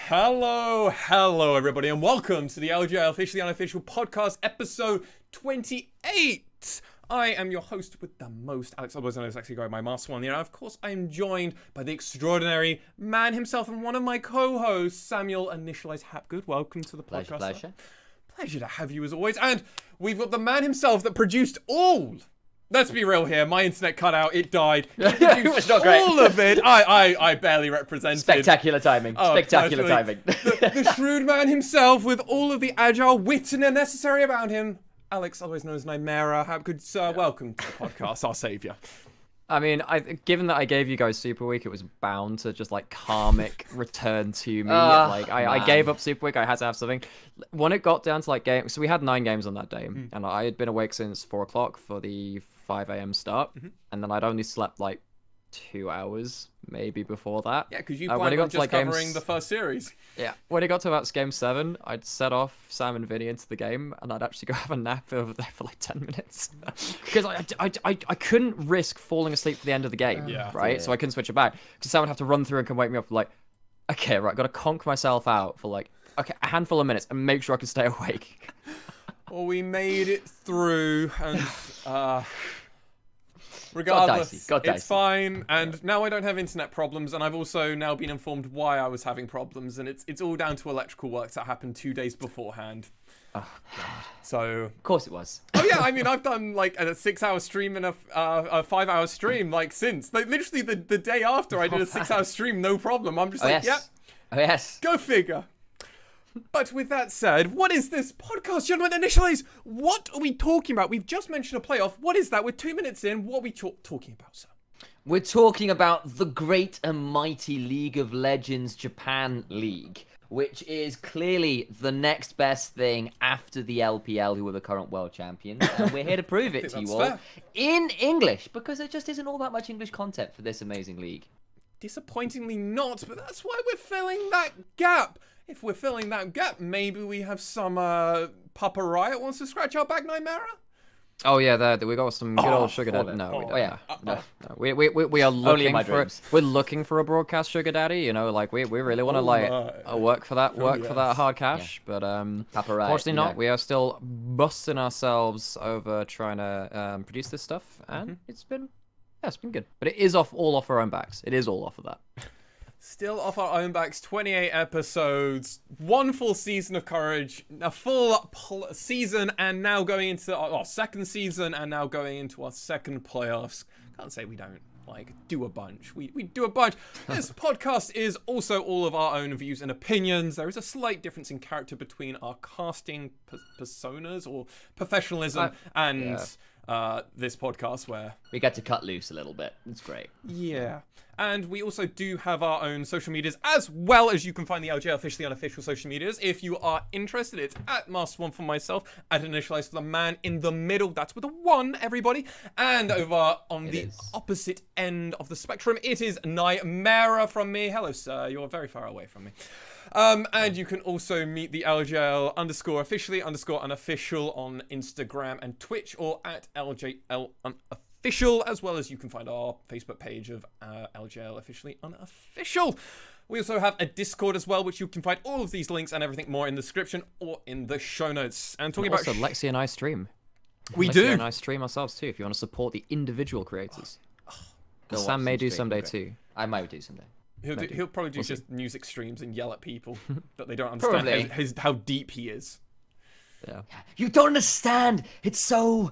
Hello everybody, and welcome to the LJL Officially Unofficial Podcast, episode 28. I am your host with the most, Alex, otherwise known as Sexy Guy, my MaskedSwan here. And of course, I am joined by the extraordinary man himself and one of my co-hosts, Samuel Initia1ise Hapgood. Welcome to the podcast. Pleasure to have you as always. And we've got the man himself that produced all. Let's be real here. My internet cut out. It died. It's not great. All of it. I barely represented. Spectacular timing. Spectacular timing. The shrewd man himself with all of the agile wit and necessary about him. Alex, otherwise known as Nymaera. Hapgood, sir. Welcome to the podcast, our saviour. I mean, given that I gave you guys Super Week, it was bound to just like karmic return to me. I gave up Super Week. I had to have something. When it got down to like games, so we had 9 games on that day, and I had been awake since 4 o'clock for the 5 a.m. start, and then I'd only slept like 2 hours maybe before that. Yeah, because you planned on just covering the first series. Yeah, when it got to about game 7, I'd set off Sam and Vinny into the game, and I'd actually go have a nap over there for like 10 minutes. Because I couldn't risk falling asleep for the end of the game, right? Yeah. So I couldn't switch it back. Because Sam would have to run through and come wake me up like, okay, right, got to conk myself out for like, a handful of minutes and make sure I can stay awake. Well, we made it through, and regardless, it's fine. And now I don't have internet problems, and I've also now been informed why I was having problems, and it's all down to electrical works that happened 2 days beforehand. Oh God! So of course it was. Oh yeah, I mean I've done like a 6-hour stream and a 5-hour stream like since like literally the day after I did a 6-hour stream, no problem. I'm just yes, go figure. But with that said, what is this podcast, gentlemen? Initia1ise, what are we talking about? We've just mentioned a playoff. What is that? We're 2 minutes in. What are we talking about, sir? We're talking about the great and mighty League of Legends Japan League, which is clearly the next best thing after the LPL, who are the current world champions. And we're here to prove it to you all in English, because there just isn't all that much English content for this amazing league. Disappointingly not, but that's why we're filling that gap. If we're filling that gap, maybe we have some Papa Riot wants to scratch our back, Nymaera? Oh yeah, we got some good old sugar daddy. No, we don't. No. We are looking for. We're looking for a broadcast sugar daddy. You know, like we really want to work for that hard cash. Yeah. But Papa Riot, fortunately not. We are still busting ourselves over trying to produce this stuff, and it's been good. But it is all off our own backs. It is all off of that. Still off our own backs, 28 episodes, 1 full season of Courage, a full season, and now going into our second season, and now going into our second playoffs. Can't say we don't, do a bunch. We do a bunch. This podcast is also all of our own views and opinions. There is a slight difference in character between our casting personas, or professionalism, and this podcast, where we get to cut loose a little bit. It's great. Yeah. And we also do have our own social medias, as well as you can find the LJL Officially Unofficial social medias. If you are interested, it's at MaskedSwan for myself, at Initia1ise for the man in the middle. That's with a 1, everybody. And over on the opposite end of the spectrum, it is Nymaera from me. Hello, sir. You're very far away from me. And you can also meet the LJL _officially_unofficial on Instagram and Twitch, or at LJL Unofficial, as well as you can find our Facebook page of LJL Officially Unofficial. We also have a Discord as well, which you can find all of these links and everything more in the description or in the show notes. And talking about Lexi and I stream. Lexi and I stream ourselves too, if you want to support the individual creators. Sam may do someday too. I might do someday. He'll probably do just music streams and yell at people that they don't understand how deep he is. Yeah. You don't understand. It's so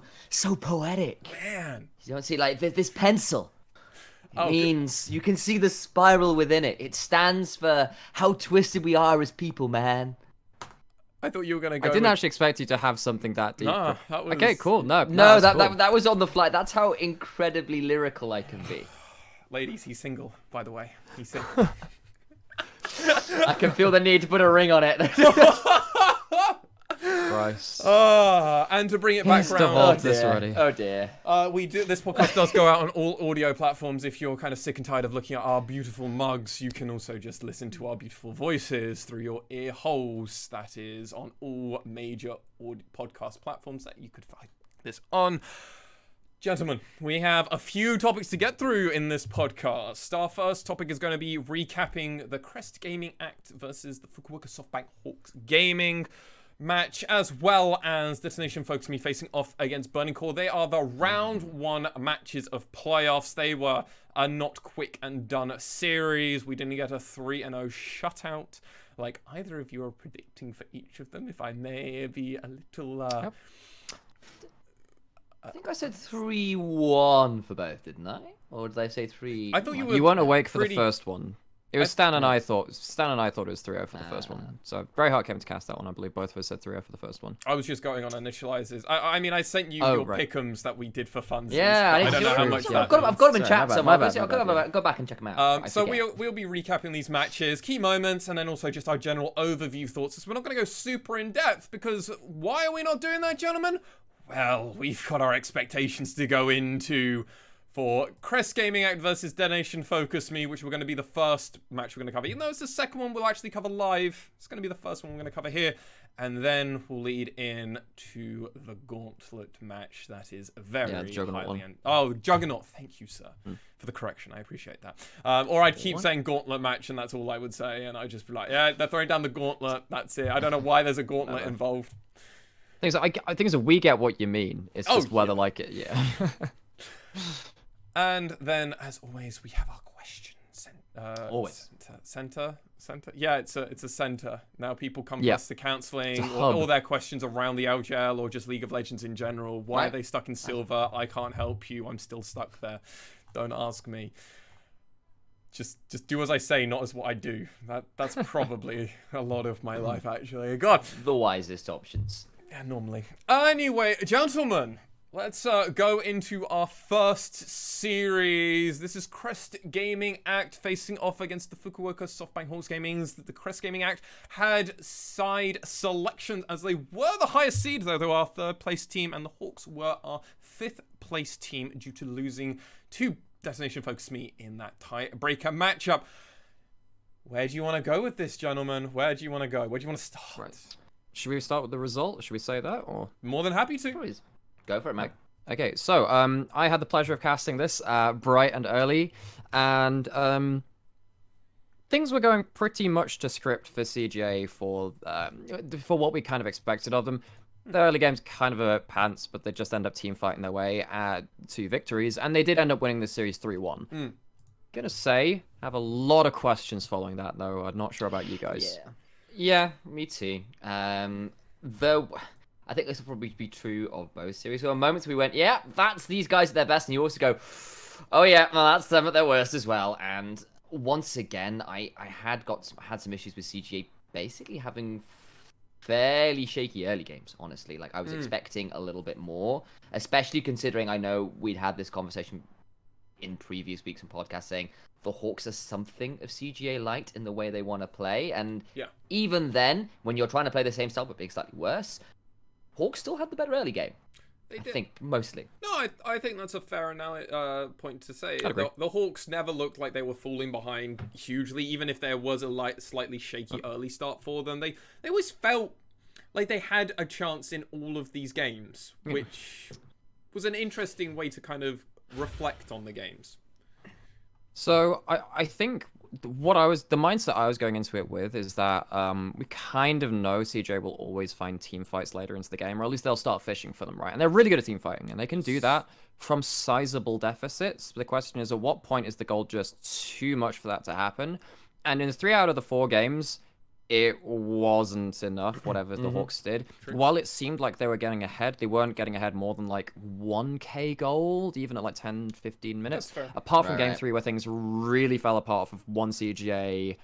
poetic. Man. You don't see this pencil. It means you can see the spiral within it. It stands for how twisted we are as people, man. I thought you were gonna go. I didn't actually expect you to have something that deep. Nah, that was... Okay, cool. No, that was on the fly. That's how incredibly lyrical I can be. Ladies, he's single, by the way. He's single. I can feel the need to put a ring on it. Christ. And to bring it back around. This already. Oh dear. This podcast does go out on all audio platforms. If you're kind of sick and tired of looking at our beautiful mugs, you can also just listen to our beautiful voices through your ear holes. That is on all major podcast platforms that you could find this on. Gentlemen, we have a few topics to get through in this podcast. Our first topic is going to be recapping the Crest Gaming Act versus the Fukuoka SoftBank Hawks Gaming match, as well as Destination Focus Me facing off against Burning Core. They are the round 1 matches of playoffs. They were a not quick and done series. We didn't get a 3-0 shutout like either of you are predicting for each of them, if I may be a little... Yep. I think I said 3-1 for both, didn't I? Or did I say 3? I thought you were. You weren't awake for the first one. It was Stan and I thought it was 3-0 for the first one. Ah. So very hard came to cast that one. I believe both of us said 3-0 for the first one. I was just going on Initialises. I mean, I sent you your pick'ems that we did for fun. Yeah, I don't know how much that I've got them in chat bad, somewhere. my bad, I've got to go back and check them out. So we'll be recapping these matches, key moments, and then also just our general overview thoughts. So we're not going to go super in depth, because why are we not doing that, gentlemen? Well, we've got our expectations to go into for Crest Gaming Act versus Destination Focus Me, which we're going to be the first match we're going to cover. Even though it's the second one we'll actually cover live, it's going to be the first one we're going to cover here. And then we'll lead in to the Gauntlet match that is very highly... Oh, Juggernaut. Thank you, sir, for the correction. I appreciate that. Or I'd keep saying Gauntlet match, and that's all I would say. And I'd just be like, yeah, they're throwing down the Gauntlet. That's it. I don't know why there's a Gauntlet involved. I think we get what you mean. It's just whether like it, yeah. And then, as always, we have our question always center. Yeah, it's a center. Now people come to Yeah. us to counselling, It's a or hub. all their questions around the LJL or just League of Legends in general. Why are they stuck in silver? I can't help you. I'm still stuck there. Don't ask me. Just do as I say, not as what I do. That's probably a lot of my life, actually. God. The wisest options. Yeah, normally. Anyway, gentlemen, let's go into our first series. This is Crest Gaming Act facing off against the Fukuoka SoftBank Hawks Gaming. The Crest Gaming Act had side selections as they were the highest seed, though they were our 3rd place team, and the Hawks were our 5th place team due to losing to Destination Focus Me in that tiebreaker matchup. Where do you want to go with this, gentlemen? Where do you want to go? Where do you want to start? Right. Should we start with the result? Should we say that, or More than happy to. Please. Go for it, mate. okay? So I had the pleasure of casting this bright and early, and things were going pretty much to script for CGA for what we kind of expected of them. The early games kind of a pants, but they just end up team fighting their way to victories, and they did end up winning the series 3-1. Gonna say, have a lot of questions following that, though. I'm not sure about you guys. Yeah, me too. Though, I think this will probably be true of both series. There were moments we went, yeah, that's these guys at their best, and you also go, oh yeah, well, that's them at their worst as well. And once again, I had some issues with CGA basically having fairly shaky early games, honestly. Like, I was expecting a little bit more, especially considering I know we'd had this conversation in previous weeks and podcasts saying the Hawks are something of CGA light in the way they want to play. And even then, when you're trying to play the same style but being slightly worse, Hawks still had the better early game. I think, mostly. No, I think that's a fair point to say. The Hawks never looked like they were falling behind hugely, even if there was a slightly shaky early start for them. They always felt like they had a chance in all of these games, which was an interesting way to kind of reflect on the games. So I think the mindset I was going into it with is that we kind of know CJ will always find team fights later into the game, or at least they'll start fishing for them, right? And they're really good at team fighting, and they can do that from sizable deficits. The question is, at what point is the goal just too much for that to happen? And in 3 out of the 4 games, it wasn't enough, whatever the Hawks did. True. While it seemed like they were getting ahead, they weren't getting ahead more than like 1k gold, even at like 10, 15 minutes. Apart from game 3, where things really fell apart of one CGA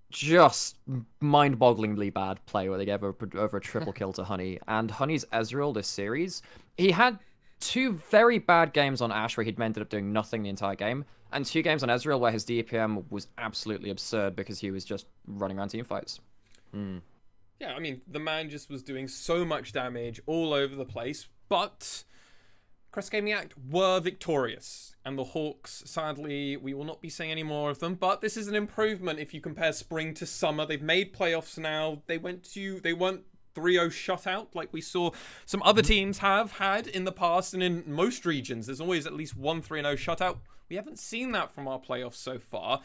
just mind-bogglingly bad play where they gave over a triple kill to Honey. And Honey's Ezreal this series, he had 2 very bad games on Ashe where he'd ended up doing nothing the entire game, and 2 games on Ezreal where his DPM was absolutely absurd because he was just running around team fights. Yeah, I mean, the man just was doing so much damage all over the place, but Crest Gaming Act were victorious, and the Hawks, sadly, we will not be seeing any more of them, but this is an improvement if you compare spring to summer. They've made playoffs now. They weren't 3-0 shutout like we saw some other teams have had in the past, and in most regions there's always at least one 3-0 shutout. We haven't seen that from our playoffs so far.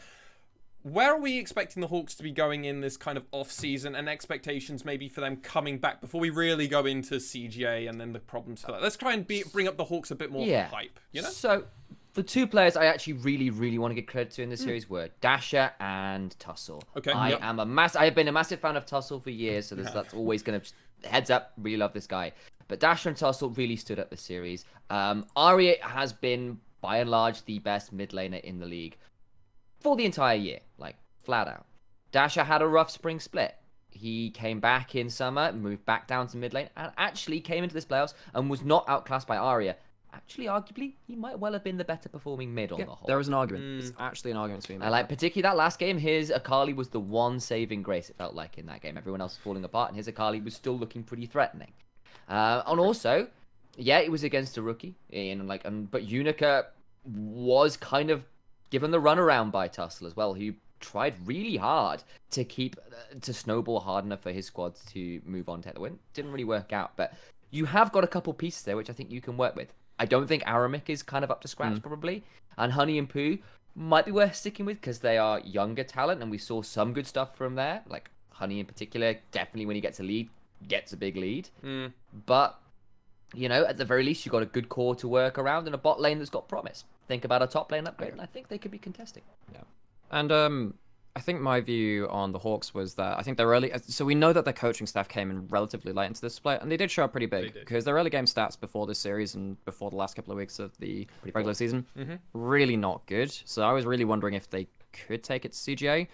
Where are we expecting the Hawks to be going in this kind of off-season, and expectations maybe for them coming back before we really go into CGA and then the problems for that? Let's try and bring up the Hawks a bit more hype, you know? So the two players I actually really want to give credit to in this series were Dasher and Tussle. Okay. I have been a massive fan of Tussle for years, so that's always going to, heads up, really love this guy. But Dasher and Tussle really stood up this series. Aria has been, by and large, the best mid laner in the league for the entire year, like flat out. Dasher had a rough spring split. He came back in summer, moved back down to mid lane, and actually came into this playoffs and was not outclassed by Aria. Actually, arguably, he might well have been the better performing mid on the whole. There was an argument. It's actually an argument to be made. I like, particularly that last game, his Akali was the one saving grace, it felt like, in that game. Everyone else was falling apart, and his Akali was still looking pretty threatening. And also, yeah, it was against a rookie, but Unica was kind of given the runaround by Tussle as well, who tried really hard to snowball hard enough for his squad to move on to the win. Didn't really work out, but you have got a couple pieces there which I think you can work with. I don't think Aramik is kind of up to scratch probably, and Honey and Pooh might be worth sticking with because they are younger talent, and we saw some good stuff from there. Like Honey in particular, definitely when he gets a lead, gets a big lead. But you know, at the very least, you got a good core to work around and a bot lane that's got promise. Think about a top lane upgrade, and I think they could be contesting. Yeah, and I think my view on the Hawks was that I think their early, so we know that their coaching staff came in relatively late into this split, and they did show up pretty big because their early game stats before this series and before the last couple of weeks of the regular season, really not good. So I was really wondering if they could take it to CGA.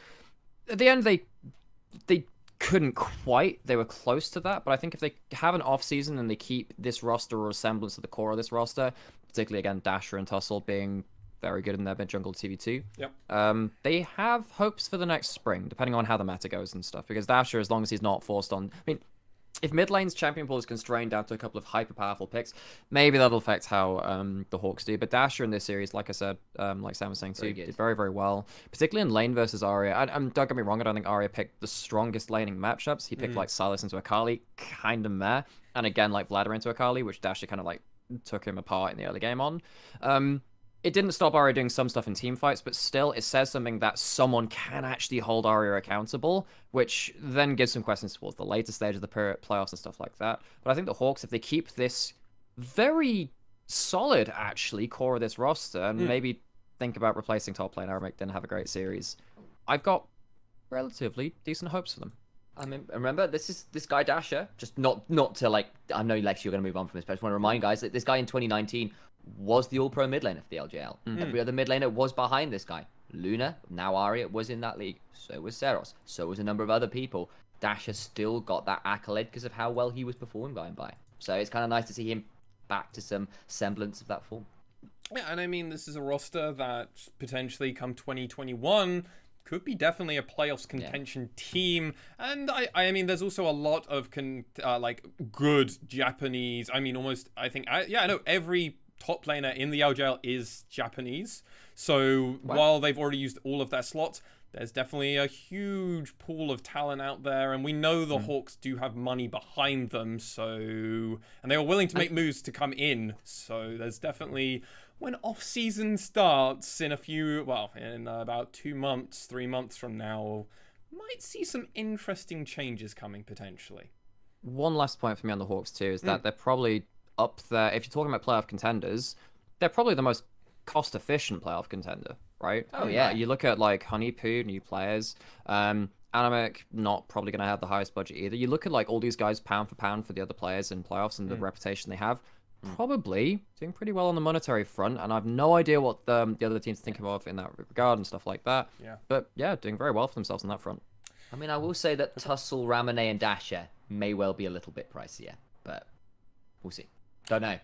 At the end, they couldn't quite. They were close to that, but I think if they have an off season and they keep this roster or a semblance of the core of this roster, particularly again Dasher and Tussle being very good in their mid-jungle TV2. Yep. They have hopes for the next spring, depending on how the meta goes and stuff. Because Dasher, as long as he's not forced on... I mean, if mid lane's champion pool is constrained down to a couple of hyper-powerful picks, maybe that'll affect how the Hawks do. But Dasher in this series, like I said, like Sam was saying too, did very, very well. Particularly in lane versus Aria. Don't get me wrong, I don't think Aria picked the strongest laning matchups. He picked like Sylas into Akali, kind of meh. And again, like Vladimir into Akali, which Dasher kind of like took him apart in the early game on. It didn't stop Aria doing some stuff in team fights, but still it says something that someone can actually hold Aria accountable, which then gives some questions towards the later stage of the playoffs and stuff like that. But I think the Hawks, if they keep this very solid, actually, core of this roster, and maybe think about replacing top lane Aramik, then have a great series, I've got relatively decent hopes for them. I mean, remember, this guy Dasher, just not to like, I know Lex, you're going to move on from this, but I just want to remind guys that this guy in 2019 was the all-pro mid laner for the LJL. Every other mid laner was behind this guy. Luna, now Aria, was in that league. So was Seros. So was a number of other people. Dasher still got that accolade because of how well he was performing by and by. So it's kind of nice to see him back to some semblance of that form. Yeah, and I mean, this is a roster that potentially come 2021 could be definitely a playoffs contention team. And I mean, there's also a lot of like good Japanese. I mean, almost, I think, I know every top laner in the LJL is Japanese. So while they've already used all of their slots, there's definitely a huge pool of talent out there. And we know the Hawks do have money behind them. So, and they were willing to make moves to come in. So there's definitely, when off season starts in in about 2 months, 3 months from now, might see some interesting changes coming potentially. One last point for me on the Hawks too is that they're probably up there. If you're talking about playoff contenders, they're probably the most cost-efficient playoff contender, right? Oh yeah. You look at like Honey Poo, new players. Animec, not probably going to have the highest budget either. You look at like all these guys pound for pound for the other players in playoffs and the reputation they have. Probably doing pretty well on the monetary front, and I have no idea what the other teams think of in that regard and stuff like that. Yeah. But yeah, doing very well for themselves on that front. I mean, I will say that Tussle, Ramone, and Dasher may well be a little bit pricier, but we'll see. Don't know.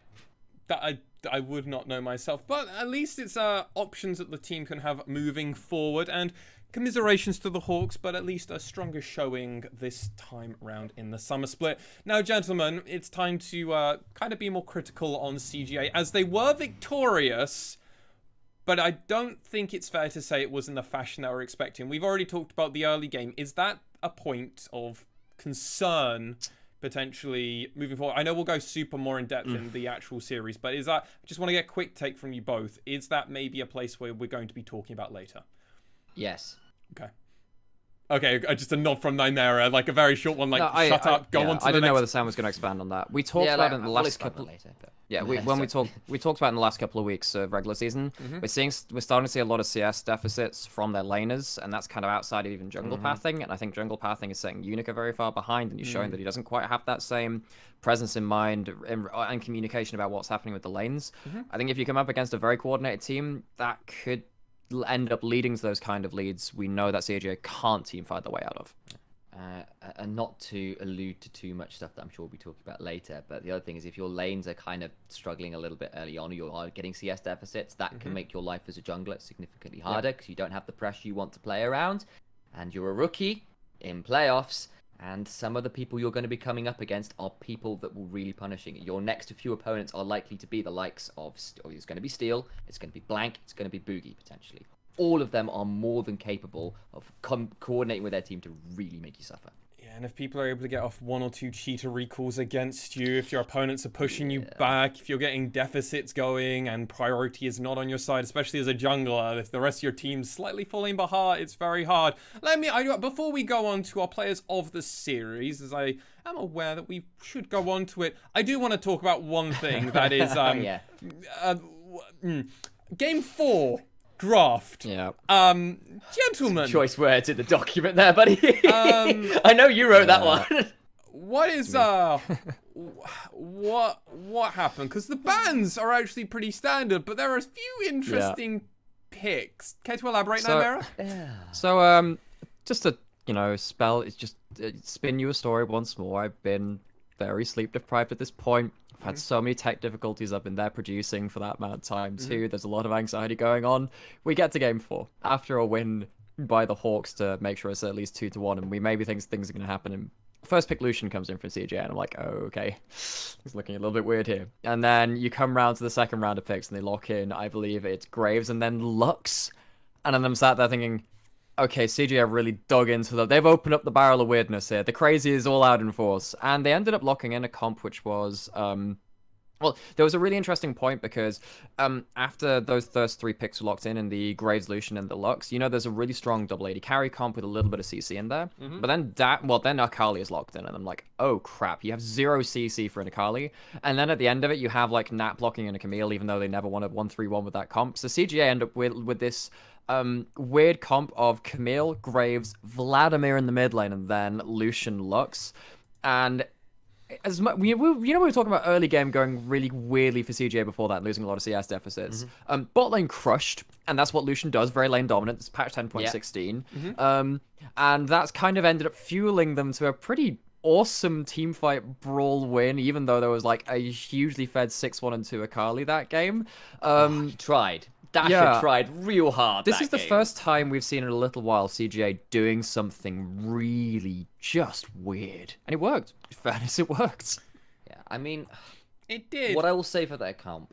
That I would not know myself, but at least it's options that the team can have moving forward, and commiserations to the Hawks, but at least a stronger showing this time round in the summer split. Now, gentlemen, it's time to kind of be more critical on CGA, as they were victorious, but I don't think it's fair to say it was in the fashion that we're expecting. We've already talked about the early game. Is that a point of concern potentially moving forward? I know we'll go super more in depth in the actual series, but is that, I just want to get a quick take from you both. Is that maybe a place where we're going to be talking about later? Yes. Okay, just a nod from Nymaera, like a very short one, like, No, shut up, go on to the next. I didn't know whether Sam was going to expand on that. We talked about it in the last couple. Later, but... Yeah, we talked about it in the last couple of weeks of regular season. We're starting to see a lot of CS deficits from their laners, and that's kind of outside of even jungle pathing. And I think jungle pathing is setting Unica very far behind, and he's showing that he doesn't quite have that same presence in mind and communication about what's happening with the lanes. I think if you come up against a very coordinated team, that could end up leading to those kind of leads we know that CGA can't teamfight their way out of. And not to allude to too much stuff that I'm sure we'll be talking about later, but the other thing is if your lanes are kind of struggling a little bit early on, or you are getting CS deficits, that can make your life as a jungler significantly harder because you don't have the pressure you want to play around, and you're a rookie in playoffs, and some of the people you're going to be coming up against are people that will really punishing you. Your next few opponents are likely to be the likes of, it's going to be Steel, it's going to be Blank, it's going to be Boogie potentially. All of them are more than capable of coordinating with their team to really make you suffer. Yeah, and if people are able to get off 1 or 2 cheater recalls against you, if your opponents are pushing you back, if you're getting deficits going and priority is not on your side, especially as a jungler, if the rest of your team's slightly falling behind, it's very hard. Before we go on to our players of the series, as I am aware that we should go on to it, I do want to talk about one thing that is Game 4. Draft. Yeah. Gentlemen. Choice words in the document there, buddy. I know you wrote that one. What is what happened? Because the bans are actually pretty standard, but there are a few interesting picks. Care to elaborate, Nymaera? So just to spin you a story once more. I've been very sleep deprived at this point. I've had so many tech difficulties I've been there producing for that amount of time too. There's a lot of anxiety going on. We get to game 4 after a win by the Hawks to make sure it's at least 2-1, and we maybe think things are going to happen. And first pick Lucian comes in from CGA, and I'm like, oh, okay, it's looking a little bit weird here. And then you come round to the second round of picks, and they lock in, I believe it's Graves and then Lux. And then I'm sat there thinking, okay, CGA have really dug into them. They've opened up the barrel of weirdness here. The crazy is all out in force. And they ended up locking in a comp which was... well, there was a really interesting point because after those first 3 picks were locked in the Graves, Lucian, and the Lux, there's a really strong double AD carry comp with a little bit of CC in there. But then Akali is locked in, and I'm like, oh crap, you have 0 CC for an Akali. And then at the end of it, you have like Nat blocking and a Camille, even though they never wanted 1-3-1 with that comp. So CGA end up with this weird comp of Camille, Graves, Vladimir in the mid lane, and then Lucian, Lux. And as much, we were talking about early game going really weirdly for CGA before that, losing a lot of CS deficits. Bot lane crushed, and that's what Lucian does, very lane dominant. It's patch 10.16. And that's kind of ended up fueling them to a pretty awesome teamfight brawl win, even though there was like a hugely fed 6-1 and 2 Akali that game. He tried. Dasher tried real hard. This is the first time we've seen in a little while CGA doing something really just weird. And it worked. In fairness, it worked. Yeah, I mean... It did. What I will say for that comp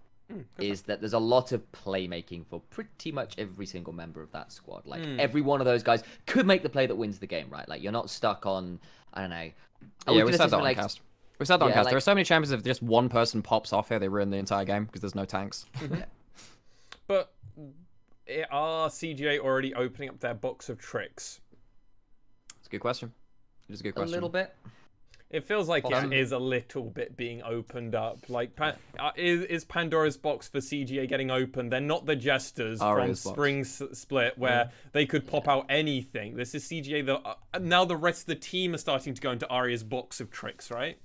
is that there's a lot of playmaking for pretty much every single member of that squad. Like, every one of those guys could make the play that wins the game, right? Like, you're not stuck on, I don't know... Yeah, we said that on cast. We said that on cast. There are so many champions, if just one person pops off here, they ruin the entire game because there's no tanks. But are CGA already opening up their box of tricks? It's a good question. It is a good question. A little bit. It feels like it is a little bit being opened up. Like, is Pandora's box for CGA getting open? They're not the Jesters from Spring Split where they could pop out anything. This is CGA. Now the rest of the team are starting to go into Arya's box of tricks, right?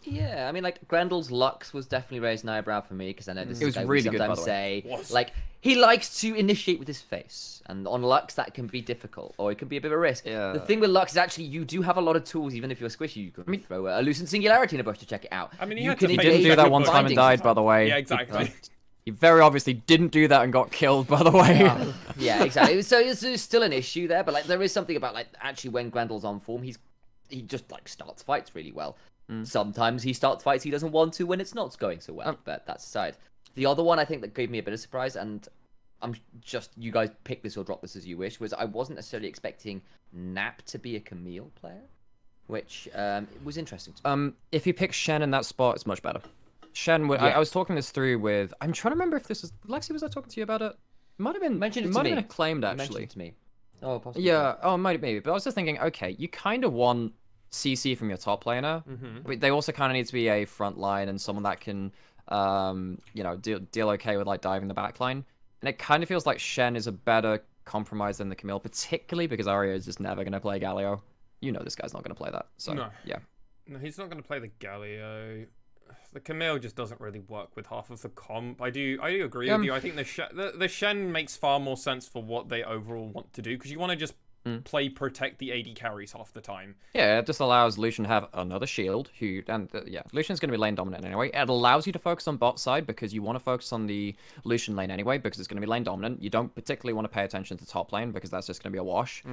Yeah, I mean, like, Grendel's Lux was definitely raised an eyebrow for me, because I know this is really good, by the way. Like, he likes to initiate with his face, and on Lux that can be difficult, or it can be a bit of a risk. The thing with Lux is actually you do have a lot of tools, even if you're squishy. You can throw a Lucent Singularity in a bush to check it out. I mean, he didn't do that one time and died, by the way. Yeah, exactly. He very obviously didn't do that and got killed, by the way. Yeah, exactly. So it's still an issue there, but like there is something about like actually when Grendel's on form, he just like starts fights really well. Sometimes he starts fights he doesn't want to when it's not going so well, but that's aside. The other one I think that gave me a bit of surprise, and I'm just, you guys pick this or drop this as you wish, was I wasn't necessarily expecting Nap to be a Camille player. which was interesting. If you pick Shen in that spot, it's much better. Shen, I was talking this through with. I'm trying to remember if this was Lexi. Was I talking to you about it? It might have been. Mentioned it It to might me. have been acclaimed Mentioned actually. it to me. Oh, possibly. Yeah. Oh, maybe. But I was just thinking. Okay, you kind of want CC from your top laner. But they also kind of need to be a front line and someone that can, deal okay with like diving the back line. And it kind of feels like Shen is a better compromise than the Camille, particularly because Arya is just never going to play Galio. You know this guy's not going to play that. So, No. yeah. No, he's not going to play the Galio. The Camille just doesn't really work with half of the comp. I do agree with you. I think the Shen makes far more sense for what they overall want to do, because you want to just protect the AD carries half the time. Yeah, it just allows Lucian to have another shield, Lucian's going to be lane dominant anyway. It allows you to focus on bot side because you want to focus on the Lucian lane anyway because it's going to be lane dominant. You don't particularly want to pay attention to top lane because that's just going to be a wash.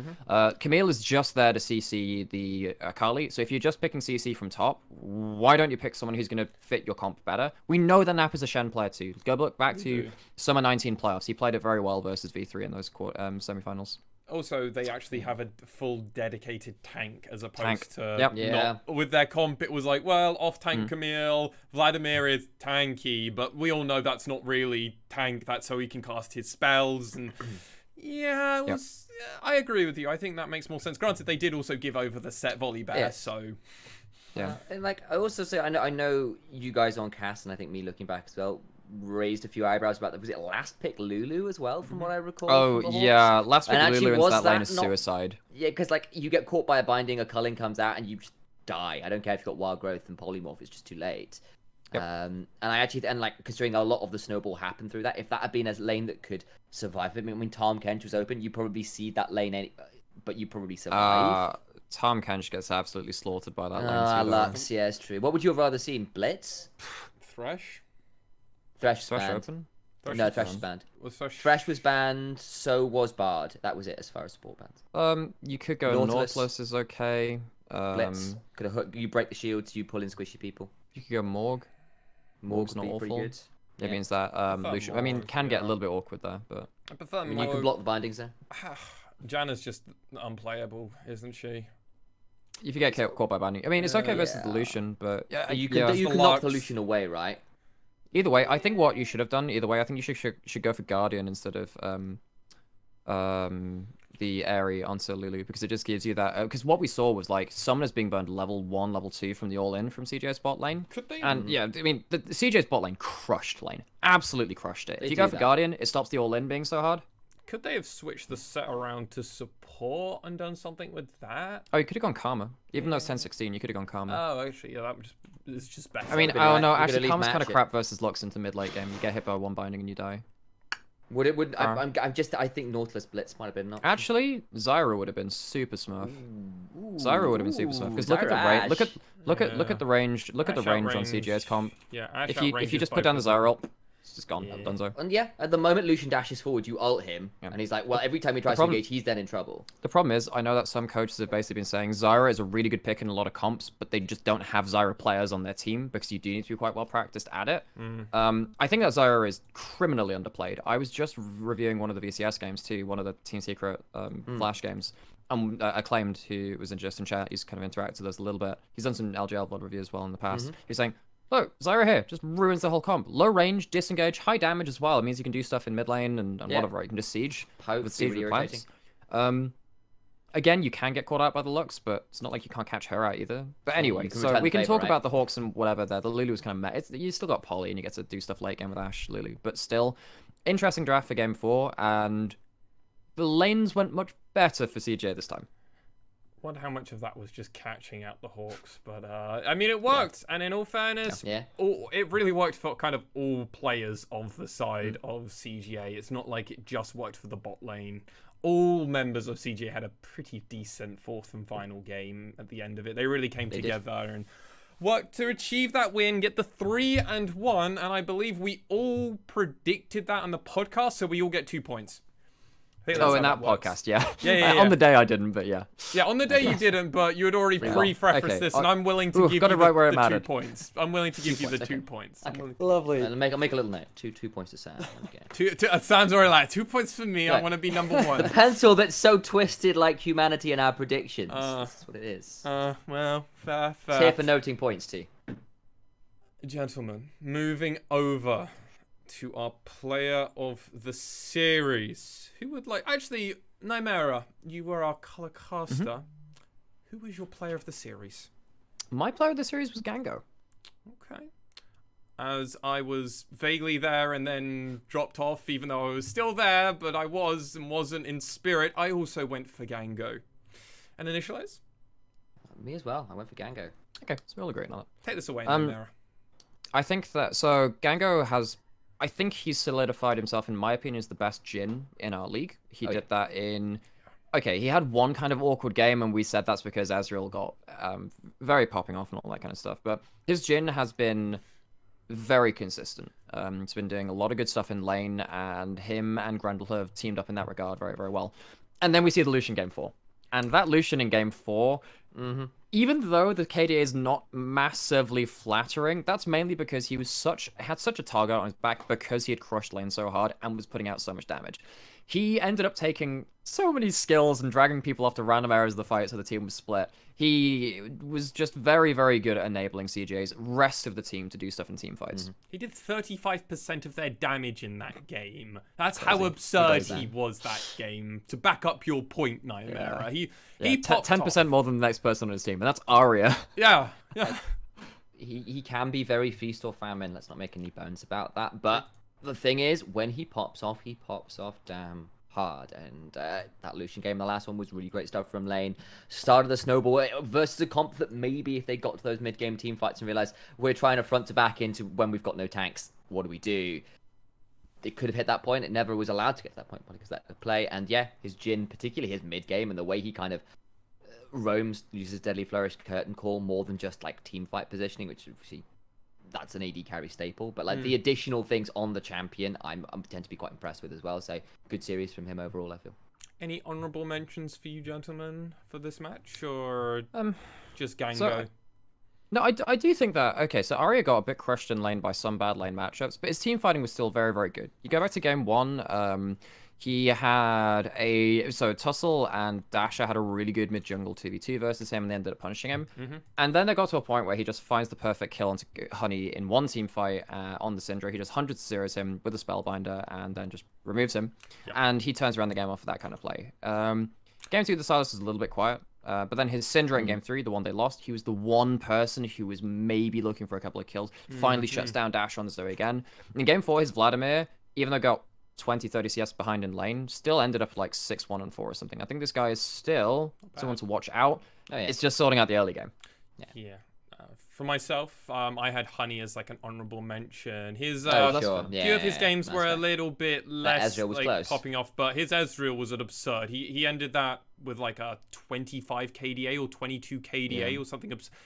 Camille is just there to CC the Akali, so if you're just picking CC from top, why don't you pick someone who's going to fit your comp better? We know that Nap is a Shen player too. Go look back to Summer 19 playoffs. He played it very well versus V3 in those semifinals. Also, they actually have a full dedicated tank as opposed to Yep. with their comp. It was like, well, off tank Camille, Vladimir is tanky, but we all know that's not really tank. That's so he can cast his spells. And yeah, it was. I agree with you. I think that makes more sense. Granted, they did also give over the set volley bear, so. Yeah, and like I also say, I know you guys on cast, and I think me looking back as well, raised a few eyebrows about that. Was it last pick Lulu as well, from what I recall? Oh yeah, last pick And Lulu actually, into that lane is suicide. Yeah, because like you get caught by a binding, a culling comes out, and you just die. I don't care if you've got wild growth and polymorph; it's just too late. And I actually, and like considering a lot of the snowball happened through that, if that had been a lane that could survive, I mean, when Tom Kench was open, you probably see that lane, but you probably survive. Tom Kench gets absolutely slaughtered by that lane. Lux, yeah, it's true. What would you have rather seen? Blitz? Thresh? Thresh Thresh banned. open? No, Thresh was banned. Was Thresh... Thresh was banned, so was Bard. That was it as far as support bans. You could go Nautilus is okay. Blitz. Could have hooked, you break the shields, you pull in squishy people. You could go Morg. Morg's not pretty awful. good. It means that Lucian, I mean, can get a little bit awkward there, but I prefer You can block the bindings there. Janna's just unplayable, isn't she? if you get caught by binding, I mean, it's okay versus the Lucian, but you can knock the Lucian away, right? Either way, I think what you should have done, I think you should go for Guardian instead of the Aerie onto Lulu, because it just gives you that. Because what we saw was like Summoners being burned level 1, level 2 from the all-in from CGA's bot lane. Could they? And yeah, I mean, the CGA's bot lane crushed lane, absolutely crushed it. If you go for Guardian, it stops the all-in being so hard. Could they have switched the set around to support and done something with that? Oh, you could have gone Karma. Even though it's 10-16, you could have gone Karma. Oh, actually, yeah, that is just better. I mean, oh no, actually, Karma's kind of crap versus Lux into mid-late game. You get hit by one binding and you die. I think Nautilus Blitz might have been enough. Actually, Zyra would have been super smurf. Zyra would have been super smurf because look at the range. Look at the range. Look at the range on CGA's comp. Yeah, if you just put down the Zyra ult, it's just gone. Dunzo. And yeah, at the moment Lucian dashes forward, you ult him, and he's like, well, every time he tries to engage, he's then in trouble. The problem is, I know that some coaches have basically been saying Zyra is a really good pick in a lot of comps, but they just don't have Zyra players on their team because you do need to be quite well practiced at it. I think that Zyra is criminally underplayed. I was just reviewing one of the VCS games too, one of the Team Secret Flash games. Acclaimed, who was just in chat, he's kind of interacted with us a little bit. He's done some LJL VOD review as well in the past. He's saying, look, Zyra here just ruins the whole comp. Low range, disengage, high damage as well. It means you can do stuff in mid lane and whatever. You can just siege with siege with plants. Again, you can get caught out by the Lux, but it's not like you can't catch her out either. But anyway, so we can talk about the Hawks and whatever there. The Lulu's kind of met. You still got Polly and you get to do stuff late game with Ashe, Lulu. But still, interesting draft for game 4, and the lanes went much better for CJ this time. Wonder how much of that was just catching out the Hawks, but I mean, it worked. And in all fairness, it really worked for kind of all players of the side of CGA. It's not like it just worked for the bot lane. All members of CGA had a pretty decent 4th and final game at the end of it. They really came together and worked to achieve that win, get the 3-1, and I believe we all predicted that on the podcast, so we all get 2 points. I think that's Oh, how in that works. podcast, yeah. Yeah. On the day I didn't, but yeah. Yeah, on the day you didn't, but you had already pre-prefaced Okay. this, and I'm willing to give got you it right where it the 2 mattered. points. I'm willing to give you the points, 2 okay. points. Lovely. I'll make a little note. Two points to Sam. Okay. Sounds alreght like 2 points for me. I Right. want to be number 1. The pencil that's so twisted like humanity and our predictions. That's what it is. Well, fair. It's here for noting points too. Gentlemen, moving over to our player of the series. Who would like... Actually, Nymaera, you were our color caster. Who was your player of the series? My player of the series was Gango. Okay. As I was vaguely there and then dropped off, even though I was still there, but I was and wasn't in spirit, I also went for Gango. And Initialize? Me as well. I went for Gango. Okay, so we'll agree on that. Take this away, Nymaera. I think that... So, Gango has... I think he's solidified himself, in my opinion, as the best Jhin in our league. He did that in... Okay, he had one kind of awkward game, and we said that's because Ezreal got very popping off and all that kind of stuff. But his Jhin has been very consistent. He's been doing a lot of good stuff in lane, and him and Grendel have teamed up in that regard very, very well. And then we see the Lucian game 4. And that Lucian in game 4, even though the KDA is not massively flattering, that's mainly because he was had such a target on his back because he had crushed lane so hard and was putting out so much damage. He ended up taking so many skills and dragging people off to random areas of the fight so the team was split. He was just very, very good at enabling CGA's rest of the team to do stuff in team fights. He did 35% of their damage in that game. That's how absurd he was that game. To back up your point, Nymaera. He popped 10% more than the next person on his team, and that's Arya. Yeah. He can be very feast or famine. Let's not make any bones about that. But the thing is, when he pops off damn hard. And that Lucian game, the last one, was really great stuff from lane. Started the snowball versus a comp that maybe if they got to those mid-game team fights and realized we're trying to front to back into when we've got no tanks, what do? It could have hit that point. It never was allowed to get to that point because that could play. And yeah, his Jhin, particularly his mid-game and the way he kind of roams, uses Deadly Flourish, Curtain Call, more than just like team fight positioning, which obviously that's an AD carry staple. But like the additional things on the champion, I tend to be quite impressed with as well. So good series from him overall, I feel. Any honorable mentions for you gentlemen for this match, or just Gango? So, no, I do think that, okay, so Arya got a bit crushed in lane by some bad lane matchups, but his team fighting was still very, very good. You go back to game 1, he had so Tussle and Dasher had a really good mid-jungle 2v2 versus him, and they ended up punishing him. And then they got to a point where he just finds the perfect kill onto Honey in one team fight on the Syndra. He just 100-0s him with a Spellbinder and then just removes him. And he turns around the game off of that kind of play. Game 2, the Silas was a little bit quiet. But then his Syndra in game 3, the one they lost, he was the one person who was maybe looking for a couple of kills. Finally shuts down Dash on the Zoe again. In game 4, his Vladimir, even though got 20-30 CS behind in lane, still ended up like 6-1 and 4 or something. I think this guy is still someone to watch out. It's just sorting out the early game. Yeah. For myself, I had Honey as like an honorable mention. His few of his games were a little bit less like popping off, but his Ezreal was an absurd. He ended that with like a 25 KDA or 22 KDA or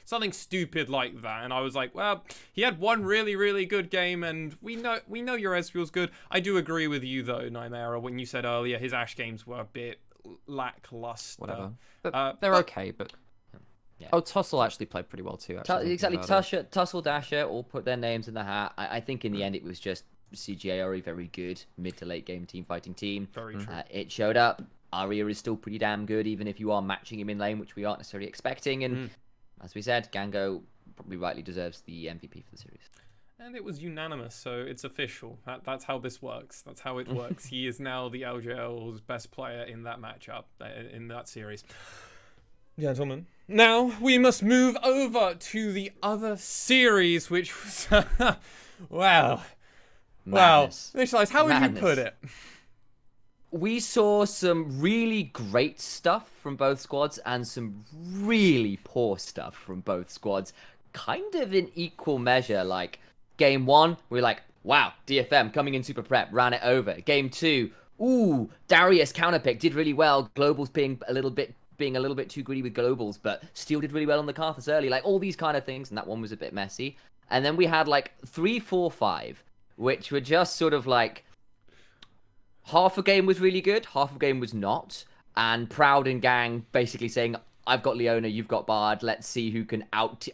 something stupid like that. And I was like, well, he had one really, really good game, and we know your Ezreal's good. I do agree with you though, Nymaera, when you said earlier his Ashe games were a bit lackluster. Whatever. But they're okay, but. Yeah. Oh, Tussle actually played pretty well too. Exactly, Tussle, Dasher all put their names in the hat. I think in the end it was just CGA are a very good mid to late game team fighting team. Very true. It showed up. Arya is still pretty damn good, even if you are matching him in lane, which we aren't necessarily expecting. And as we said, Gango probably rightly deserves the MVP for the series. And it was unanimous, so it's official. That's how this works. That's how it works. He is now the LJL's best player in that matchup, in that series. Gentlemen, now we must move over to the other series, which was, wow. Initialize, how would you put it? We saw some really great stuff from both squads and some really poor stuff from both squads, kind of in equal measure. Like, game 1, we were like, wow, DFM coming in super prep, ran it over. Game 2, ooh, Darius counterpick, did really well. Global's being a little bit too greedy with globals, but still did really well on the Karthus early. Like, all these kind of things, and that one was a bit messy. And then we had, like, 3, 4, 5, which were just sort of, like, half a game was really good, half a game was not. And Proud and Gang basically saying, I've got Leona, you've got Bard, let's see who can out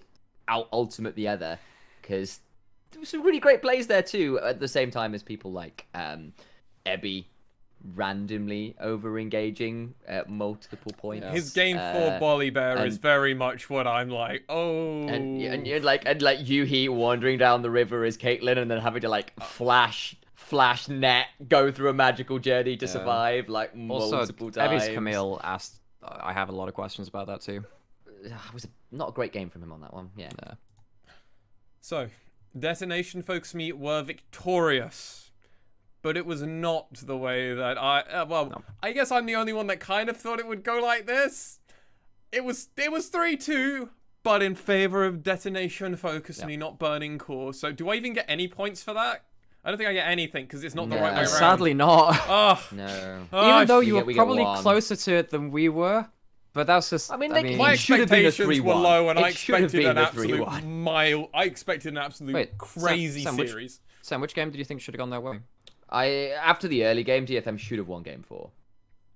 ultimate the other. Because there were some really great plays there too, at the same time as people like Ebby randomly over-engaging at multiple points. His game 4 Bolly Bear is very much what I'm like, oh. And you're like Yuhi wandering down the river as Caitlyn and then having to like flash net, go through a magical journey to survive like multiple times. Ebby's Camille asked, I have a lot of questions about that too. It was not a great game from him on that one, yeah. So, Detonation Folks Meet were victorious. But it was not the way that I guess I'm the only one that kind of thought it would go like this. It was 3-2, but in favor of Detonation Focus Me, not Burning Core. So do I even get any points for that? I don't think I get anything because it's not the right way around. Sadly not. Oh. No. Even though you were probably closer to it than we were. But that's just. I mean, my expectations were low, and I expected an absolute crazy series. Sam, which game did you think should have gone their way? After the early game, DFM should have won game 4.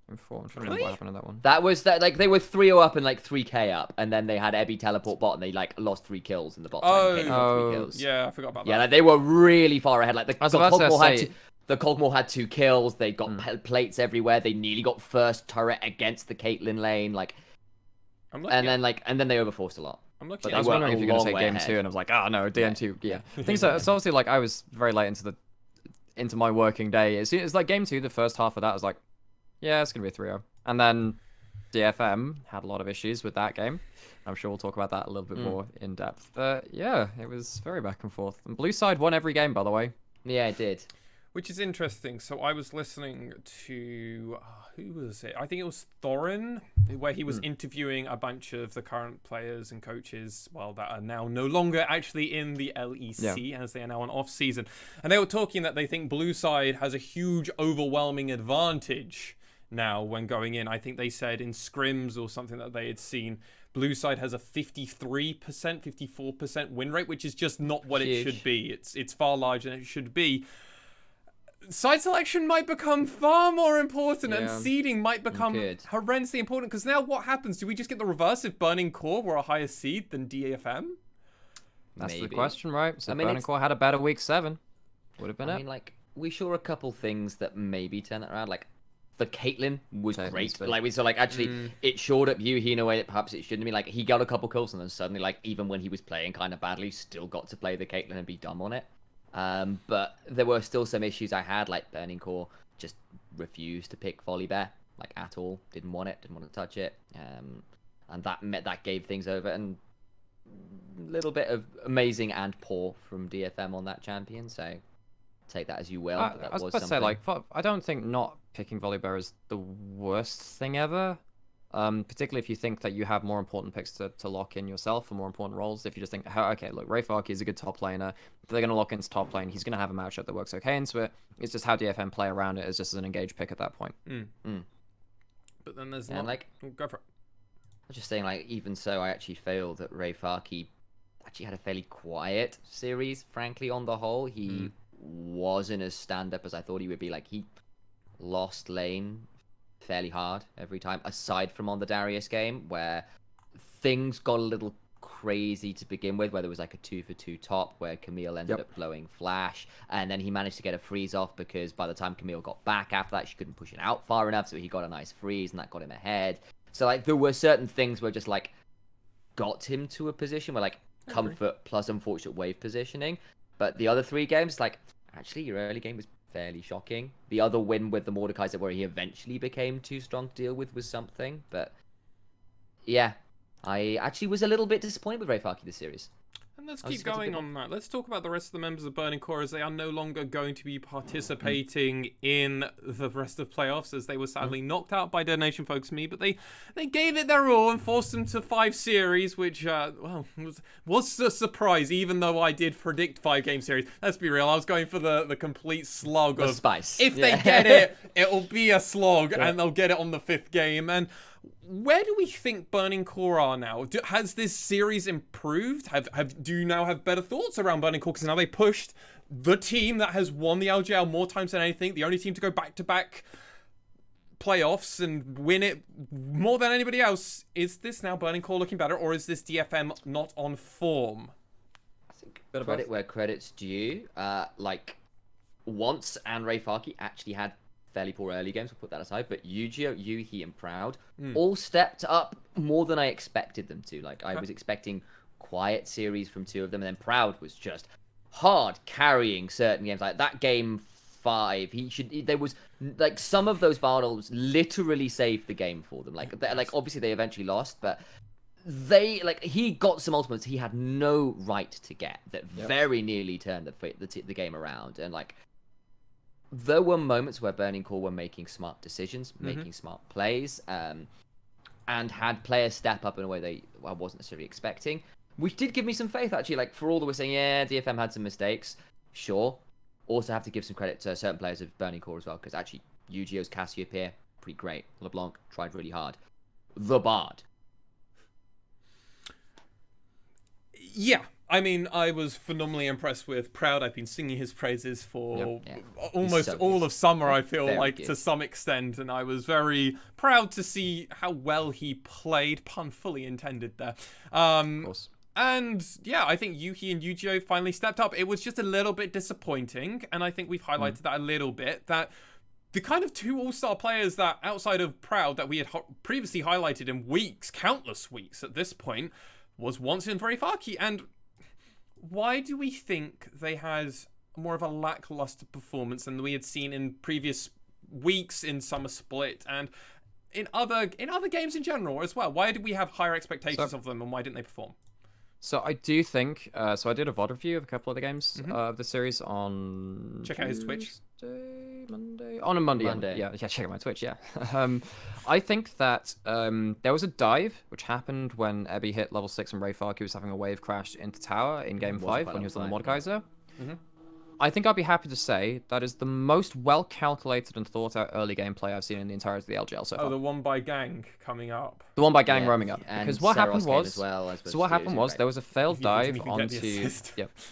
I'm trying to remember what happened in that one. That was that like they were 3-0 up and like 3k up, and then they had Ebby teleport bot, and they like lost 3 kills in the bot. Oh, 3 kills. Yeah, I forgot about that. Yeah, like, they were really far ahead. Like the Cogmore had 2 kills. They got plates everywhere. They nearly got first turret against the Caitlyn lane. Like, and then they overforced a lot. I'm looking. I was wondering if you're going to say game 2, and I was like, oh no, DM2. Yeah. Things are, it's obviously like I was very late into my working day. It's like game 2, the first half of that was like, yeah, it's gonna be a 3-0. And then DFM had a lot of issues with that game. I'm sure we'll talk about that a little bit more in depth. But yeah, it was very back and forth. And Blue side won every game, by the way. Yeah, it did. Which is interesting. So I was listening to who was it? I think it was Thorin, where he was interviewing a bunch of the current players and coaches, well, that are now no longer actually in the LEC, as they are now on off season. And they were talking that they think Blue side has a huge, overwhelming advantage now when going in. I think they said in scrims or something that they had seen, Blue side has a 53%, 54% win rate, which is just not what it should be. It's far larger than it should be. Side selection might become far more important, and seeding might become horrendously important, because now what happens? Do we just get the reverse if Burning Core were a higher seed than DFM? That's the question, right? So Burning Core had a better week 7. Would have been it. I mean, like, we saw a couple things that maybe turn it around. Like, the Caitlyn was great. Like, we saw, like, actually, it shored up Yuhi in a way that perhaps it shouldn't be. Like, he got a couple kills, and then suddenly, like, even when he was playing kind of badly, still got to play the Caitlyn and be dumb on it. But there were still some issues I had, like Burning Core just refused to pick Volley Bear, like, at all. Didn't want to touch it. And that gave things over. And a little bit of amazing and poor from DFM on that champion, so take that as you will. I was about to say, like, I don't think not picking Volley Bear is the worst thing ever. Particularly if you think that you have more important picks to lock in yourself, or more important roles. If you just think, okay, look, Ray Farkey is a good top laner. If they're going to lock into top lane, he's going to have a matchup that works okay into it. It's just how DFM play around it as just as an engaged pick at that point. But then there's go for it. I was just saying, like, even so, I actually feel that Ray Farkey actually had a fairly quiet series, frankly, on the whole. He wasn't as stand-up as I thought he would be. Like, he lost lane fairly hard every time, aside from on the Darius game, where things got a little crazy to begin with, where there was like a 2-for-2 top where Camille ended up blowing flash, and then he managed to get a freeze off because by the time Camille got back after that, she couldn't push it out far enough, so he got a nice freeze, and that got him ahead. So, like, there were certain things where just, like, got him to a position where, like, comfort plus unfortunate wave positioning. But the other 3 games, like, actually, your early game was fairly shocking. The other win with the Mordekaiser, where he eventually became too strong to deal with, was something. But yeah, I actually was a little bit disappointed with Ray Farkey this series. And let's keep going on that. Let's talk about the rest of the members of Burning Core, as they are no longer going to be participating in the rest of playoffs, as they were sadly knocked out by Donation Folks Me. But they gave it their all and forced them to 5 series, which was a surprise, even though I did predict 5-game series. Let's be real, I was going for the complete slog of spice. If they get it, it'll be a slog, and they'll get it on the 5th game. And where do we think Burning Core are now? Has this series improved? Do you now have better thoughts around Burning Core? Because now they pushed the team that has won the LJL more times than anything, the only team to go back-to-back playoffs and win it more than anybody else. Is this now Burning Core looking better, or is this DFM not on form? I think credit where credit's due. Like, once and Ray Farkey actually had fairly poor early games, we'll put that aside, but Yu-Gi-Oh, Yuhi, and Proud all stepped up more than I expected them to. Like, I was expecting quiet series from two of them, and then Proud was just hard carrying certain games. Like that game 5, there was like some of those battles literally saved the game for them. Like obviously they eventually lost, but he got some ultimates he had no right to get that very nearly turned the game around. And like, there were moments where Burning Core were making smart decisions, making smart plays, and had players step up in a way I wasn't necessarily expecting, which did give me some faith, actually. Like, for all that we're saying, yeah, DFM had some mistakes, sure. Also have to give some credit to certain players of Burning Core as well, because actually, Yu-Gi-Oh's Cassiopeia, pretty great. LeBlanc tried really hard. The Bard. Yeah. I mean, I was phenomenally impressed with Proud. I've been singing his praises for almost all of summer, I feel like, to some extent. And I was very proud to see how well he played. Pun fully intended there. Of course. And yeah, I think Yuhi and Yu-Gi-Oh finally stepped up. It was just a little bit disappointing. And I think we've highlighted that a little bit. That the kind of two all-star players that, outside of Proud, that we had previously highlighted in weeks, countless weeks at this point, was once in Ray Farkey. And why do we think they had more of a lackluster performance than we had seen in previous weeks in Summer Split and in other games in general as well? Why did we have higher expectations of them, and why didn't they perform? So I do think, so I did a VOD review of a couple of the games of the series on Check out his Twitch. Monday? On a Monday. Yeah, check out my Twitch, yeah. I think that there was a dive, which happened when Ebby hit level 6 and Ray Farkey was having a wave crash into tower in game 5 when he was on the Mordekaiser. I think I'd be happy to say that is the most well-calculated and thought-out early gameplay I've seen in the entirety of the LJL so far. Oh, the one by Gang coming up. The one by Gang roaming up. Because what happened was, there was a failed dive onto,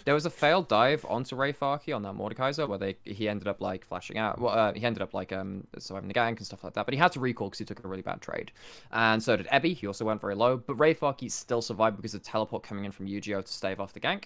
there was a failed dive onto Ray Farkey on that Mordekaiser where he ended up like flashing out. Well, he ended up like surviving the gank and stuff like that. But he had to recall because he took a really bad trade, and so did Ebby. He also went very low, but Ray Farkey still survived because of teleport coming in from Yu-Gi-Oh to stave off the gank.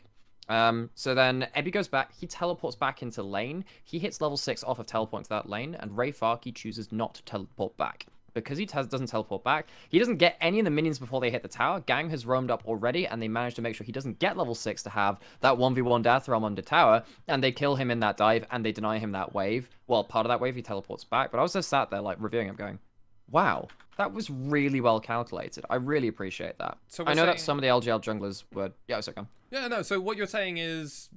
So then Ebby goes back, he teleports back into lane, he hits level 6 off of teleport to that lane, and Ray Farkey chooses not to teleport back. Because he doesn't teleport back, he doesn't get any of the minions before they hit the tower. Gang has roamed up already, and they manage to make sure he doesn't get level 6 to have that 1v1 death realm under tower, and they kill him in that dive, and they deny him that wave. Well, part of that wave he teleports back, but I was just sat there like reviewing him going, wow, that was really well calculated. I really appreciate that. So I know that some of the LJL junglers were... Yeah, so come. Yeah, no, so what you're saying is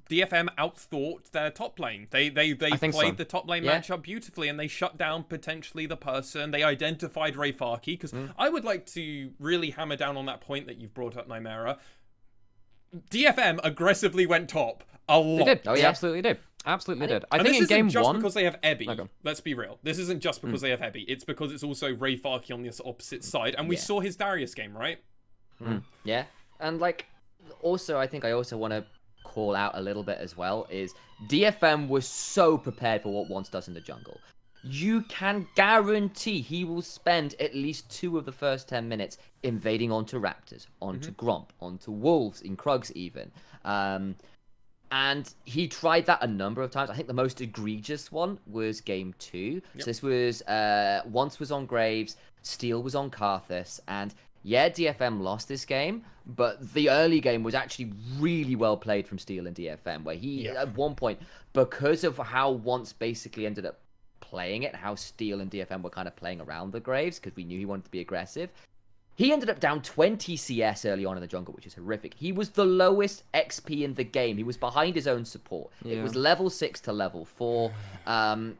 DFM outthought their top lane. They played the top lane matchup beautifully, and they shut down potentially the person. They identified Ray Farkey, because I would like to really hammer down on that point that you've brought up, Nymaera. DFM aggressively went top a lot. They did. Oh, yeah, absolutely did. Absolutely did. I think in game 1... this isn't just because they have Ebby. Let's be real. This isn't just because they have Ebby. It's because it's also Ray Farkey on the opposite side. And we saw his Darius game, right? Yeah. And, like, also, I think I also want to call out a little bit as well is DFM was so prepared for what Once does in the jungle. You can guarantee he will spend at least 2 of the first 10 minutes invading onto Raptors, onto Gromp, onto Wolves, in Krugs even. And he tried that a number of times. I think the most egregious one was game 2. So this was, Once was on Graves, Steel was on Karthus, and yeah, DFM lost this game, but the early game was actually really well played from Steel and DFM, where he, at one point, because of how Once basically ended up playing it, how Steel and DFM were kind of playing around the Graves, because we knew he wanted to be aggressive, he ended up down 20 CS early on in the jungle, which is horrific. He was the lowest XP in the game. He was behind his own support. It was level 6 to level 4. And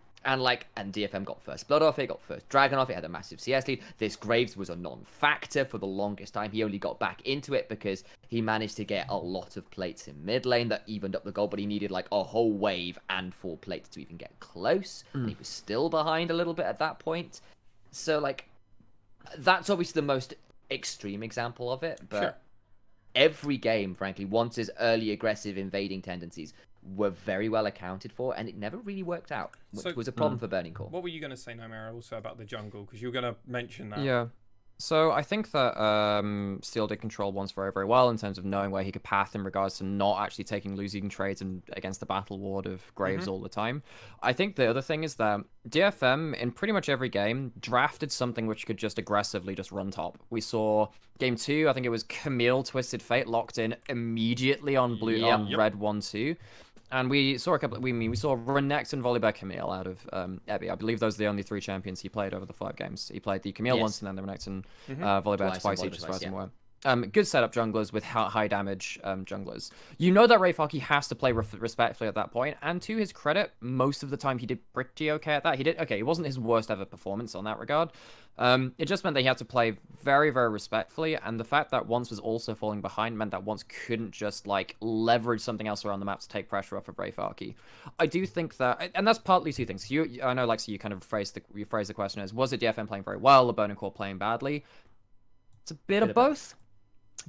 DFM got first blood off it, got first dragon off it, had a massive CS lead. This Graves was a non-factor for the longest time. He only got back into it because he managed to get a lot of plates in mid lane that evened up the goal, but he needed like a whole wave and 4 plates to even get close. And he was still behind a little bit at that point. So like, that's obviously the most extreme example of it, but every game, frankly, Once's early aggressive invading tendencies were very well accounted for, and it never really worked out, which was a problem for Burning Core. What were you going to say, Nymaera, also about the jungle? Because you were going to mention that. Yeah. So I think that Steel did control once very, very well in terms of knowing where he could path in regards to not actually taking losing trades and against the battle ward of Graves all the time. I think the other thing is that DFM in pretty much every game drafted something which could just aggressively just run top. We saw game 2, I think it was Camille Twisted Fate locked in immediately on blue on red 1-2. And we saw a couple. We saw Renex and Volibear Camille out of Ebby. I believe those are the only 3 champions he played over the 5 games. He played the Camille once, and then the Renex and Volibear twice each, as far as I'm aware. Good setup junglers with high damage junglers. You know that Rayfaki has to play respectfully at that point, and to his credit, most of the time he did pretty okay at that. He did okay. It wasn't his worst ever performance on that regard. It just meant that he had to play very, very respectfully, and the fact that Once was also falling behind meant that Once couldn't just like leverage something else around the map to take pressure off of Rayfaki. I do think that, and that's partly 2 things. I know, like, so you kind of phrased the question as, was it DFM playing very well, or Burning Core playing badly? It's a bit of both.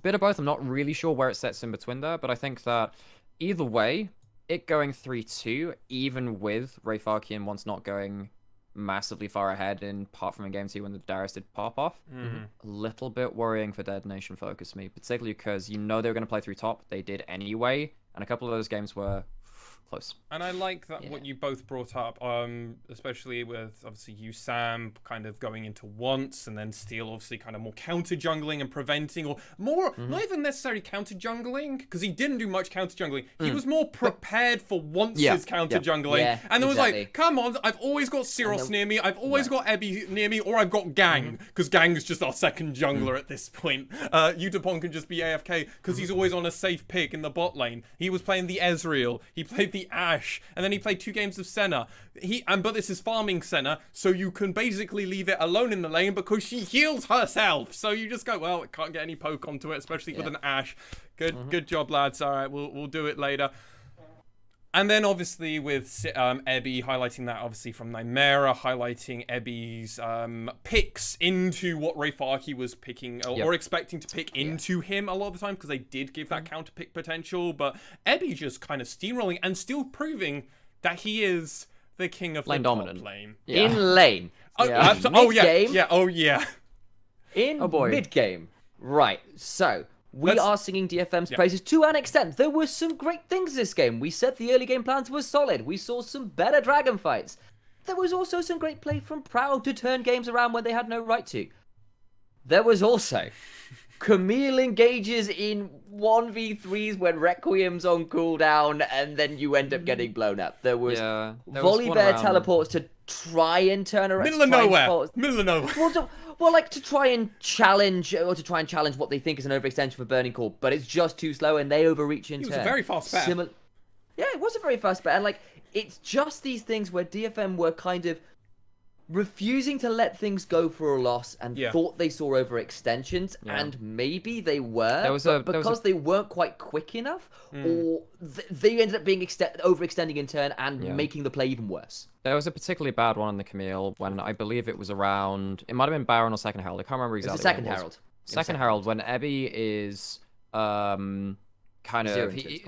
Bit of both. I'm not really sure where it sets in between there, but I think that either way, it going 3-2, even with Rayfaki and Once not going massively far ahead, apart from in game 2 when the Darius did pop off, a little bit worrying for Dead Nation Focus me, particularly because you know they were going to play through top. They did anyway, and a couple of those games were close. And I like that what you both brought up, especially with obviously you, Sam, kind of going into Once, and then Steel obviously kind of more counter jungling and preventing, or more not even necessarily counter jungling, because he didn't do much counter jungling. He was more prepared for Once's counter jungling, and there was like, come on, I've always got Syros near me, I've always got Ebby near me, or I've got Gang, because Gang's just our second jungler at this point. Utapon can just be AFK because he's always on a safe pick in the bot lane. He was playing the Ezreal, he played the Ashe, and then he played 2 games of Senna. But this is farming Senna, so you can basically leave it alone in the lane because she heals herself. So you just go, well, it can't get any poke onto it, especially with an Ashe. Good job, lads. All right, we'll do it later. And then obviously with Ebby highlighting that, obviously from Nymaera, highlighting Ebby's picks into what Rayfaki was picking or expecting to pick into him a lot of the time, because they did give that counter pick potential. But Ebby just kind of steamrolling and still proving that he is the king of lane the dominant. top lane. In lane. In mid-game. Right, so we are singing DFM's praises to an extent. There were some great things this game. We said the early game plans were solid. We saw some better dragon fights. There was also some great play from Proud to turn games around when they had no right to. There was also Camille engages in 1v3s when Requiem's on cooldown, and then you end up getting blown up. There was Volibear teleports to try and turn around. Middle of nowhere. Well, like to try and challenge what they think is an overextension for Burning Core, but it's just too slow and they overreach in turn. It was a very fast bet. Yeah, it was a very fast bet, and like it's just these things where DFM were kind of refusing to let things go for a loss and thought they saw overextensions, and maybe they were, because they weren't quite quick enough, or they ended up being overextending in turn and making the play even worse. There was a particularly bad one on the Camille when I believe it was around, it might have been Baron or Second Herald, I can't remember exactly. It was the Second Herald. Second Herald, when Ebby is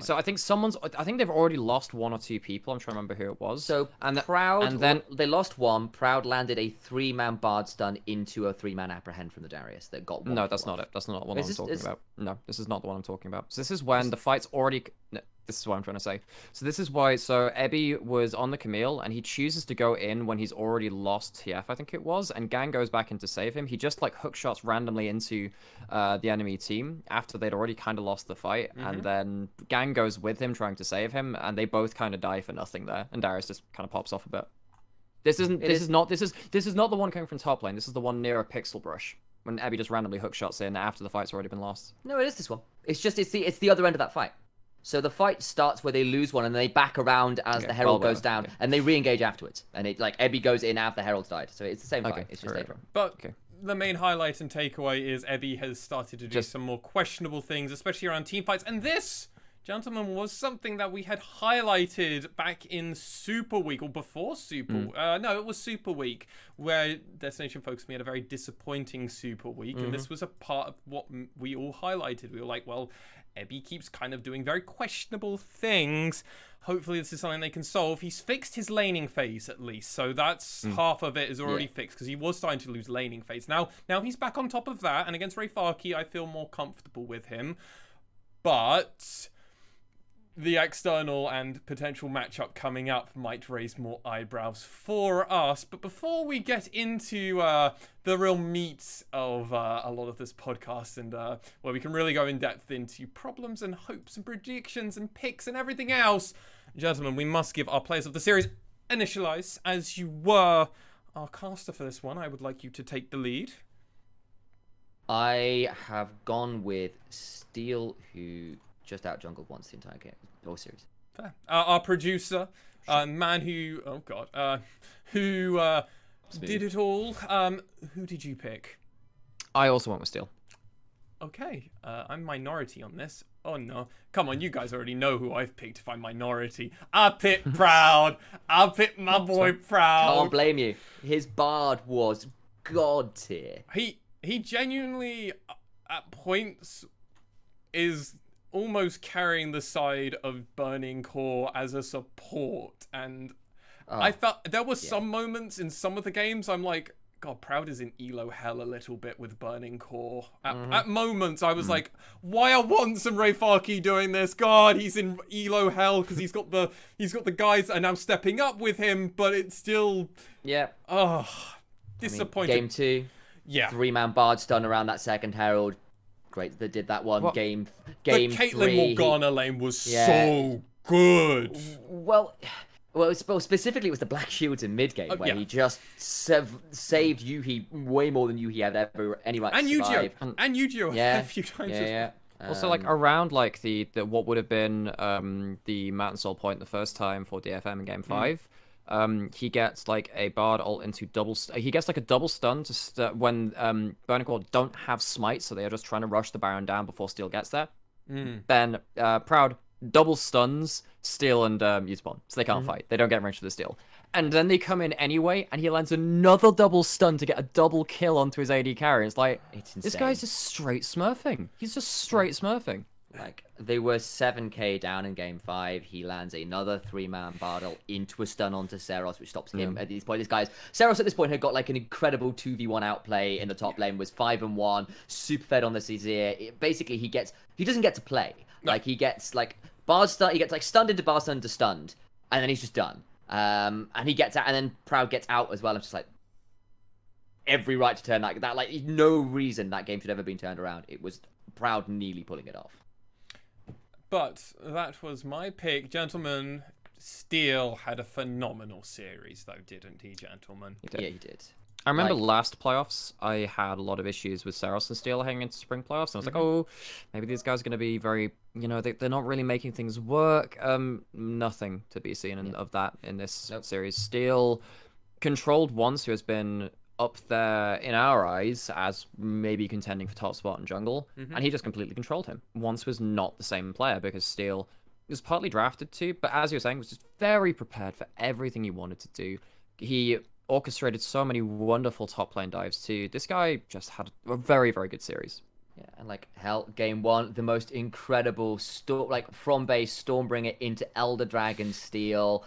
so I think they've already lost 1 or 2 people. I'm trying to remember who it was. So they lost 1. Proud landed a 3-man Bard stun into a 3-man Apprehend from the Darius that got 1. No, that's not it. That's not what I'm talking about. No, this is not the one I'm talking about. So this is when the fight's already. No, this is what I'm trying to say. So this is why. So Ebby was on the Camille, and he chooses to go in when he's already lost TF, I think it was, and Gang goes back in to save him. He just like hook shots randomly into the enemy team after they'd already kind of lost the fight, and then Gang goes with him trying to save him, and they both kind of die for nothing there, and Darius just kind of pops off a bit. This is not the one coming from top lane. This is the one near a pixel brush when Ebby just randomly hook shots in after the fight's already been lost. No, it is this one. It's the other end of that fight. So the fight starts where they lose one, and they back around as the Herald goes down, and they re-engage afterwards. And it like Ebby goes in after the Herald's died. So it's the same fight. It's just later on. But the main highlight and takeaway is Ebby has started to do some more questionable things, especially around team fights. And this gentlemen, was something that we had highlighted back in Super Week, or before Super no, it was Super Week, where Destination Focus Me had a very disappointing Super Week, and this was a part of what we all highlighted. We were like, well, Ebby keeps kind of doing very questionable things. Hopefully this is something they can solve. He's fixed his laning phase, at least, so that's half of it is already fixed, because he was starting to lose laning phase. Now he's back on top of that, and against Ray Farkey, I feel more comfortable with him. But the external and potential matchup coming up might raise more eyebrows for us. But before we get into the real meat of a lot of this podcast, and where we can really go in depth into problems and hopes and predictions and picks and everything else, gentlemen, we must give our players of the series Initia1ise. As you were our caster for this one, I would like you to take the lead. I have gone with Steel, who just out jungled once the entire game or series. Fair. Our producer, man who who did it all. Who did you pick? I also went with Steel. Okay, I'm minority on this. Oh no, come on, you guys already know who I've picked if I'm minority. I picked Proud. I picked my boy Proud. Can't blame you. His bard was god tier. He genuinely at points is almost carrying the side of Burning Core as a support, and I felt there were some moments in some of the games I'm like, God, Proud is in elo hell a little bit with Burning Core. At moments I was like, why are Wants and Ray Farkey doing this? God, he's in elo hell because he's got the guys that are now stepping up with him, but it's still disappointing. Game 2, 3-man bard stun around that second herald. Great, they did that one. Game the Caitlyn 3. Morgana lane was so good. Well, specifically it was the Black Shields in mid game where he just saved Yuhi way more than Yuhi had ever any right to survive. And Yu-Gi-Oh a few times as well. Also, like around like the what would have been the Mountain Soul point the first time for DFM in game 5. He gets like a bard ult into he gets like a double stun to when Burning Core don't have smite, so they are just trying to rush the Baron down before Steel gets there. Then Proud double stuns Steel and Uspawn, so they can't fight. They don't get in range for the Steel, and then they come in anyway, and he lands another double stun to get a double kill onto his AD carry. It's like, it's insane. This guy's just straight smurfing. He's just straight smurfing. Like, they were 7k down in game 5. He lands another 3-man bard ult into a stun onto Seros, which stops him at this point. Seros at this point had got like an incredible 2v1 outplay in the top lane, was 5-1, super fed on the CGA. Basically, he doesn't get to play. Like, he gets like bard stun, he gets like stunned into bard stun to stunned, and then he's just done. And he gets out, and then Proud gets out as well. I'm just like, every right to turn that like no reason that game should have ever been turned around. It was Proud nearly pulling it off. But that was my pick. Gentlemen, Steel had a phenomenal series, though, didn't he, gentlemen? Yeah, he did. I remember last playoffs, I had a lot of issues with Seros and Steel heading into spring playoffs. And I was like, oh, maybe these guys are going to be very, they're not really making things work. Nothing to be seen of that in this series. Steel controlled Once, who has been up there in our eyes as maybe contending for top spot in jungle, and he just completely controlled him. Once was not the same player because Steel was partly drafted to, but as you were saying, was just very prepared for everything he wanted to do. He orchestrated so many wonderful top lane dives too. This guy just had a very, very good series. Yeah, and like hell, game 1, the most incredible from base Stormbringer into Elder Dragon Steel.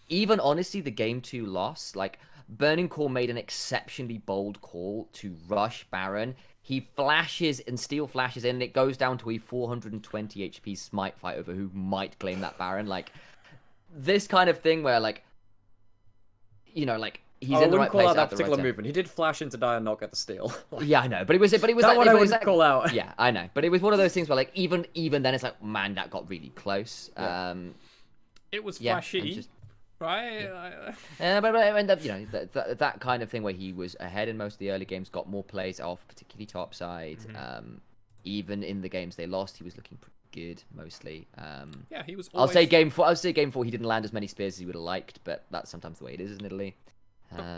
Even honestly, the game 2 loss, like Burning Core made an exceptionally bold call to rush Baron. He flashes and Steel flashes in, and it goes down to a 420 HP smite fight over who might claim that Baron. Like, this kind of thing where, like, he's in the right place. I wouldn't call out that at the particular right movement. He did flash into die and not get the Steal. Yeah, I know, but it was that like, one I wouldn't call out. Yeah, I know, but it was one of those things where, like, even then, it's like, man, that got really close. It was flashy. Right, but that kind of thing where he was ahead in most of the early games, got more plays off, particularly top side. Even in the games they lost, he was looking pretty good mostly. Yeah, he was. I'll say game 4. He didn't land as many spears as he would have liked, but that's sometimes the way it is in Italy.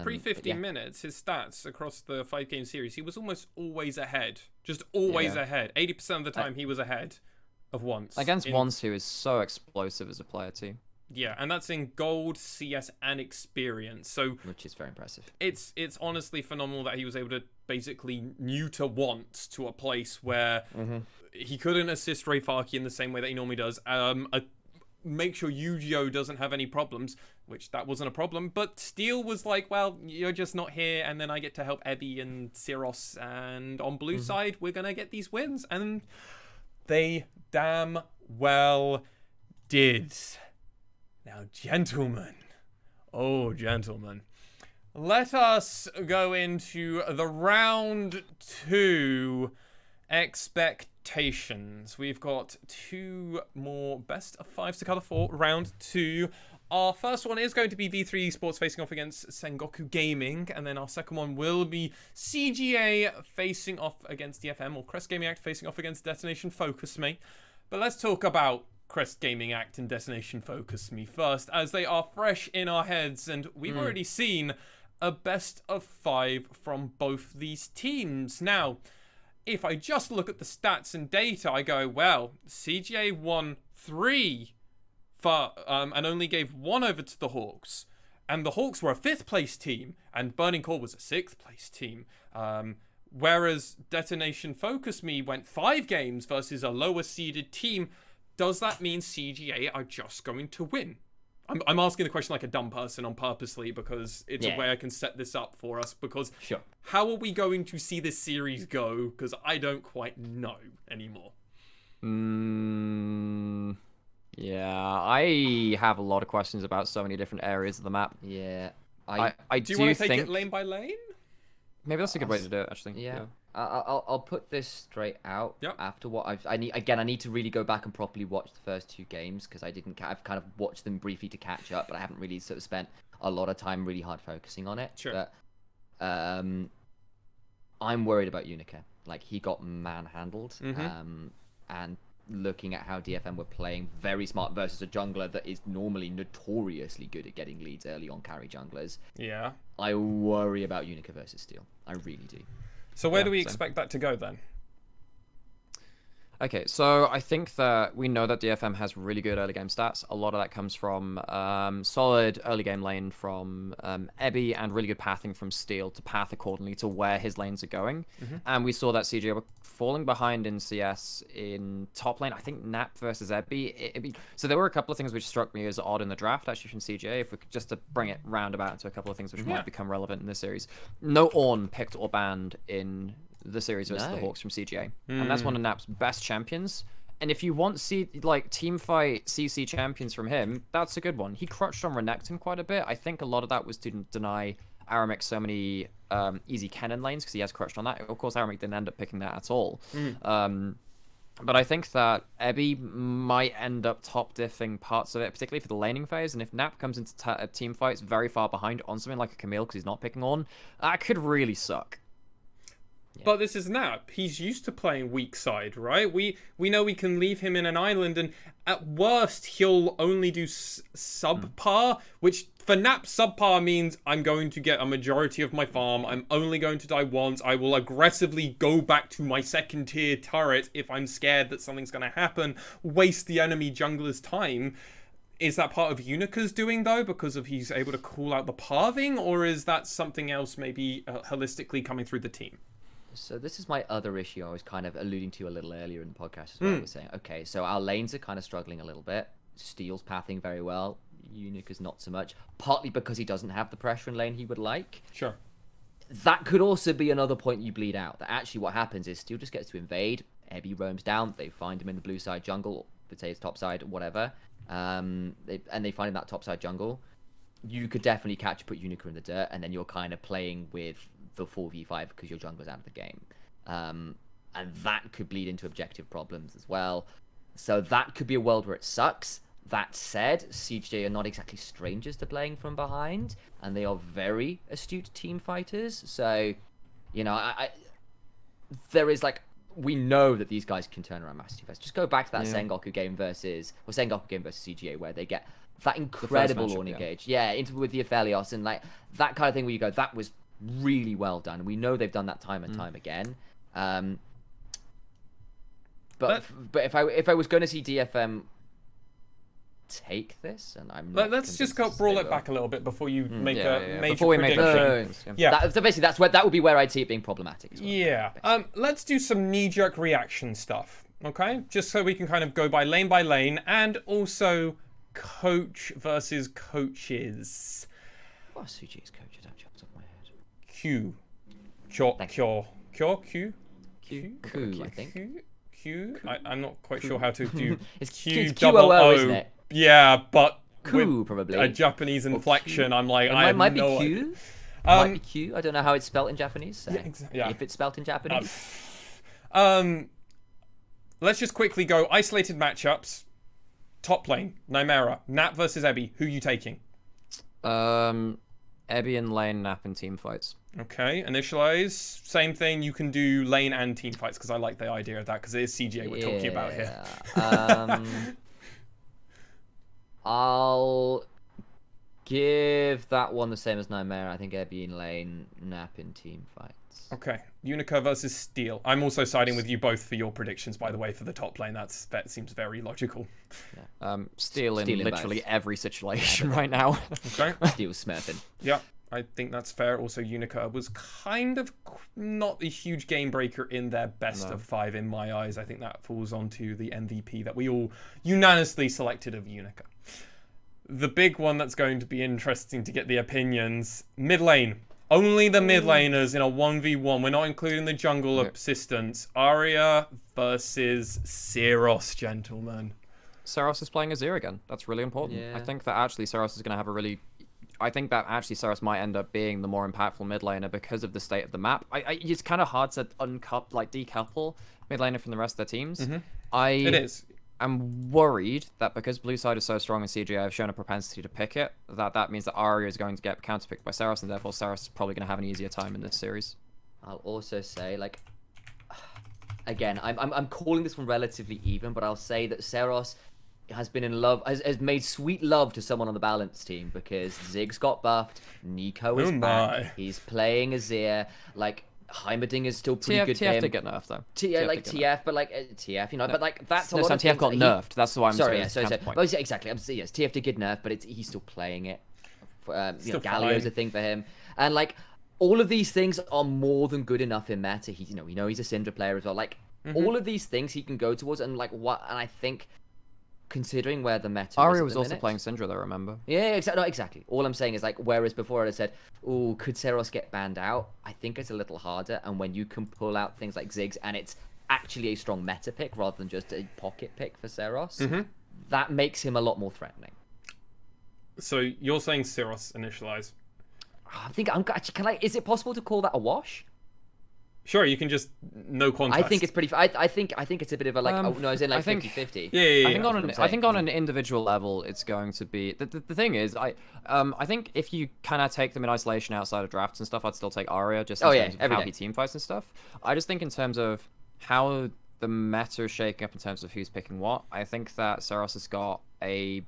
Pre 15 minutes, his stats across the 5-game series, he was almost always ahead. Just always ahead. 80% of the time he was ahead. of once. Against Once, who is so explosive as a player too. Yeah, and that's in gold, CS, and experience. So which is very impressive. It's honestly phenomenal that he was able to basically neuter Once to a place where he couldn't assist Ray Farkey in the same way that he normally does. Make sure Yu-Gi-Oh doesn't have any problems, which that wasn't a problem. But Steel was like, well, you're just not here, and then I get to help Ebby and Siros, and on blue side, we're gonna get these wins, and they damn well did. Now, gentlemen, oh, gentlemen, let us go into the round 2 expectations. We've got 2 more best of 5s to cover for round 2. Our first one is going to be V3 Esports facing off against Sengoku Gaming, and then our second one will be CGA facing off against DFM, or Crest Gaming Act facing off against Destination Focus Me. But let's talk about Crest Gaming Act and Destination Focus Me first, as they are fresh in our heads, and we've already seen a best of 5 from both these teams. Now, if I just look at the stats and data, I go, well, CGA won 3 for, and only gave 1 over to the Hawks. And the Hawks were a 5th place team, and Burning Core was a 6th place team. Whereas Destination Focus Me went 5 games versus a lower seeded team. Does that mean CGA are just going to win? I'm asking the question like a dumb person on purposely, because it's a way I can set this up for us, because how are we going to see this series go? Because I don't quite know anymore. Yeah, I have a lot of questions about so many different areas of the map. Yeah. I do you want to take it lane by lane? Maybe that's a good way to do it, actually. Yeah. I'll put this straight out after what I need to really go back and properly watch the first 2 games, because I've kind of watched them briefly to catch up, but I haven't really sort of spent a lot of time really hard focusing on it. Sure. But I'm worried about Unica. Like, he got manhandled, and looking at how DFM were playing very smart versus a jungler that is normally notoriously good at getting leads early on carry junglers. Yeah. I worry about Unica versus Steel. I really do. So where do we expect that to go then? Okay, so I think that we know that DFM has really good early game stats. A lot of that comes from solid early game lane from Ebby, and really good pathing from Steel to path accordingly to where his lanes are going. And we saw that CGA were falling behind in CS in top lane. I think Nap versus Ebby. So there were a couple of things which struck me as odd in the draft, actually, from CGA. If we could just to bring it roundabout into a couple of things which might become relevant in this series. No Ornn picked or banned in the series versus the Hawks from CGA, and that's one of Nap's best champions. And if you want team fight CC champions from him, that's a good one. He crutched on Renekton quite a bit. I think a lot of that was to deny Aramik so many easy cannon lanes, because he has crutched on that. Of course, Aramik didn't end up picking that at all. But I think that Ebby might end up top diffing parts of it, particularly for the laning phase. And if Nap comes into team fights very far behind on something like a Camille, because he's not picking on, that could really suck. But this is Nap. He's used to playing weak side, right? We know we can leave him in an island, and at worst, he'll only do subpar, which for Nap, subpar means I'm going to get a majority of my farm. I'm only going to die once. I will aggressively go back to my second tier turret if I'm scared that something's going to happen. Waste the enemy jungler's time. Is that part of Unica's doing, though, because of he's able to call out the pathing, or is that something else maybe holistically coming through the team? So this is my other issue I was kind of alluding to a little earlier in the podcast as well. I was saying, okay, so our lanes are kind of struggling a little bit. Steel's pathing very well. Unica's not so much. Partly because he doesn't have the pressure in lane he would like. Sure. That could also be another point you bleed out. That actually what happens is Steel just gets to invade. Ebby roams down. They find him in the blue side jungle. Let's say it's top side, whatever. They find him that top side jungle. You could definitely put Unica in the dirt, and then you're kind of playing with the 4v5 because your jungler's out of the game. And that could bleed into objective problems as well. So that could be a world where it sucks. That said, CGA are not exactly strangers to playing from behind, and they are very astute team fighters. So, you know, there is we know that these guys can turn around massive team fights. Just go back to that Sengoku game versus CGA, where they get that incredible Ornn engage. Yeah, with the Aphelios, and that kind of thing where you go, that was really well done. We know they've done that time and time again. But if I was going to see DFM take this, and I'm not let's just brawl it back a little bit before you make a major before we make prediction. So basically, that would be where I'd see it being problematic. Yeah. Let's do some knee-jerk reaction stuff, okay? Just so we can kind of go by lane, and also coach versus coaches. What are CGA's coaches? Actually, off the top of my head. Q. Q, I think. Q. I'm not quite sure how to do. It's Q QOO, isn't it? Yeah, but Q with probably a Japanese inflection. I'm like, It might be no Q. idea. Might be Q. I don't know how it's spelled in Japanese. So yeah. If it's spelled in Japanese. Let's just quickly go isolated matchups. Top lane, Nymaera, Nap versus Ebby. Who you taking? Ebby and lane, Nap and team fights. Okay, Initialize, same thing. You can do lane and team fights because I like the idea of that because it is CGA we're talking about here. I'll give that one the same as Nymaera. I think Ebby in lane, Nap in team fights. Okay, Unica versus Steel. I'm also siding with you both for your predictions, by the way, for the top lane. That seems very logical. Yeah. Steel in literally both. every situation right now. Okay. Steel's smurfing. Yeah, I think that's fair. Also, Unica was kind of not a huge game breaker in their best of 5 in my eyes. I think that falls onto the MVP that we all unanimously selected of Unica. The big one that's going to be interesting to get the opinions, mid lane. Only the mid laners in a 1v1. We're not including the jungle assistants. Arya versus Syros, gentlemen. Syros is playing Azir again. That's really important. Yeah. I think that actually Syros is going to have a really... I think that actually Syros might end up being the more impactful mid laner because of the state of the map. It's kind of hard to decouple mid laner from the rest of their teams. It is. I'm worried that because blue side is so strong and CGA have shown a propensity to pick it, that means that Arya is going to get counterpicked by Syros, and therefore Syros is probably going to have an easier time in this series. I'll also say, like, again, I'm calling this one relatively even, but I'll say that Syros has been in love, has made sweet love to someone on the balance team because Ziggs got buffed, Nico is back, he's playing Azir, like, Heimerdinger's still pretty good for him. TF did get nerfed though. TF, but like TF, you know, but like that's a lot of TF got nerfed. That's why I'm sorry. saying. Well, exactly. Yes, TF did get nerfed, but he's still playing it. Galio's a thing for him, and like all of these things are more than good enough in meta. He's we know he's a Syndra player as well. Like all of these things he can go towards, and like what, and I think. Considering where the meta Arya was also playing Syndra though, remember? Yeah, exactly. All I'm saying is like, whereas before I said, oh, could Syros get banned out? I think it's a little harder. And when you can pull out things like Ziggs and it's actually a strong meta pick rather than just a pocket pick for Syros, that makes him a lot more threatening. So you're saying Syros Initialize? I think is it possible to call that a wash? Sure, you can just no contest. I think it's pretty. I think it's a bit of a like. No, it's in like 50-50. Yeah. I think on an individual level, it's going to be the thing is I think if you kind of take them in isolation outside of drafts and stuff, I'd still take Arya just in terms of how he team fights and stuff. I just think in terms of how the meta is shaking up in terms of who's picking what. I think that Syros has got a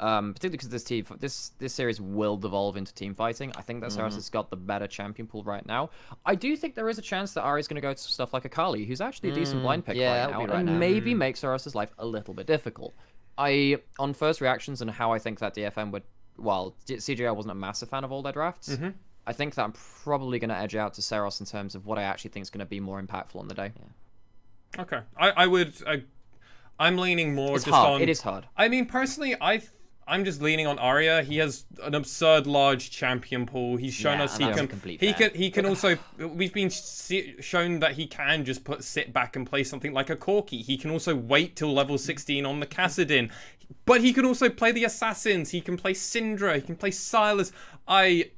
particularly because this series will devolve into team fighting. I think that Syros has got the better champion pool right now. I do think there is a chance that Arya's going to go to stuff like Akali, who's actually a decent blind pick right now, maybe make Syros' life a little bit difficult. On first reactions and how I think that DFM would, well, CGA wasn't a massive fan of all their drafts. I think that I'm probably going to edge out to Syros in terms of what I actually think is going to be more impactful on the day. Yeah. Okay, I'm leaning more it's just hard. on. It is hard. I mean, personally, I'm just leaning on Arya. He has an absurd large champion pool. He's shown us he can also. We've been shown that he can just sit back and play something like a Corki. He can also wait till level 16 on the Kassadin, but he can also play the assassins. He can play Syndra. He can play Silas. I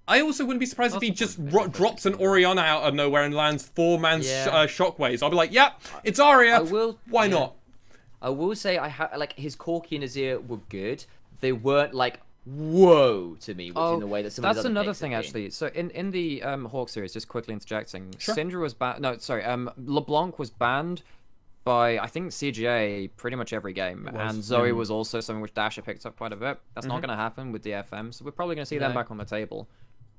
also wouldn't be surprised if he just drops an Orianna out of nowhere and lands 4-man shockwaves. I'll be like, yeah, it's Arya. Why not? I will say like his Corki and Azir were good. They weren't like whoa to me, which in the way that some of the other another picks thing have actually. So in the Hawk series, just quickly interjecting, Sure. Syndra was banned. No, sorry, LeBlanc was banned by I think CGA pretty much every game, and Zoe was also something which Dasher picked up quite a bit. That's not going to happen with DFM, so we're probably going to see them back on the table.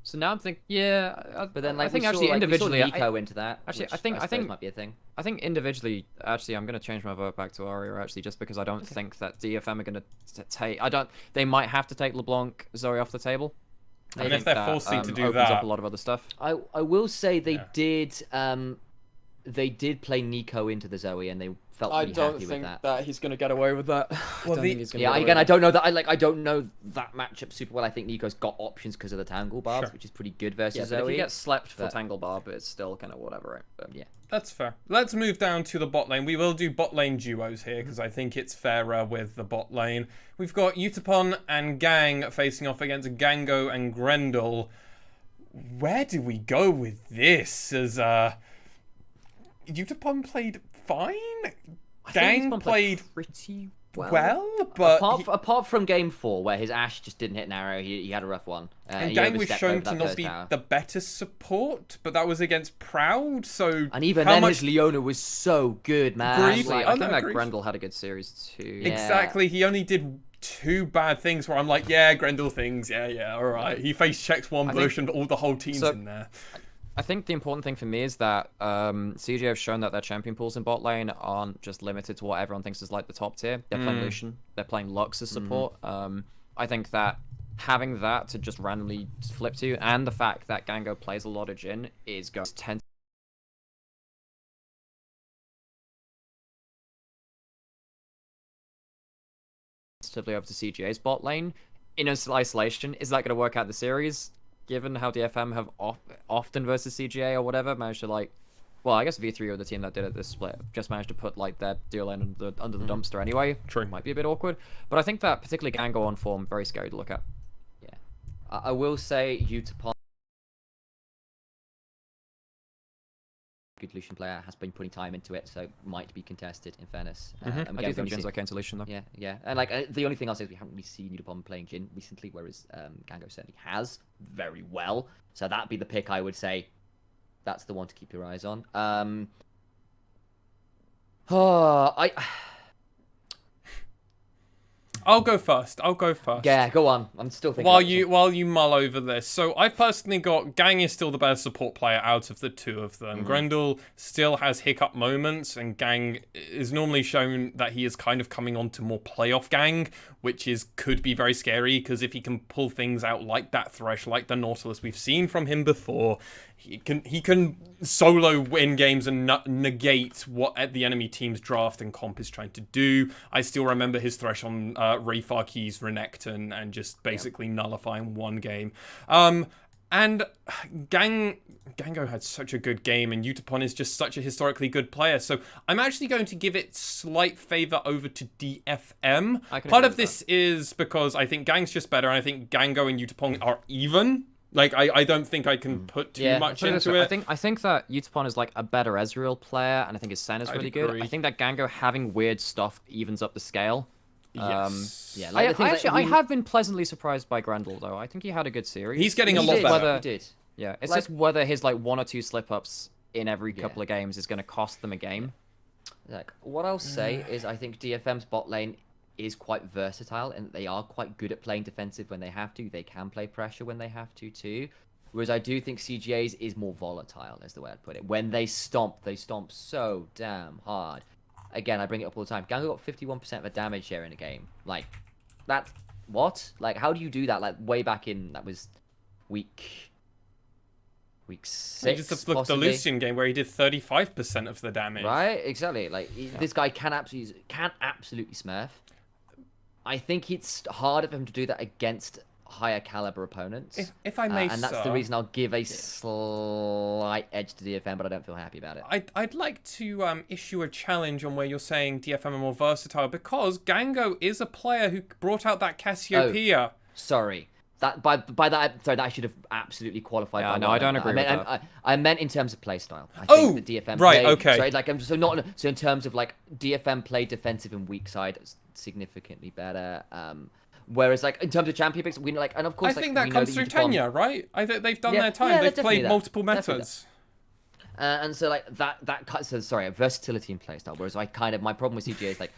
So now I'm thinking, yeah, But then, like, I think we actually saw, individually, we saw Nico into that. actually, Which I think suppose might be a thing. I think individually, actually, I'm gonna change my vote back to Aria actually, just because I don't think that DFM are gonna take. They might have to take LeBlanc, Zoe off the table. And if they're forcing to do opens that, up a lot of other stuff. I will say they Yeah. did play Nico into the Zoe, and they felt I pretty don't happy think with that. he's gonna get away with that. Well, Yeah, again, I don't know that. I don't know that matchup super well. I think Nico's got options because of the Tangle Barbs, Sure. which is pretty good versus Yeah, Zoe. but if he gets slept for but- Tangle Barb, it's still kind of whatever, right? But Yeah. That's fair. Let's move down to the bot lane. We will do bot lane duos here because I think it's fairer with the bot lane. We've got Utapon and Gang facing off against Gango and Grendel. Where do we go with this? As Utapon played fine. Gang played pretty well, but apart from game 4 where his Ashe just didn't hit an arrow, he had a rough one. and He Gang was overstepped shown over to that not first be tower. the better support, but that was against Proud. So And even how then, much... his Leona was so good, man. Agreed. Like, I Oh, think no, that agreed. Grendel had a good series too. Yeah. Exactly. He only did 2 bad things where I'm like, yeah, Grendel things, yeah, all right. He face checks one version, but all the whole team's in there. I think the important thing for me is that CGA have shown that their champion pools in bot lane aren't just limited to what everyone thinks is like the top tier. They're playing Lucian. They're playing Lux as support. I think that having that to just randomly flip to, and the fact that Gango plays a lot of Jhin is going to tend over to CGA's bot lane in isolation. Is that going to work out the series? Given how DFM have often versus CGA or whatever managed to like, well, I guess V3 or the team that did it this split just managed to put like their dual lane under the dumpster anyway. True. Might be a bit awkward, but I think that particularly Gango on form very scary to look at. Yeah, I will say Utapon, good Lucian player, has been putting time into it, so might be contested. In fairness, I do think Jin's okay into Lucian though. Yeah, and like the only thing I'll say is we haven't really seen Utapon playing Jhin recently, whereas Gango certainly has very well. So that'd be the pick I would say. That's the one to keep your eyes on. I'll go first. Yeah, go on. I'm still thinking. While you mull over this, so I've personally got Gang is still the better support player out of the 2 of them. Grendel still has hiccup moments, and Gang is normally shown that he is kind of coming on to more playoff Gang, which could be very scary because if he can pull things out like that Thresh, like the Nautilus we've seen from him before, he can solo win games and negate what the enemy team's draft and comp is trying to do. I still remember his Thresh on Rayfarkey's Renekton and just basically nullifying one game. And Gango had such a good game, and Utapon is just such a historically good player. So I'm actually going to give it slight favor over to DFM. Part of this is because I think Gang's just better, and I think Gango and Utapon are even. Like, I don't think I can put too much into it. I think that Utapon is like a better Ezreal player, and I think his Sen is really good. I think that Gango having weird stuff evens up the scale. Yes. Yeah, I have been pleasantly surprised by Grendel though. I think he had a good series. He's getting a lot better. He did. Yeah, it's just whether his like 1 or 2 slip-ups in every couple of games is going to cost them a game. Like, what I'll say is I think DFM's bot lane is quite versatile, and they are quite good at playing defensive when they have to. They can play pressure when they have to too. Whereas I do think CGA's is more volatile, is the way I'd put it. When they stomp so damn hard. Again, I bring it up all the time. Gango got 51% of the damage share in a game. Like, that's... What? Like, how do you do that? Like, way back in... That was week 6, He just looked the Lucian game where he did 35% of the damage. Right? Exactly. Like, this guy can absolutely smurf. I think it's harder for him to do that against higher caliber opponents. If I may, and that's the reason I'll give a slight edge to DFM, but I don't feel happy about it. I'd like to issue a challenge on where you're saying DFM are more versatile, because Gango is a player who brought out that Cassiopeia. Sorry. That by that, sorry, that I should have absolutely qualified. Yeah, no, I don't agree with that. I meant in terms of playstyle. I think that DFM right, played, okay. Sorry, like so in terms of like DFM played defensive and weak side significantly better. Whereas like in terms of champion picks, we like, and of course I think that comes through tenure, right? I think they've done their time. Yeah, they've played multiple metas. And so like that so sorry, versatility in playstyle. Whereas my problem with CGA is like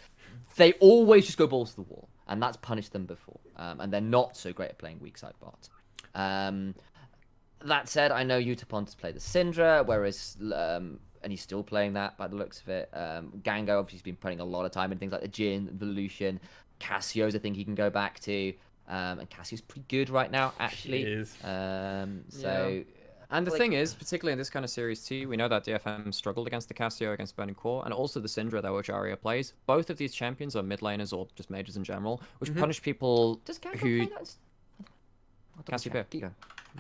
they always just go balls to the wall, and that's punished them before. And they're not so great at playing weak side bot. That said, I know Utapon play the Syndra, whereas and he's still playing that by the looks of it. Gango obviously has been putting a lot of time in things like the Jhin, the Lucian. Cassio's a thing he can go back to, and Cassio's pretty good right now, actually. She is. So. And the thing is, particularly in this kind of series too, we know that DFM struggled against the Cassio, against Burning Core, and also the Syndra that Ojaria plays. Both of these champions are mid laners or just mages in general, which punish people Does Gango who... play that? Cassiopeia.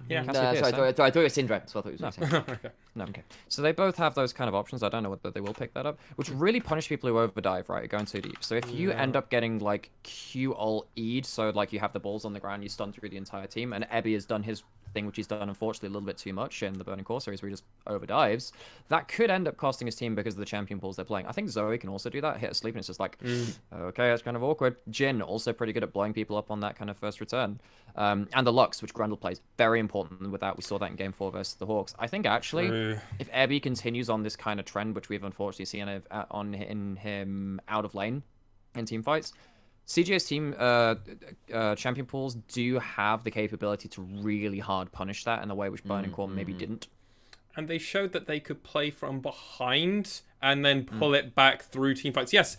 Yeah. Cassiopeia, Sorry, I thought it was Syndra. That's what I thought you were saying. Okay. No, okay. So they both have those kind of options. I don't know whether they will pick that up, which really punish people who overdive, right? Going too deep. So if you end up getting like Q ult E'd, so like you have the balls on the ground, you stun through the entire team, and Ebby has done his thing, which he's done unfortunately a little bit too much in the Burning Core series where he just overdives, that could end up costing his team because of the champion pools they're playing. I think Zoe can also do that, hit a sleep, and it's just like, okay, that's kind of awkward. Jhin, also pretty good at blowing people up on that kind of first return. And the Lux, which Grundle plays, very important with that. We saw that in Game 4 versus the Hawks. I think actually, if Ebby continues on this kind of trend, which we've unfortunately seen in him out of lane in team fights, CGA's team champion pools do have the capability to really hard punish that in a way which Burning Core maybe didn't. And they showed that they could play from behind and then pull it back through team fights. Yes,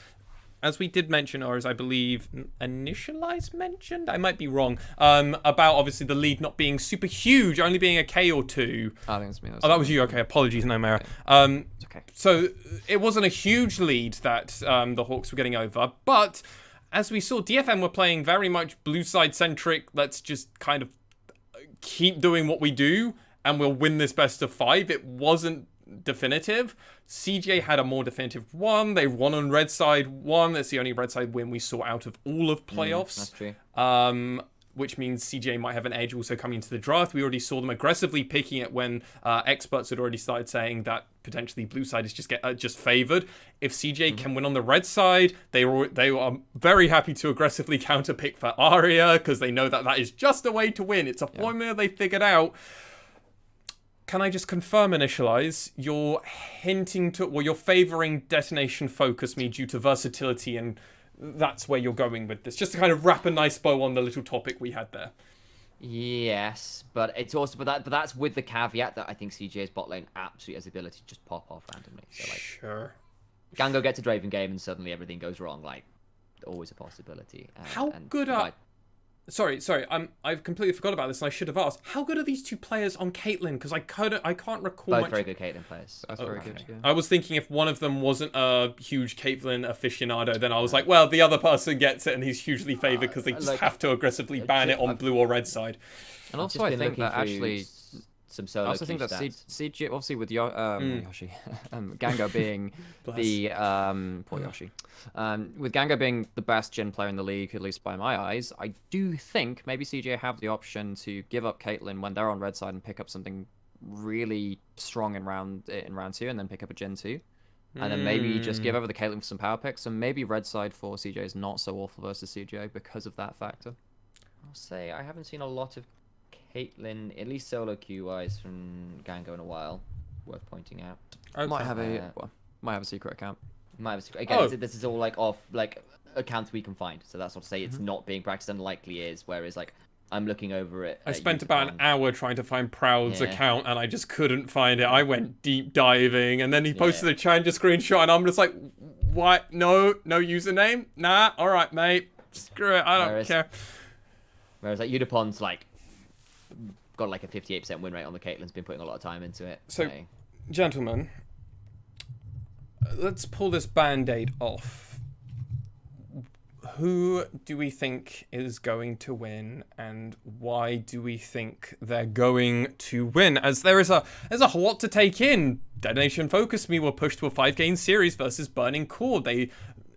as we did mention, or as I believe Initialize mentioned, I might be wrong, about obviously the lead not being super huge, only being a K or two. I think it's me. Oh, that was you. Okay, apologies, Nymaera. It's okay. So it wasn't a huge lead that the Hawks were getting over, but as we saw, DFM were playing very much blue side centric. Let's just kind of keep doing what we do and we'll win this best of 5. It wasn't definitive. CGA had a more definitive one. They won on red side 1. That's the only red side win we saw out of all of playoffs. That's true. Which means CGA might have an edge also coming into the draft. We already saw them aggressively picking it when experts had already started saying that potentially blue side is just favored. If CGA can win on the red side, they are very happy to aggressively counter pick for Arya because they know that that is just a way to win. It's a formula they figured out. Can I just confirm, Initialize, you're hinting to, well, you're favoring Detonation Focus Me due to versatility, and that's where you're going with this, just to kind of wrap a nice bow on the little topic we had there. Yes, but it's also but that's with the caveat that I think CGA's bot lane absolutely has the ability to just pop off randomly. So like, Sure. Gango gets a Draven game and suddenly everything goes wrong. Like, always a possibility. How good are? Sorry, I've completely forgot about this, and I should have asked. How good are these two players on Caitlyn? Because I can't recall both much. very good Caitlyn players. That's very good. Yeah. I was thinking if one of them wasn't a huge Caitlyn aficionado, then I was like, well, the other person gets it, and he's hugely favoured because they just have to aggressively ban it on blue or red side. And also, I think that actually. Some solo I also think that CG, obviously with Yoshi, Gango being the poor Yoshi, with Gango being the best Jhin player in the league, at least by my eyes, I do think maybe CGA have the option to give up Caitlyn when they're on red side and pick up something really strong in round 2, and then pick up a Jhin 2, and then maybe just give over the Caitlyn for some power picks, and maybe red side for CGA is not so awful versus CGA because of that factor. I'll say I haven't seen a lot of Caitlyn, at least solo queue-wise, from Gango in a while. Worth pointing out. Okay. Might have a secret account. Might have a secret. Again, this is all like off accounts we can find. So that's not to say it's not being practiced. Unlikely is. Whereas like I'm looking over it. I spent about an hour trying to find Proud's account, and I just couldn't find it. I went deep diving, and then he posted a Challenger screenshot, and I'm just like, what? No username? Nah. All right, mate. Screw it. I don't care. Whereas like Udapon's like got like a 58% win rate on the Caitlyn's been putting a lot of time into it. So, gentlemen, let's pull this band-aid off. Who do we think is going to win, and why do we think they're going to win? As there's a whole lot to take in. Detonation Focus Me were pushed to a 5-game series versus Burning Core.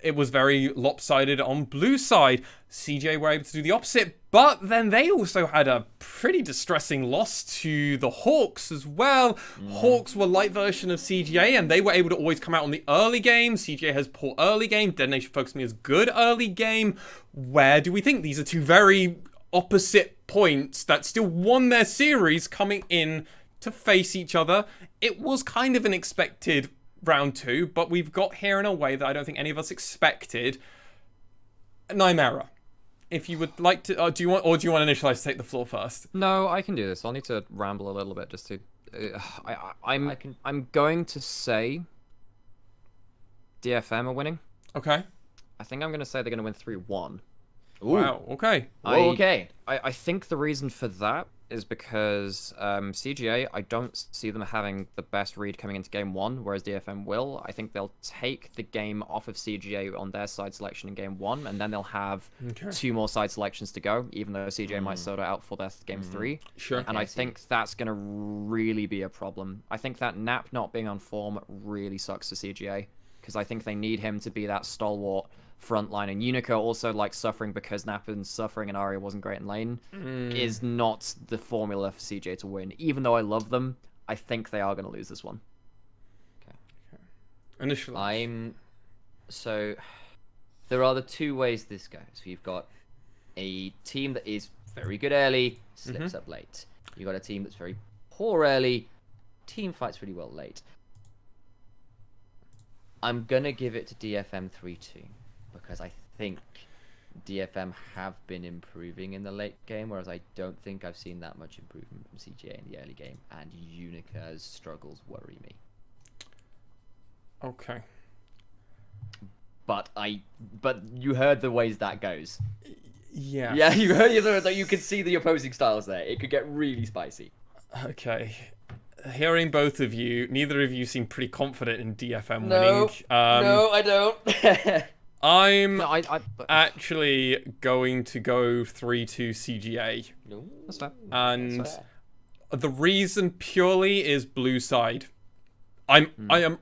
It was very lopsided on blue side. CJ were able to do the opposite, but then they also had a pretty distressing loss to the Hawks as well. Hawks were light version of CGA, and they were able to always come out on the early game. CGA has poor early game. Detonation Focus Me has good early game. Where do we think these are two very opposite points that still won their series coming in to face each other? It was kind of an expected round 2, but we've got here in a way that I don't think any of us expected. Nymaera, if you would like to, do you want Initialize to take the floor first? No, I can do this. I'll need to ramble a little bit just to. I'm going to say DFM are winning. Okay. I think I'm going to say they're going to win 3-1. Wow. Okay. I think the reason for that is because CGA, I don't see them having the best read coming into game 1, whereas DFM will. I think they'll take the game off of CGA on their side selection in game 1, and then they'll have 2 more side selections to go, even though CGA might soda out for their game 3. Sure. And I think that's going to really be a problem. I think that Nap not being on form really sucks to CGA, because I think they need him to be that stalwart frontline, and Unica also like suffering because Nappen's suffering and Arya wasn't great in lane is not the formula for CJ to win. Even though I love them, I think they are going to lose this one. Okay. Initially, so there are the 2 ways this goes. You've got a team that is very good early, slips up late. You've got a team that's very poor early, team fights really well late. I'm gonna give it to DFM 3-2. Because I think DFM have been improving in the late game, whereas I don't think I've seen that much improvement from CGA in the early game, and Unica's struggles worry me. Okay. But you heard the ways that goes. Yeah. Yeah, you heard that. You could see the opposing styles there. It could get really spicy. Okay. Hearing both of you, neither of you seem pretty confident in DFM No, winning. no, I don't. I'm actually going to go 3-2 CGA. No, That's fair. And That's fair. the reason purely is blue side. I'm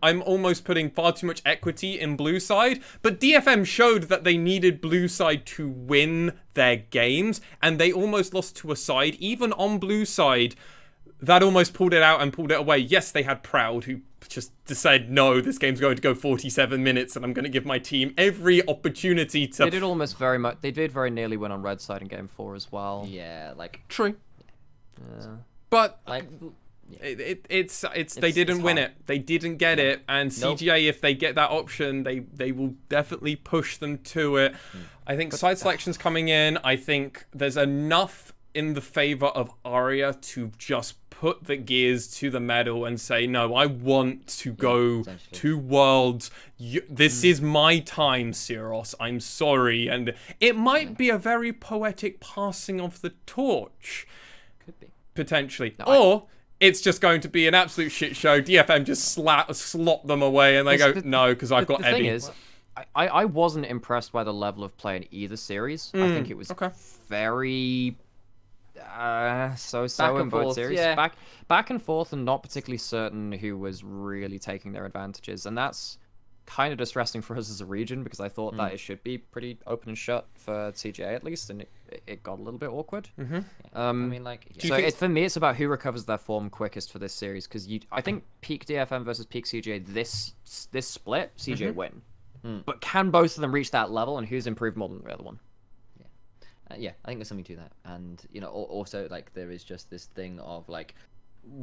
almost putting far too much equity in blue side, but DFM showed that they needed blue side to win their games, and they almost lost to a side, even on blue side, that almost pulled it out and pulled it away. Yes, they had Proud, who just decided, no, this game's going to go 47 minutes, and I'm going to give my team every opportunity to... They did almost very much... They did very nearly win on red side in game 4 as well. Yeah, like... True. Yeah. But... Like... It's they didn't win it. They didn't get it, and CGA, if they get that option, they will definitely push them to it. I think side selection's coming in. I think there's enough in the favor of Arya to just put the gears to the metal and say, no, I want to go to Worlds. This is my time, Syros. I'm sorry. And it might be a very poetic passing of the torch. Could be. Potentially. Or... it's just going to be an absolute shit show. DFM just slot them away, and they go, no, because I've got Eddie. The thing is, I wasn't impressed by the level of play in either series. I think it was very so-so in both series. Yeah. Back and forth, and not particularly certain who was really taking their advantages. And that's kind of distressing for us as a region, because I thought that it should be pretty open and shut for CGA at least, and it got a little bit awkward. I mean, like... So for me, it's about who recovers their form quickest for this series, because I think peak DFM versus peak CGA, this split, CGA win. But can both of them reach that level, and who's improved more than the other one? Yeah, I think there's something to that. And, you know, also, like, there is just this thing of, like,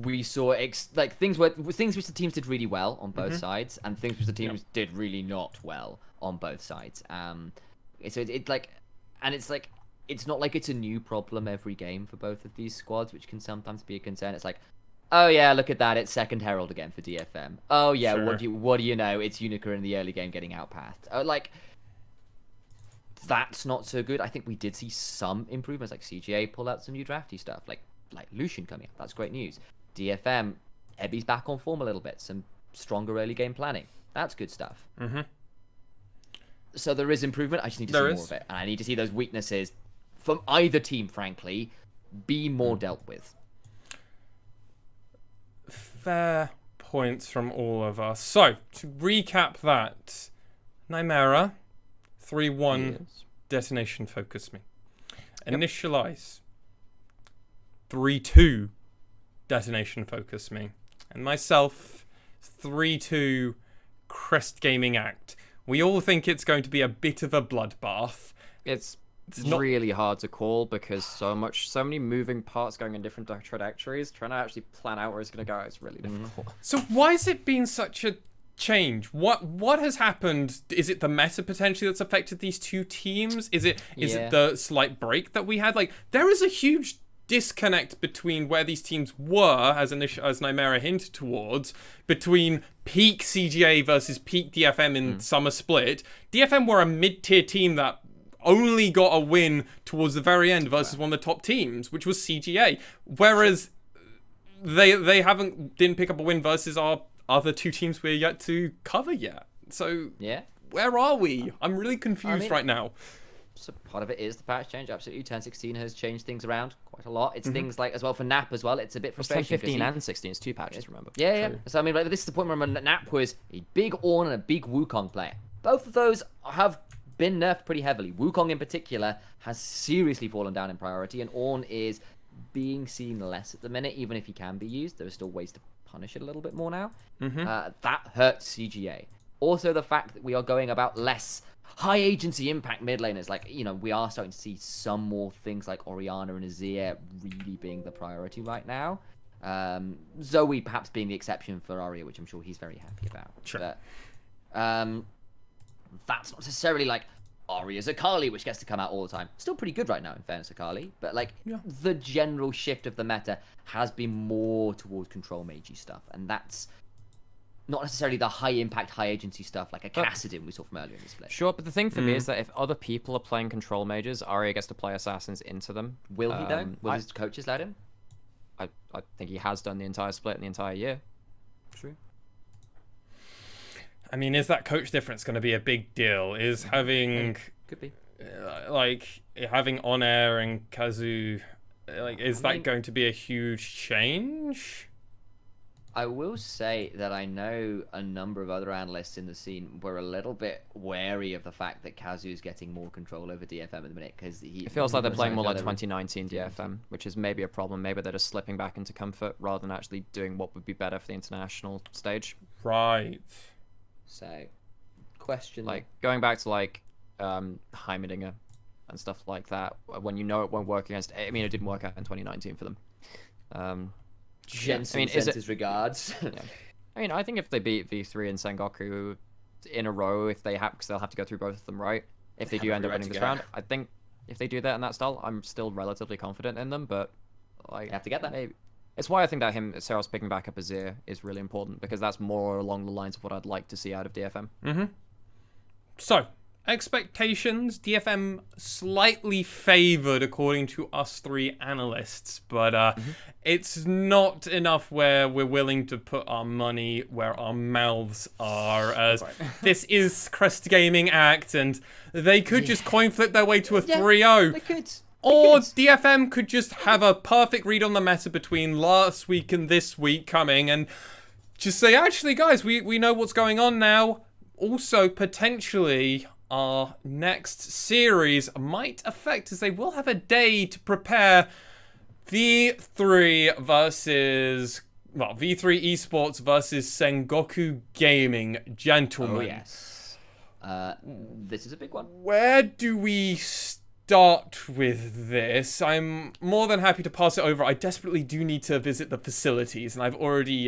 we saw things which the teams did really well on both sides, and things which the teams did really not well on both sides. So it's not like it's a new problem every game for both of these squads, which can sometimes be a concern. It's like, oh yeah, look at that, it's second Herald again for DFM. Oh yeah, what do you know? It's Unica in the early game getting outpathed. Like, that's not so good. I think we did see some improvements, like CGA pull out some new drafty stuff, like Lucian coming up. That's great news. DFM, Ebby's back on form a little bit. Some stronger early game planning. That's good stuff. So there is improvement. I just need to see more of it. And I need to see those weaknesses from either team, frankly, be more dealt with. Fair points from all of us. So, to recap that, Nymaera, 3-1, detonation focus me. Initialize, 3-2, detonation focus me. And myself, 3-2, Crest Gaming Act. We all think it's going to be a bit of a bloodbath. It's really hard to call, because so many moving parts going in different trajectories. Trying to actually plan out where it's going to go is really difficult. So why has it been such a change? What has happened? Is it the meta potentially that's affected these two teams? Is it the slight break that we had? Like, there is a huge disconnect between where these teams were, as Nymaera hinted towards, between peak CGA versus peak DFM in summer split. DFM were a mid-tier team that only got a win towards the very end versus one of the top teams, which was CGA. Whereas they didn't pick up a win versus our other two teams we're yet to cover yet. So where are we? I'm really confused right now. So part of it is the patch change. Absolutely, 1016 has changed things around quite a lot. It's things like, as well for Nap as well, it's a bit frustrating. 15 and 16 is 2 patches, remember? Yeah. So I mean, like, this is the point where Nap was a big Ornn and a big Wukong player. Both of those have been nerfed pretty heavily. Wukong in particular has seriously fallen down in priority, and Ornn is being seen less at the minute, even if he can be used. There are still ways to punish it a little bit more now. That hurts CGA. Also, the fact that we are going about less high agency impact mid laners, like, you know, we are starting to see some more things like Orianna and Azir really being the priority right now. Zoe perhaps being the exception for Arya, which I'm sure he's very happy about. Sure. But that's not necessarily like Arya's Akali, which gets to come out all the time. Still pretty good right now, in fairness, Akali. But like the general shift of the meta has been more towards control magey stuff, and that's not necessarily the high impact, high agency stuff like a Kassadin we saw from earlier in the split. Sure, but the thing for me is that if other people are playing control mages, Arya gets to play assassins into them. Will he though? Will his coaches let him? I think he has done the entire split in the entire year. True. I mean, is that coach difference going to be a big deal? Is having could be having On Air and Kazu, like, is that going to be a huge change? I will say that I know a number of other analysts in the scene were a little bit wary of the fact that Kazu's getting more control over DFM at the minute, because it feels like they're playing more like 2019 DFM, which is maybe a problem. Maybe they're just slipping back into comfort rather than actually doing what would be better for the international stage. Right. So, question, like going back to like Heimerdinger and stuff like that, when you know it won't work against. I mean, it didn't work out in 2019 for them. Jensen sends his regards. I mean, I think if they beat V3 and Sengoku in a row, if they have, because they'll have to go through both of them, right? If they do end up winning this round, I think if they do that in that style, I'm still relatively confident in them. But like, you have to get that. Maybe. It's why I think that Seros picking back up Azir is really important, because that's more along the lines of what I'd like to see out of DFM. So, expectations, DFM slightly favored according to us three analysts, but it's not enough where we're willing to put our money where our mouths are, as this is Crest Gaming Act, and they could just coin flip their way to a 3-0. They could. Or DFM could just have a perfect read on the meta between last week and this week coming and just say, actually, guys, we know what's going on now. Also, potentially, our next series might affect, as they will have a day to prepare V3 Esports versus Sengoku Gaming. Gentlemen. Oh, yes. This is a big one. Where do we start with this? I'm more than happy to pass it over. I desperately do need to visit the facilities, and I've already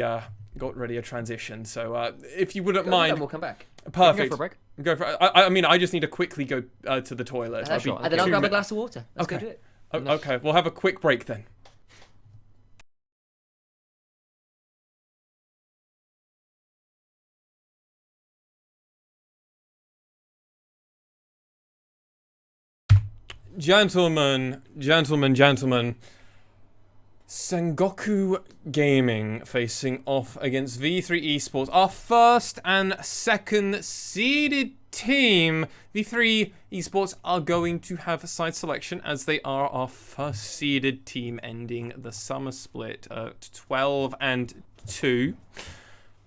got ready a transition. So if you wouldn't mind, we'll come back. Perfect. Go for a break. Go for it. I mean, I just need to quickly go to the toilet. And then I'll grab a glass of water. Let's go do it. Okay, we'll have a quick break then. Gentlemen. Sengoku Gaming facing off against V3 Esports, our first and second seeded team. V3 Esports are going to have side selection, as they are our first seeded team, ending the summer split at 12-2.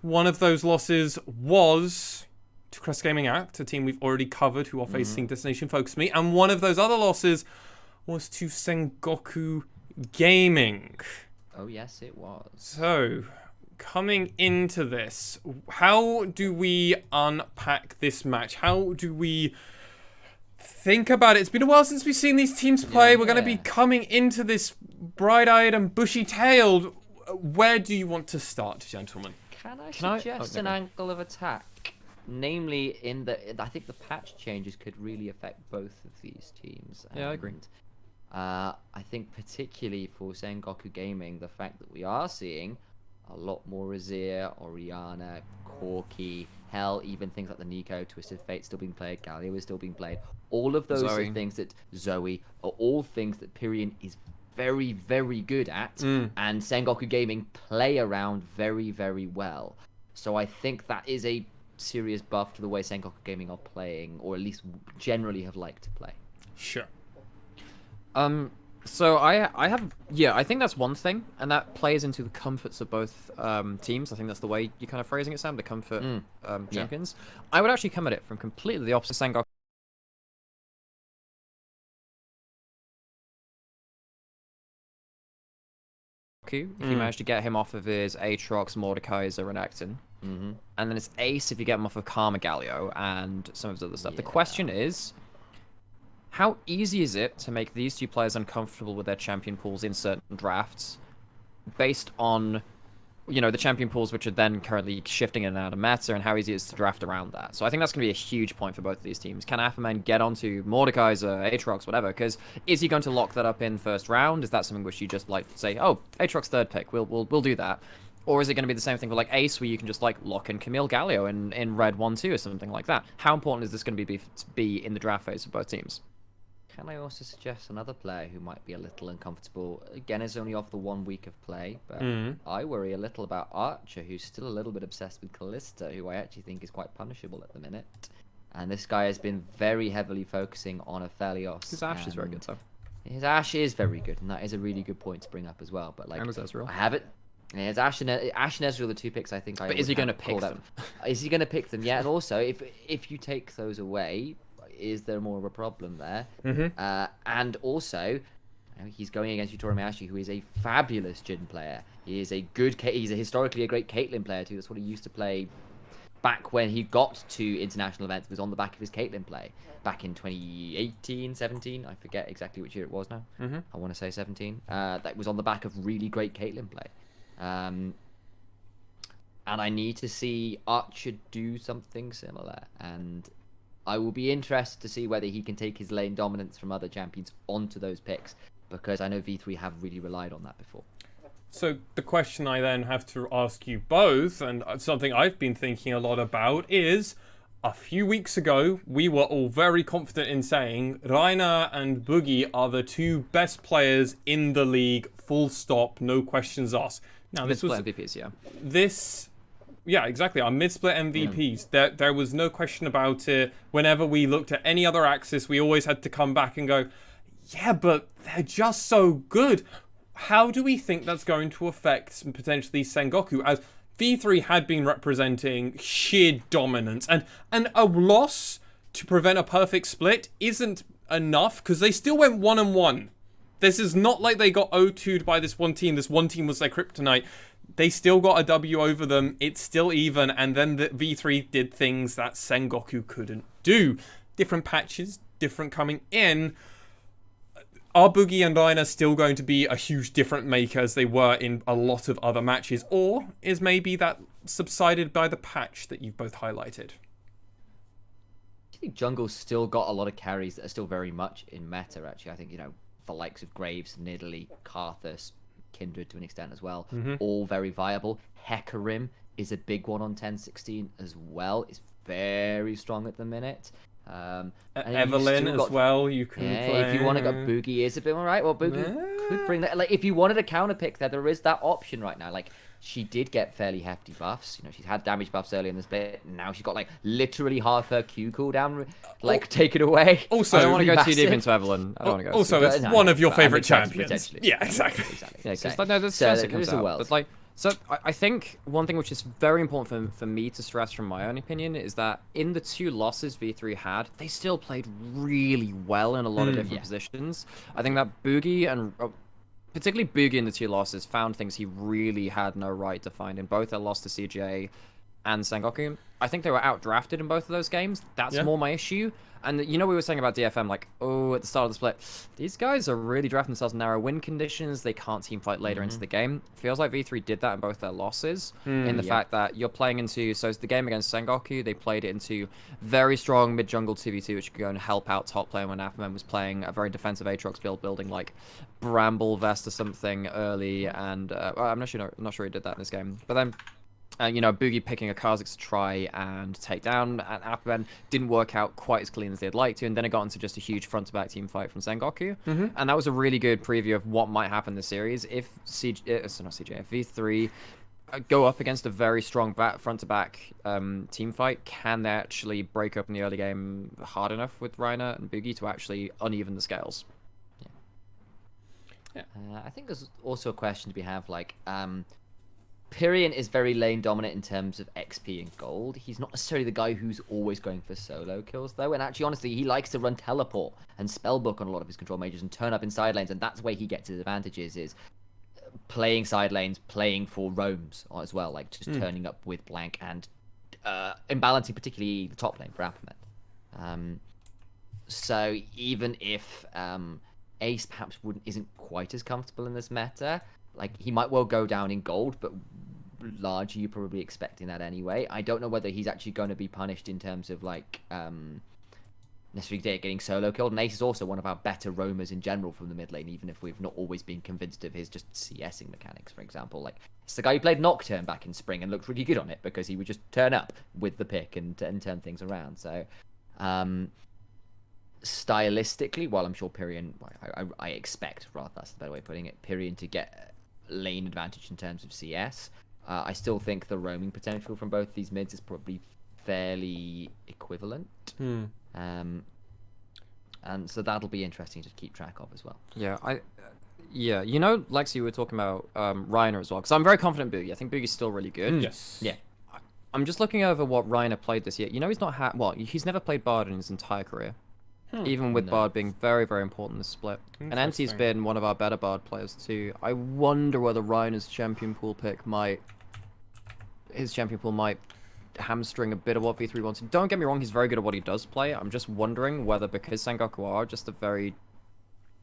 One of those losses was to Crest Gaming Act, a team we've already covered, who are facing Destination Focus Me, and one of those other losses was to Sengoku Gaming. Oh yes, it was. So, coming into this, how do we unpack this match? How do we think about it? It's been a while since we've seen these teams play. We're going to be coming into this bright-eyed and bushy-tailed. Where do you want to start, gentlemen? Can I suggest an angle of attack? Namely, I think the patch changes could really affect both of these teams. Yeah, I agree. I think particularly for Sengoku Gaming, the fact that we are seeing a lot more Azir, Orianna, Corki, hell, even things like the Nico, Twisted Fate still being played, Galio is still being played. All of those are things that Zoe are all things that Pyrion is very, very good at, and Sengoku Gaming play around very, very well. So I think that is a serious buff to the way Sengoku Gaming are playing, or at least generally have liked to play. Sure. So I think that's one thing, and that plays into the comforts of both teams. I think that's the way you're kind of phrasing it, Sam, the comfort champions. I would actually come at it from completely the opposite. Sengoku, if you manage to get him off of his Aatrox, Mordekaiser, and Renekton. And then it's Ace if you get him off of Karma Galio and some of his other stuff. The question is, how easy is it to make these two players uncomfortable with their champion pools in certain drafts based on, the champion pools which are then currently shifting in and out of meta, and how easy it is to draft around that? So I think that's going to be a huge point for both of these teams. Can Afferman get onto Mordekaiser, Aatrox, whatever? Because is he going to lock that up in first round? Is that something which you just say, oh, Aatrox third pick, we'll do that? Or is it going to be the same thing for Ace, where you can just lock in Camille Galio in red 1-2 or something like that? How important is this going to be in the draft phase for both teams? Can I also suggest another player who might be a little uncomfortable? Again, is only off the 1 week of play, but I worry a little about Archer, who's still a little bit obsessed with Kalista, who I actually think is quite punishable at the minute. And this guy has been very heavily focusing on Aphelios. His Ashe is very good, so. His Ashe is very good, and that is a really good point to bring up as well. But I have it. Yeah, it's Ashe and Ezreal, the two picks I think. But is he going to pick them? Is he going to pick them? Yeah, and also if you take those away, is there more of a problem there? And also, he's going against Yutori Miyashi, who is a fabulous Jhin player. He's historically a great Caitlyn player too. That's what he used to play back when he got to international events. It was on the back of his Caitlyn play back in 2018, 17. I forget exactly which year it was now. I want to say 17. That was on the back of really great Caitlyn play. And I need to see Archer do something similar, and I will be interested to see whether he can take his lane dominance from other champions onto those picks, because I know V3 have really relied on that before. So the question I then have to ask you both, and something I've been thinking a lot about, is a few weeks ago we were all very confident in saying Reina and Boogie are the two best players in the league, full stop, no questions asked. Now this was MVPs, yeah, exactly. Our mid-split MVPs. There was no question about it. Whenever we looked at any other axis, we always had to come back and go, yeah, but they're just so good. How do we think that's going to affect potentially Sengoku, as V3 had been representing sheer dominance, and a loss to prevent a perfect split isn't enough, because they still went 1-1. This is not like they got 0-2'd by this one team. This one team was their kryptonite. They still got a W over them. It's still even. And then the V3 did things that Sengoku couldn't do. Different patches, different coming in. Are Boogie and Reina still going to be a huge different maker as they were in a lot of other matches? Or is maybe that subsided by the patch that you've both highlighted? I think jungle's still got a lot of carries that are still very much in meta, actually. I think, the likes of Graves, Nidalee, Karthus, Kindred to an extent as well, all very viable. Hecarim is a big one on 10-16 as well. It's very strong at the minute. Evelyn as well, you can play. If you want to go, Boogie is a bit more right. Well, Boogie could bring that. If you wanted a counter pick there is that option right now. She did get fairly hefty buffs. She's had damage buffs early in the split. Now she's got literally half her Q cooldown taken away. Also, I don't want to go too deep into Evelyn. I don't want to go. Also, it's one of your favorite champions. Yeah, exactly. But so I think one thing which is very important for me to stress from my own opinion is that in the two losses V3 had, they still played really well in a lot of different positions. I think that Boogie and particularly Boogie in the two losses found things he really had no right to find in both their loss to CGA and Sengoku. I think they were outdrafted in both of those games. That's more my issue. And you know, we were saying about DFM, like, oh, at the start of the split, these guys are really drafting themselves in narrow win conditions. They can't team fight later into the game. Feels like V3 did that in both their losses. In the fact that you're playing into, so it's the game against Sengoku, they played it into very strong mid-jungle 2v2, which could go and help out top player when Afman was playing a very defensive Aatrox build, building like Bramble Vest or something early. And well, I'm not sure he did that in this game. But then, you know, Boogie picking a Kha'Zix to try and take down and Aquaman didn't work out quite as clean as they'd like to, and then it got into just a huge front-to-back team fight from Sengoku, and that was a really good preview of what might happen in the series if V3 go up against a very strong front-to-back team fight. Can they actually break up in the early game hard enough with Reiner and Boogie to actually uneven the scales? I think there's also a question to be have, like, Pyrion is very lane dominant in terms of XP and gold. He's not necessarily the guy who's always going for solo kills, though. And actually, honestly, he likes to run teleport and spellbook on a lot of his control mages and turn up in side lanes. And that's where he gets his advantages, is playing side lanes, playing for roams as well, like just turning up with blank and imbalancing particularly the top lane for Appleman. So even if Ace perhaps isn't quite as comfortable in this meta, like, he might well go down in gold, but largely you're probably expecting that anyway. I don't know whether he's actually going to be punished in terms of, like, necessarily getting solo killed. And Ace is also one of our better roamers in general from the mid lane, even if we've not always been convinced of his just CSing mechanics, for example. Like, it's the guy who played Nocturne back in spring and looked really good on it because he would just turn up with the pick and turn things around. So, stylistically, while I'm sure Pyrion, I expect, rather, that's the better way of putting it, Pyrion to get lane advantage in terms of CS. I still think the roaming potential from both these mids is probably fairly equivalent. And so that'll be interesting to keep track of as well. Yeah, you know, Lexi, we were talking about Reiner as well, because I'm very confident in Boogie. I think Boogie's still really good. Yes. Yeah. I'm just looking over what Reiner played this year. You know, he's not he's never played Bard in his entire career. Even with Bard being very, very important in this split. And NT's been one of our better Bard players too. I wonder whether Reiner's champion pool pick might hamstring a bit of what V3 wants. Don't get me wrong, he's very good at what he does play. I'm just wondering whether, because Sengoku are just a very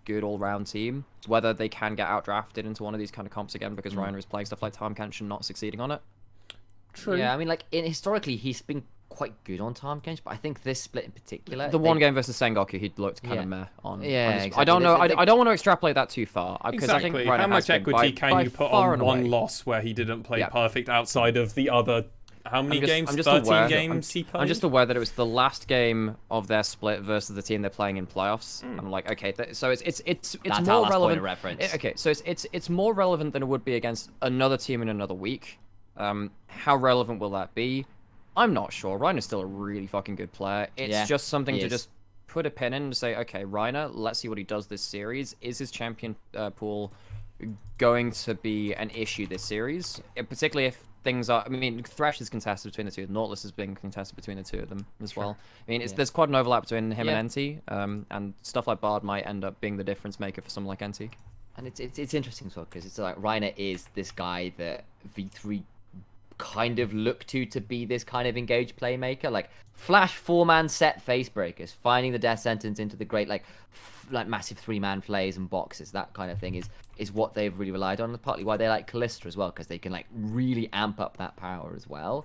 good all-round team, whether they can get outdrafted into one of these kind of comps again because Reiner is playing stuff like Tahm Kench and not succeeding on it. True. Yeah, I mean, like, historically, he's been quite good on Tahm Kench, but I think this split in particular, the one game versus Sengoku, he looked kind of meh on. Yeah, exactly. I don't know. I don't want to extrapolate that too far because Exactly. I think Reiner how much equity can you put on one loss loss where he didn't play perfect outside of the other? How many games? 13 games he played? I'm just aware that it was the last game of their split versus the team they're playing in playoffs. I'm like, okay, so it's That's more our relevant. Point of reference. Okay, so it's more relevant than it would be against another team in another week. How relevant will that be? I'm not sure. Reiner's still a really fucking good player. It's just something to just put a pin in and say, okay, Reiner, let's see what he does this series. Is his champion pool going to be an issue this series? Particularly if things are... I mean, Thresh is contested between the two. Nautilus is being contested between the two of them as well. I mean, there's quite an overlap between him and NT, and stuff like Bard might end up being the difference maker for someone like NT. And it's interesting as well, because it's like Reiner is this guy that V3 kind of look to be this kind of engaged playmaker, like flash 4-man set face breakers, finding the death sentence into the great like massive 3-man plays and boxes. That kind of thing is what they've really relied on, and partly why they like Kalista as well, because they can like really amp up that power as well.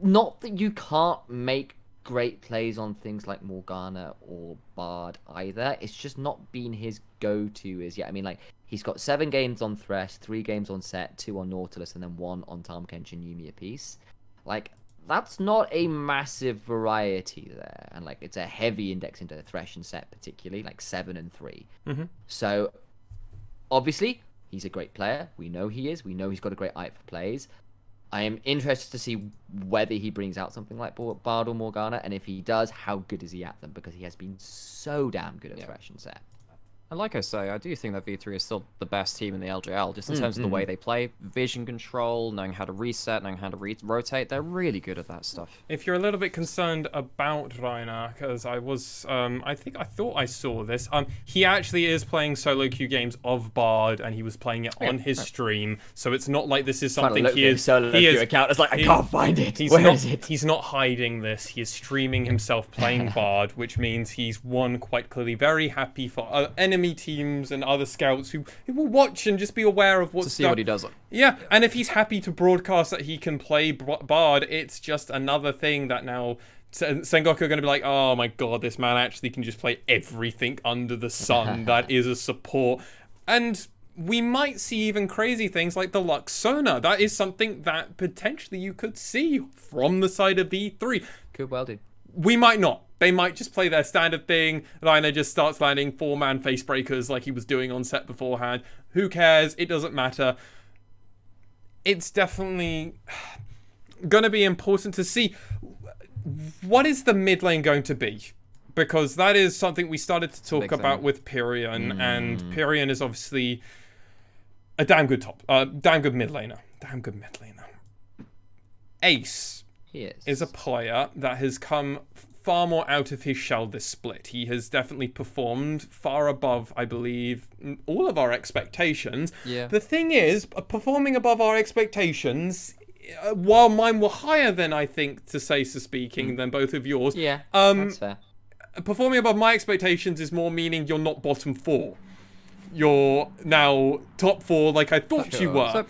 Not that you can't make great plays on things like Morgana or Bard either. It's just not been his go-to as yet. I mean, like, he's got 7 games on Thresh, 3 games on Set, 2 on Nautilus, and then 1 on Tahm Kench and Yuumi apiece. Like, that's not a massive variety there. And, like, it's a heavy index into Thresh and Set particularly, like 7 and 3. So, obviously, he's a great player. We know he is. We know he's got a great eye for plays. I am interested to see whether he brings out something like Bard or Morgana, and if he does, how good is he at them? Because he has been so damn good at Thresh and Set. And like I say, I do think that V3 is still the best team in the LJL, just in terms of the way they play, vision control, knowing how to reset, knowing how to rotate. They're really good at that stuff. If you're a little bit concerned about Reiner, because I thought I saw this. He actually is playing solo queue games of Bard, and he was playing it on his stream. So it's not like this is something he is. Account. It's like I can't find it. Where is it? He's not hiding this. He is streaming himself playing Bard, which means he's quite clearly very happy for enemy teams and other scouts who will watch and just be aware of what's to see what he does. Yeah, and if he's happy to broadcast that he can play Bard, it's just another thing that now Sengoku are going to be like, oh my god, this man actually can just play everything under the sun that is a support. And we might see even crazy things like the Luxona. That is something that potentially you could see from the side of V3. Could well do. We might not. They might just play their standard thing. Reiner just starts landing 4-man face breakers like he was doing on set beforehand. Who cares? It doesn't matter. It's definitely going to be important to see what is the mid lane going to be. Because that is something we started to talk about with Pyrion. And Pyrion is obviously a damn good mid laner. Ace is a player that has come far more out of his shell this split. He has definitely performed far above, I believe, all of our expectations. Yeah. The thing is, performing above our expectations, while mine were higher than, I think, to say so speaking, than both of yours. Yeah, that's fair. Performing above my expectations is more meaning you're not bottom 4. You're now top 4 like I thought you were. So,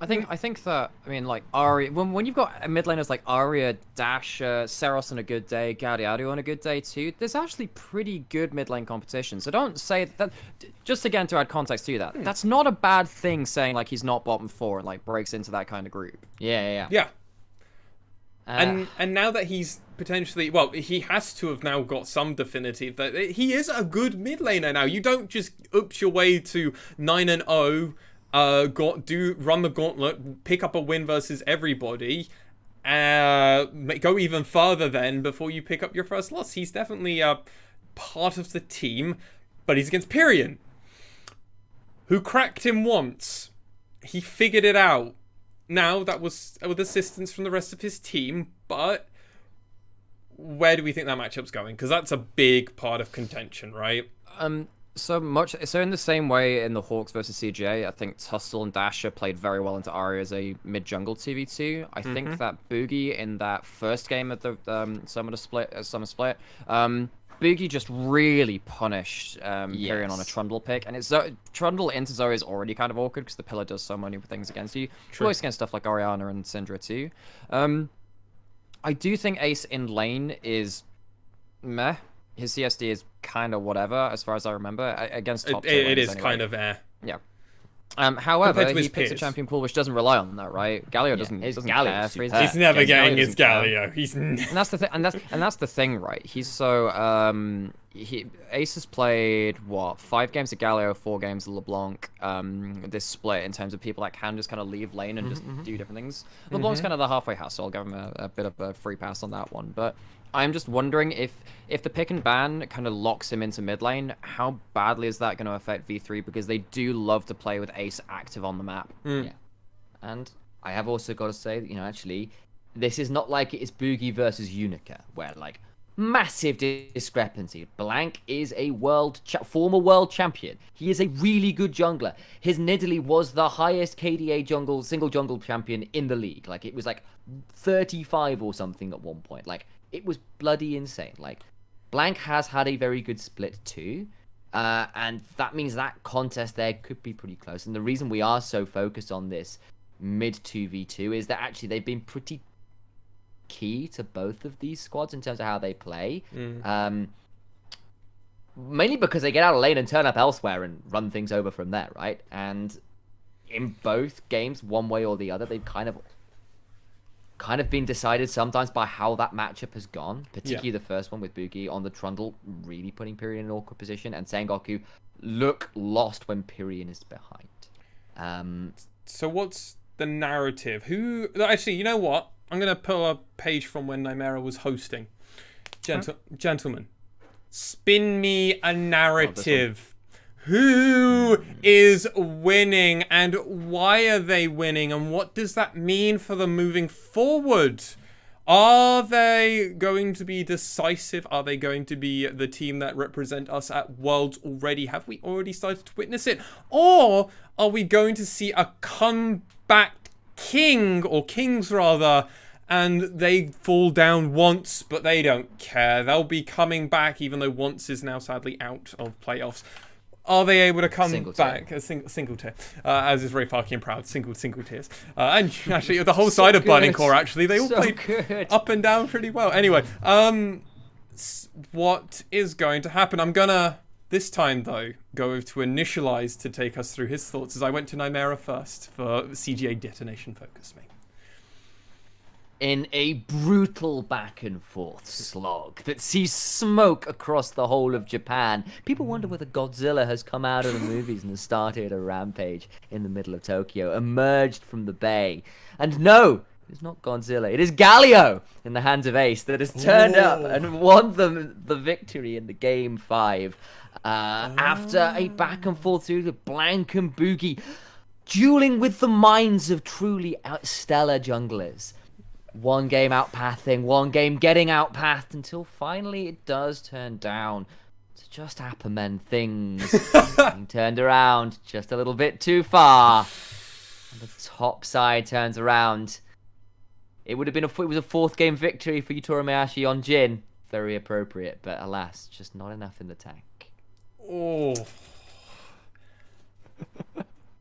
I think that, I mean, like, Arya, when you've got mid laners like Arya, Dasher, Seros on a good day, Gaudiadu on a good day too, there's actually pretty good mid lane competition. So don't say that, just again to add context to that, that's not a bad thing saying, like, he's not bottom 4 and, like, breaks into that kind of group. Yeah. And now that he's potentially, well, he has to have now got some definitive that he is a good mid laner now. You don't just oops your way to 9-0, run the gauntlet, pick up a win versus everybody, go even further then before you pick up your first loss. He's definitely part of the team, but he's against Pyrion, who cracked him once. He figured it out. Now, that was with assistance from the rest of his team, but where do we think that matchup's going? Because that's a big part of contention, right? So in the same way in the Hawks versus CGA, I think Tussle and Dasher played very well into Arya as a mid-jungle 2v2. I think that Boogie in that first game of the Summer Split, Boogie just really punished Pyrion on a Trundle pick, and it's Trundle into Zoe is already kind of awkward because the pillar does so many things against you. Always against stuff like Orianna and Syndra too. I do think Ace in lane is meh. His CSD is kind of whatever, as far as I remember, against top tier lanes. It is anyway. kind of Yeah. However, he picks peers. a champion pool which doesn't rely on that, right? Galio doesn't care. He's never getting his Galio. And that's the thing. And that's the thing, right? He's so Ace has played what 5 games of Galio, 4 games of LeBlanc. This split in terms of people that can just kind of leave lane and just do different things. LeBlanc's kind of the halfway house, so I'll give him a bit of a free pass on that one. But I'm just wondering if the pick and ban kind of locks him into mid lane, how badly is that going to affect V3? Because they do love to play with Ace active on the map. Yeah. And I have also got to say that, actually, this is not like it is Boogie versus Unica, where, like, massive discrepancy. Blank is a former world champion. He is a really good jungler. His Nidalee was the highest KDA single jungle champion in the league. Like, it was like 35 or something at one point. Like, it was bloody insane. Like, Blank has had a very good split too. And that means that contest there could be pretty close. And the reason we are so focused on this mid 2v2 is that actually they've been pretty key to both of these squads in terms of how they play. Mainly because they get out of lane and turn up elsewhere and run things over from there, right? And in both games, one way or the other, they've kind of been decided sometimes by how that matchup has gone, particularly the first one with Boogie on the Trundle, really putting Pyrion in an awkward position, and Sengoku look lost when Pyrion is behind. So what's the narrative? Actually, you know what? I'm going to pull a page from when Nymaera was hosting. Gentlemen, spin me a narrative. Who is winning, and why are they winning, and what does that mean for them moving forward? Are they going to be decisive? Are they going to be the team that represent us at Worlds already? Have we already started to witness it? Or are we going to see a comeback king, or kings rather, and they fall down once, but they don't care. They'll be coming back, even though once is now sadly out of playoffs. Are they able to come back? A single tier, as is Ray Farkian proud, single tiers. And actually, the whole side of Burning Core, actually, they all played up and down pretty well. Anyway, what is going to happen? I'm gonna, this time though, go over to Initia1ise to take us through his thoughts, as I went to Nymaera first for CGA Detonation Focus Me. In a brutal back and forth slog that sees smoke across the whole of Japan, people wonder whether Godzilla has come out of the movies and has started a rampage in the middle of Tokyo, emerged from the bay. And no, it's not Godzilla, it is Galio in the hands of Ace that has turned up and won them the victory in the game 5. After a back and forth through the Blank and Boogie, dueling with the minds of truly stellar junglers. One game outpathing, one game getting outpathed, until finally it does turn down to just Appermen things. Being turned around just a little bit too far. And the top side turns around. It would have been it was a 4th game victory for Yutora Meashi on Jin. Very appropriate, but alas, just not enough in the tank. Oh.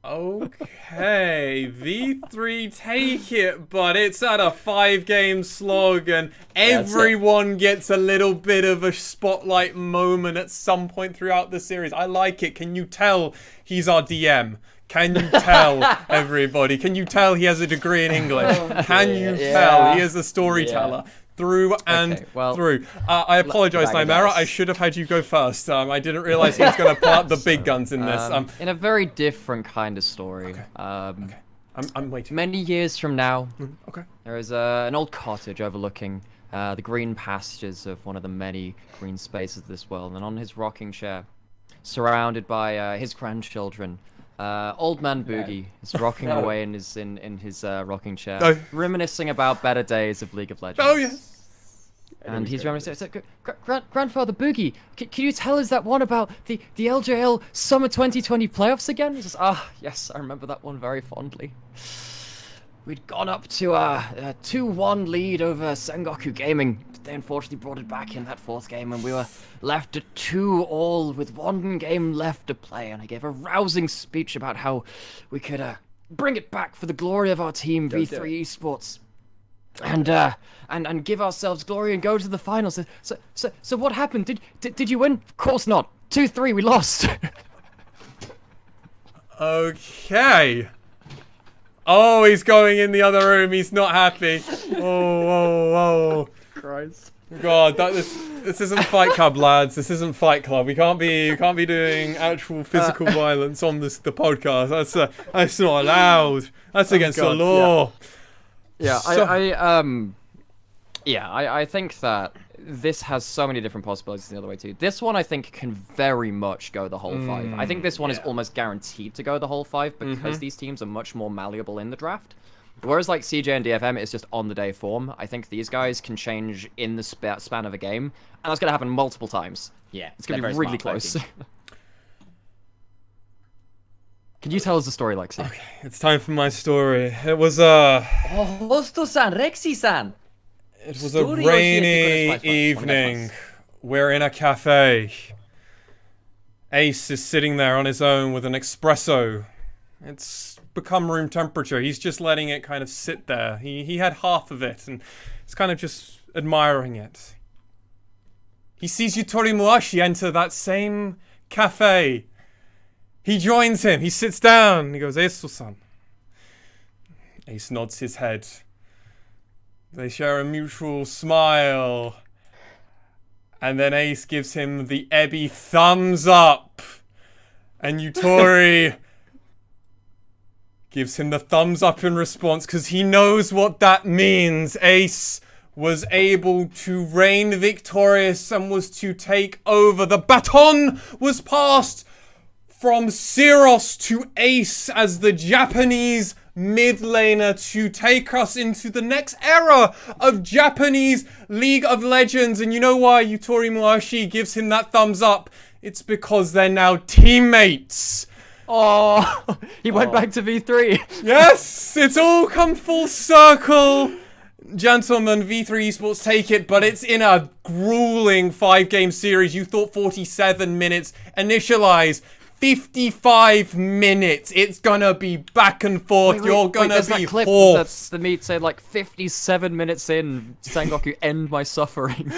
Okay, V3 take it, but it's at a 5-game slog, and everyone gets a little bit of a spotlight moment at some point throughout the series. I like it. Can you tell he's our DM? Can you tell, everybody? Can you tell he has a degree in English? Can you tell he is a storyteller? Through and through. I apologize, Nymaera. I should have had you go first. I didn't realize he was going to pull out the big guns in this. In a very different kind of story. Okay. I'm waiting. Many years from now, okay. There is an old cottage overlooking the green pastures of one of the many green spaces of this world. And on his rocking chair, surrounded by his grandchildren, Old Man Boogie is rocking away in his rocking chair, reminiscing about better days of League of Legends. Oh yes. And he's reminiscing. Grandfather Boogie, can you tell us that one about the LJL Summer 2020 playoffs again? He says, yes, I remember that one very fondly. We'd gone up to a 2-1 lead over Sengoku Gaming. They unfortunately brought it back in that 4th game, and we were left at 2-2 with 1 game left to play. And I gave a rousing speech about how we could bring it back for the glory of our team, V3 Esports, and give ourselves glory and go to the finals. So what happened? Did you win? Of course not. 2-3, we lost. Okay. Oh, he's going in the other room. He's not happy. Oh. Christ. God, this isn't Fight Club, lads. This isn't Fight Club. We can't be doing actual physical violence on the podcast. That's not allowed. That's against the law. Yeah, I think that this has so many different possibilities the other way too. This one I think can very much go the whole 5. I think this one is almost guaranteed to go the whole 5 because these teams are much more malleable in the draft. Whereas like CJ and DFM is just on the day form. I think these guys can change in the span of a game, and that's going to happen multiple times. Yeah, it's going to be really close. Can you tell us the story, Lexi? Okay, it's time for my story. It was Hosto-san, Rexy-san. It was a rainy evening. We're in a cafe. Ace is sitting there on his own with an espresso. It's become room temperature. He's just letting it kind of sit there. He had half of it and he's kind of just admiring it. He sees Yutori Muashi enter that same cafe. He joins him. He sits down. He goes, Ace-san. Ace nods his head. They share a mutual smile. And then Ace gives him the Ebby thumbs up. And Yutori gives him the thumbs up in response because he knows what that means. Ace was able to reign victorious and was to take over. The baton was passed from Syros to Ace as the Japanese mid laner to take us into the next era of Japanese League of Legends. And you know why Yutori Muashi gives him that thumbs up? It's because they're now teammates. Oh, he went back to V3. Yes, it's all come full circle. Gentlemen, V3 Esports take it, but it's in a grueling 5-game series. You thought 47 minutes. Initia1ise, 55 minutes. It's gonna be back and forth. You're gonna be hoarse. The meet said like 57 minutes in, Sengoku, end my suffering.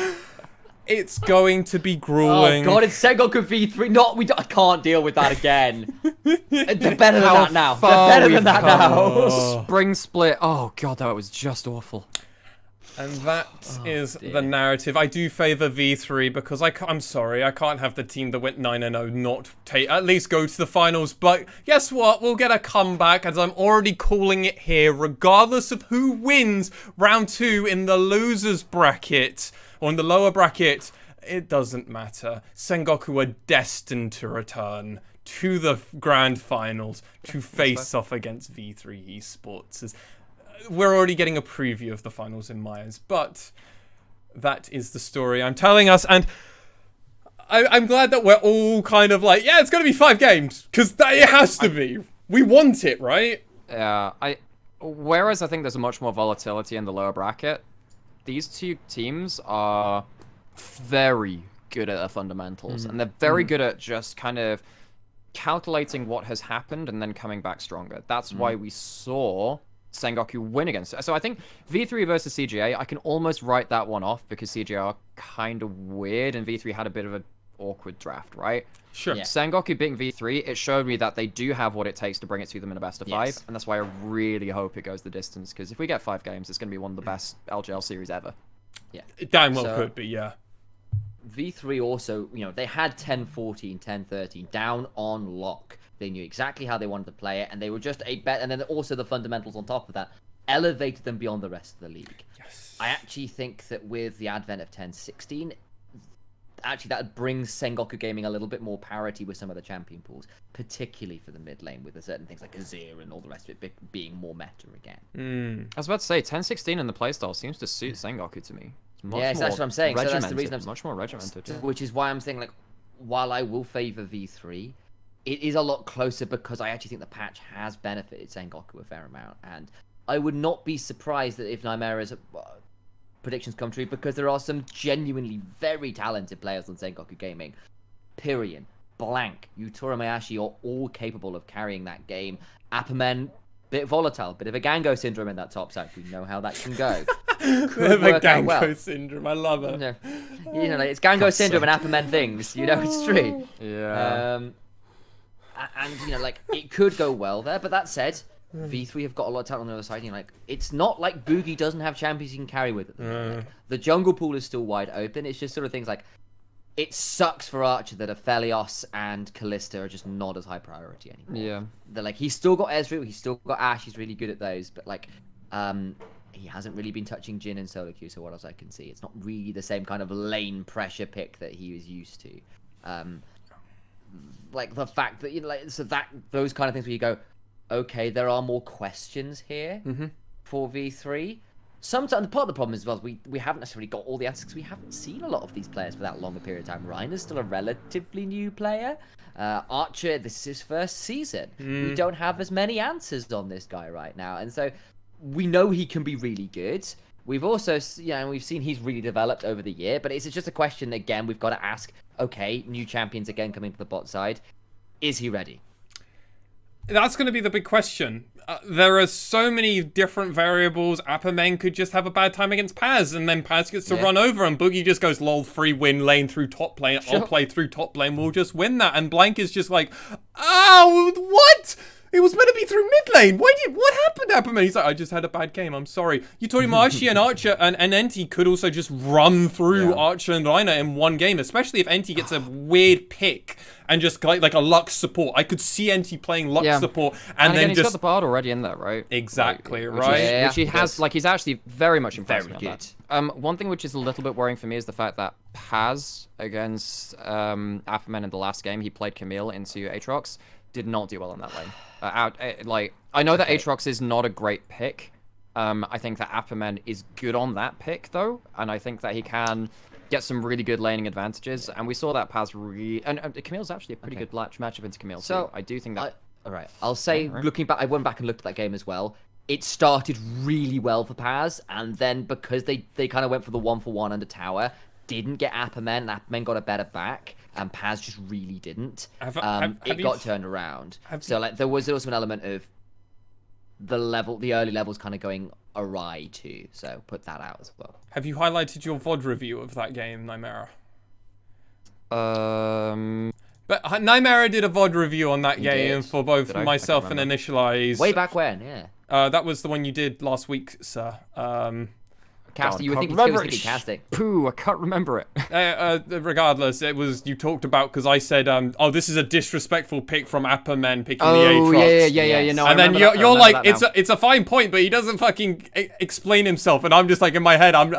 It's going to be grueling. Oh god, it's Sengoku V3. I can't deal with that again. They're better than that now. They're better than that now. Spring split. Oh god, that was just awful. And that is the narrative. I do favour V3 because I'm sorry, I can't have the team that went 9-0 not at least go to the finals. But guess what? We'll get a comeback, as I'm already calling it here, regardless of who wins round 2 in the losers bracket, or in the lower bracket. It doesn't matter. Sengoku are destined to return to the grand finals to face off against V3 Esports. We're already getting a preview of the finals in my eyes, but that is the story I'm telling us, and I'm glad that we're all kind of like, yeah, it's going to be 5 games, because it has to be. We want it, right? Yeah, whereas I think there's much more volatility in the lower bracket, these two teams are very good at their fundamentals, and they're very good at just kind of calculating what has happened and then coming back stronger. That's why we saw Sengoku win against it. So I think V3 versus CGA, I can almost write that one off because CGA are kind of weird and V3 had a bit of an awkward draft, right? Sure. Yeah. Sengoku beating V3, it showed me that they do have what it takes to bring it to them in a best of 5, and that's why I really hope it goes the distance, because if we get 5 games, it's going to be one of the best LJL series ever. Yeah. It damn well could be, yeah. V3 also, they had 10-14, 10-13 down on lock. They knew exactly how they wanted to play it, and they were just a bet. And then also the fundamentals on top of that elevated them beyond the rest of the league. Yes. I actually think that with the advent of 10-16, actually that brings Sengoku Gaming a little bit more parity with some of the champion pools, particularly for the mid lane, with certain things like Azir and all the rest of it being more meta again. I was about to say, 10-16 in the playstyle seems to suit Sengoku to me. Yeah, that's what I'm saying. So that's the reason I'm much more regimented. Which is why I'm saying, like, while I will favor V3, it is a lot closer because I actually think the patch has benefited Sengoku a fair amount, and I would not be surprised that if Nymaera's predictions come true, because there are some genuinely very talented players on Sengoku Gaming. Pyrian, Blank, Yutori Muashi are all capable of carrying that game. Appamen, bit volatile, bit of a Gango syndrome in that top side. We know how that can go. Could work out well. Syndrome, I love it. Like, it's Gango syndrome and Appamen things. It's true. Yeah. And like, it could go well there, but that said, V3 have got a lot of talent on the other side. Like, it's not like Boogie doesn't have champions he can carry with it. Like, the jungle pool is still wide open. It's just sort of things like, it sucks for Archer that Aphelios and Kalista are just not as high priority anymore. Yeah. They're like, he's still got Ezreal, he's still got Ashe, he's really good at those, but like, he hasn't really been touching Jhin and solo queue, so what else I can see. It's not really the same kind of lane pressure pick that he was used to. Like the fact that those kind of things where you go, okay, there are more questions here for V3. Sometimes part of the problem is, well, we haven't necessarily got all the answers because we haven't seen a lot of these players for that long a period of time. Reiner's still a relatively new player. Archer, this is his first season. We don't have as many answers on this guy right now, and so we know he can be really good. We've also, we've seen he's really developed over the year, but it's just a question, again, we've got to ask, okay, new champions again coming to the bot side, is he ready? That's going to be the big question. There are so many different variables. Appamen could just have a bad time against Paz, and then Paz gets to run over, and Boogie just goes, lol, free win lane through top lane. I'll play through top lane, we'll just win that. And Blank is just like, oh, what? It was meant to be through mid lane. What happened, Appamen? He's like, I just had a bad game. I'm sorry. Yutori Muashi and Archer and Enti could also just run through Archer and Reiner in one game, especially if Enti gets a weird pick and just like a Lux support. I could see Enti playing Lux support and then he's got the Bard already in there, right? Exactly, right? Which he has, like, he's actually very much impressed me on that. One thing which is a little bit worrying for me is the fact that Paz against Afferman in the last game, he played Camille into Aatrox, did not do well in that lane. I know that Aatrox is not a great pick. I think that Afferman is good on that pick though, and I think that he can get some really good laning advantages. And we saw that Paz and Camille's actually a pretty good matchup into Camille. So I do think that. All right, I'll say looking back, I went back and looked at that game as well. It started really well for Paz, and then because they kind of went for the 1-for-1 under tower, didn't get Apperman, and Apperman got a better back, and Paz just really didn't. It got turned around. So like there was also an element of the early levels kind of going awry too. So put that out as well. Have you highlighted your VOD review of that game, Nymaera? But Nymaera did a VOD review on that game for both myself and Initial1ise. Way back when, yeah. That was the one you did last week, sir. Casting, you were thinking casting. Pooh, I can't remember it. Regardless, it was you talked about because I said, "Oh, this is a disrespectful pick from Apperman picking the Aatrox." Yeah. You know, and then you're like, "It's a fine point," but he doesn't fucking explain himself. And I'm just like in my head, I'm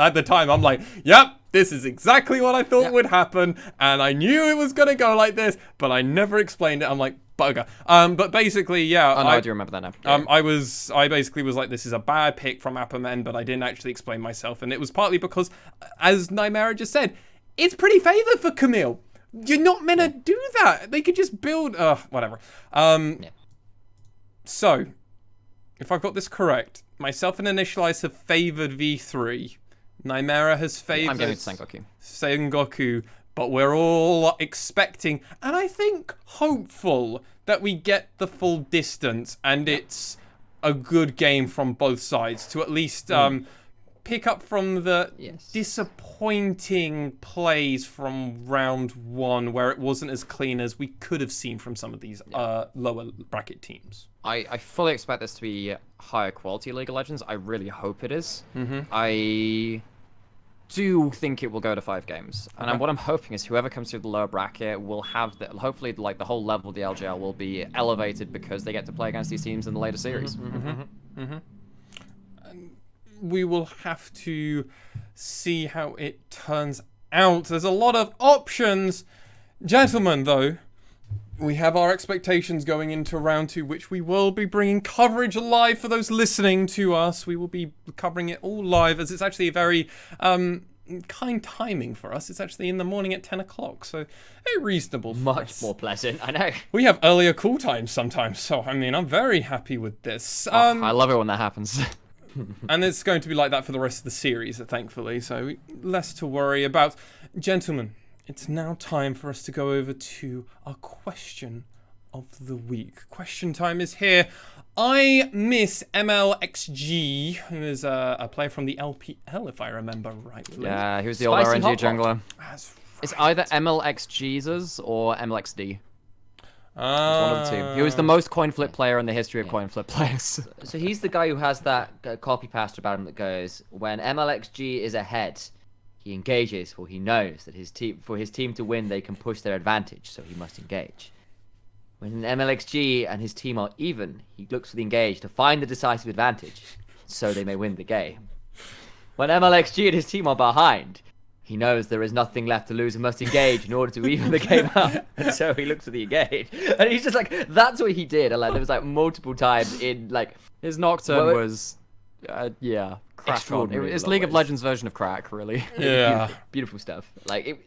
like, "Yep, this is exactly what I thought would happen, and I knew it was gonna go like this, but I never explained it." I'm like, bugger. But basically, yeah. Oh, no, I do remember that now. I basically was like, this is a bad pick from Apperman, but I didn't actually explain myself, and it was partly because, as Nymaera just said, it's pretty favored for Camille. You're not meant to do that. They could just build, whatever. So, if I've got this correct, myself and Initial1ise have favored V3. Nymaera has favored I'm going with Sengoku, but we're all expecting, and I think hopeful, that we get the full distance, and it's a good game from both sides to at least pick up from the disappointing plays from round one, where it wasn't as clean as we could have seen from some of these lower bracket teams. I fully expect this to be higher quality League of Legends. I really hope it is. I do think it will go to 5 games, and what I'm hoping is whoever comes through the lower bracket will have hopefully like the whole level of the LJL will be elevated because they get to play against these teams in the later series. We will have to see how it turns out. There's a lot of options, gentlemen. Though we have our expectations going into round 2, which we will be bringing coverage live for those listening to us. We will be covering it all live, as it's actually a very kind timing for us. It's actually in the morning at 10 o'clock, so very reasonable. Much more pleasant, I know. We have earlier call times sometimes, so I mean, I'm very happy with this. I love it when that happens. And it's going to be like that for the rest of the series, thankfully, so less to worry about. Gentlemen, it's now time for us to go over to our question of the week. Question time is here. I miss MLXG, who is a player from the LPL, if I remember rightly. Yeah, he was the old RNG jungler. That's right. It's either MLX Jesus or MLXD. One of the two. He was the most coin flip player in the history of coin flip players. So he's the guy who has that copy pasted about him that goes, when MLXG is ahead, he engages, for he knows that for his team to win, they can push their advantage, so he must engage. When MLXG and his team are even, he looks for the engage to find the decisive advantage, so they may win the game. When MLXG and his team are behind, he knows there is nothing left to lose and must engage in order to even the game up, and so he looks for the engage. And he's just like, that's what he did. And like, there was like multiple times in like his Nocturne was, crack on. It's League of Legends version of crack, really. Yeah, beautiful stuff. Like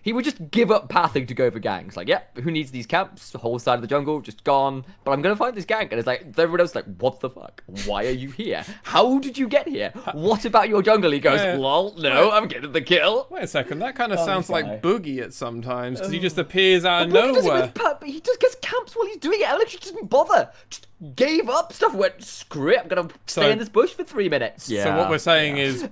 he would just give up pathing to go for ganks. Like, who needs these camps? The whole side of the jungle just gone. But I'm gonna find this gank, and it's like everyone else is like, what the fuck? Why are you here? How did you get here? What about your jungle? He goes, lol, no, I'm getting the kill. Wait a second, that kind of sounds like Boogie at sometimes, because he just appears out of nowhere. But he just gets camps while he's doing it. Alex just didn't bother. Just gave up stuff. Went, screw it. I'm gonna stay in this bush for 3 minutes. Yeah. So what we're saying is,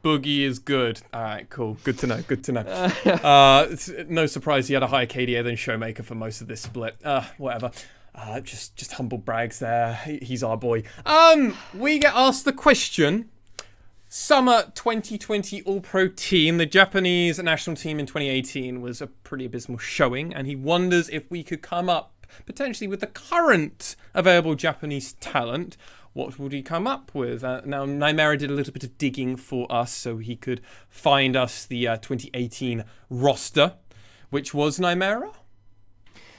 Boogie is good. All right, cool. Good to know. Good to know. No surprise he had a higher KDA than Showmaker for most of this split. Whatever. Just humble brags there. He's our boy. We get asked the question. Summer 2020 All-Pro team, the Japanese national team in 2018 was a pretty abysmal showing, and he wonders if we could come up potentially with the current available Japanese talent what would he come up with? Now, Nymaera did a little bit of digging for us so he could find us the 2018 roster, which was Nymaera.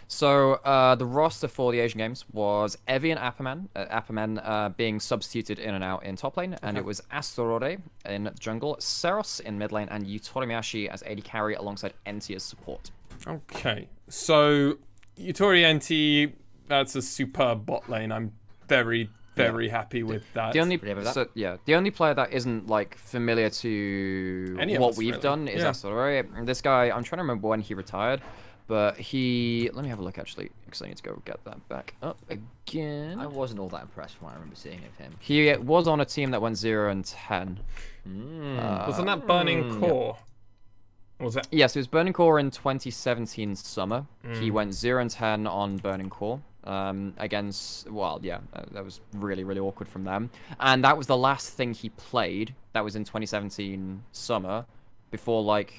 So the roster for the Asian Games was Evi and Apperman. Apperman being substituted in and out in top lane, and it was Astorore in jungle, Seros in mid lane, and Yutori as AD carry alongside Enti as support. Okay, so Yutori Enti, that's a superb bot lane. I'm very happy with that. The only the only player that isn't like familiar to what we've done is Astorore. This guy, I'm trying to remember when he retired. But let me have a look actually, because I need to go get that back up again. I wasn't all that impressed from what I remember seeing of him. He was on a team that went 0-10. Wasn't that Burning Core? Yeah. Was that? Yes, it was Burning Core in 2017 summer. He went 0-10 on Burning Core. Against, that was really, really awkward from them. And that was the last thing he played. That was in 2017 summer, before like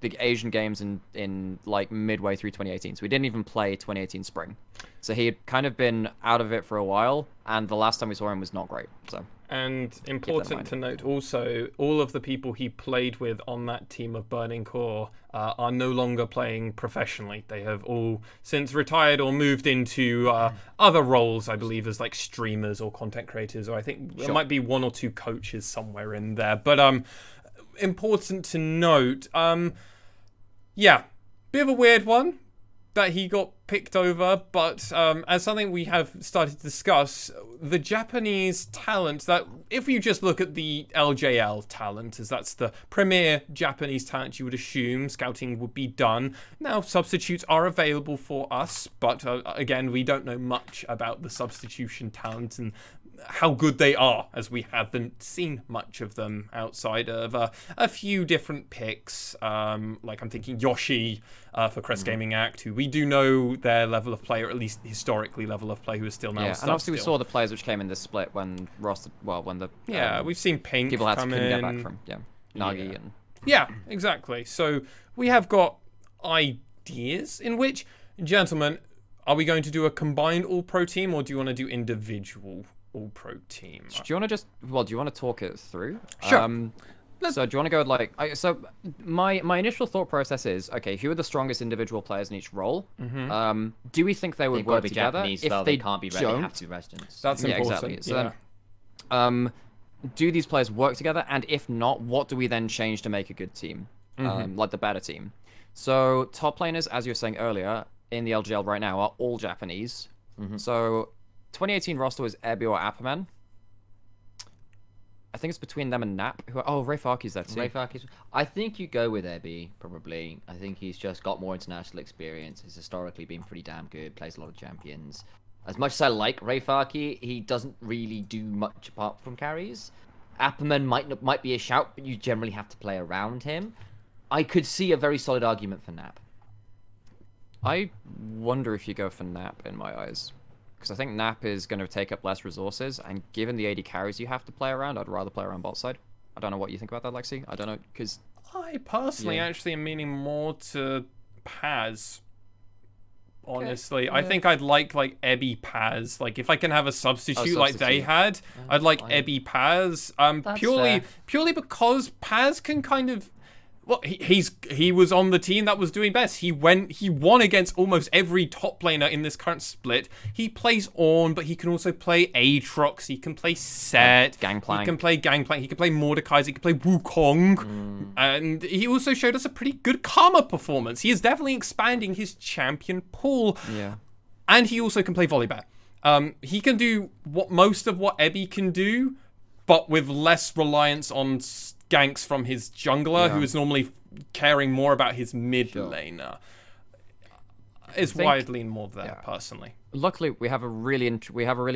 the Asian Games in like midway through 2018. So we didn't even play 2018 spring. So he had kind of been out of it for a while, and the last time we saw him was not great. So. And important to note also, all of the people he played with on that team of Burning Core are no longer playing professionally. They have all since retired or moved into other roles, I believe, as like streamers or content creators, or I think there might be one or two coaches somewhere in there. But important to note, bit of a weird one that he got picked over, but as something we have started to discuss, the Japanese talent, that if you just look at the LJL talent, as that's the premier Japanese talent, you would assume scouting would be done. Now, substitutes are available for us, but again, we don't know much about the substitution talent and how good they are, as we haven't seen much of them outside of a few different picks. Like I'm thinking Yoshi for Crest Gaming Act, who we do know their level of play, or at least historically level of play, who is still now. Yeah, and obviously we saw the players which came in this split when we've seen Pink people had to come get in. back from Nagi and exactly. So we have got ideas in which, gentlemen, are we going to do a combined all-pro team, or do you want to do individual all-pro team? Do you want to do you want to talk it through? Sure. So do you want to go like... So my initial thought process is, okay, who are the strongest individual players in each role? Do we think they would work together? Japanese, if they can't be ready, they have to be residents. That's important. Exactly. So then, do these players work together? And if not, what do we then change to make a good team? Like the better team? So top laners, as you were saying earlier, in the LGL right now are all Japanese. So 2018 roster was Ebi or Apperman. I think it's between them and Nap. Ray Farki's there too. Ray Farki's. I think you go with Ebi, probably. I think he's just got more international experience. He's historically been pretty damn good. Plays a lot of champions. As much as I like Ray Farki, he doesn't really do much apart from carries. Apperman might be a shout, but you generally have to play around him. I could see a very solid argument for Nap. I wonder if you go for Nap in my eyes. Because I think Nap is going to take up less resources, and given the AD carries you have to play around, I'd rather play around bot side. I don't know what you think about that, Lexi. I don't know, because... I personally actually am leaning more to Paz, honestly. I think I'd like Ebi Paz. Like, if I can have a substitute like they had, I'd like Ebi Paz. Purely because Paz can kind of... Well, he was on the team that was doing best. He won against almost every top laner in this current split. He plays Ornn, but he can also play Aatrox. He can play Set. Gangplank. He can play Gangplank. He can play Mordekaiser. He can play Wukong. And he also showed us a pretty good Karma performance. He is definitely expanding his champion pool. Yeah. And he also can play Volibear. He can do most of what Ebi can do, but with less reliance on ganks from his jungler, who is normally caring more about his mid laner. It's why I'd lean more there, personally. Luckily, we have a really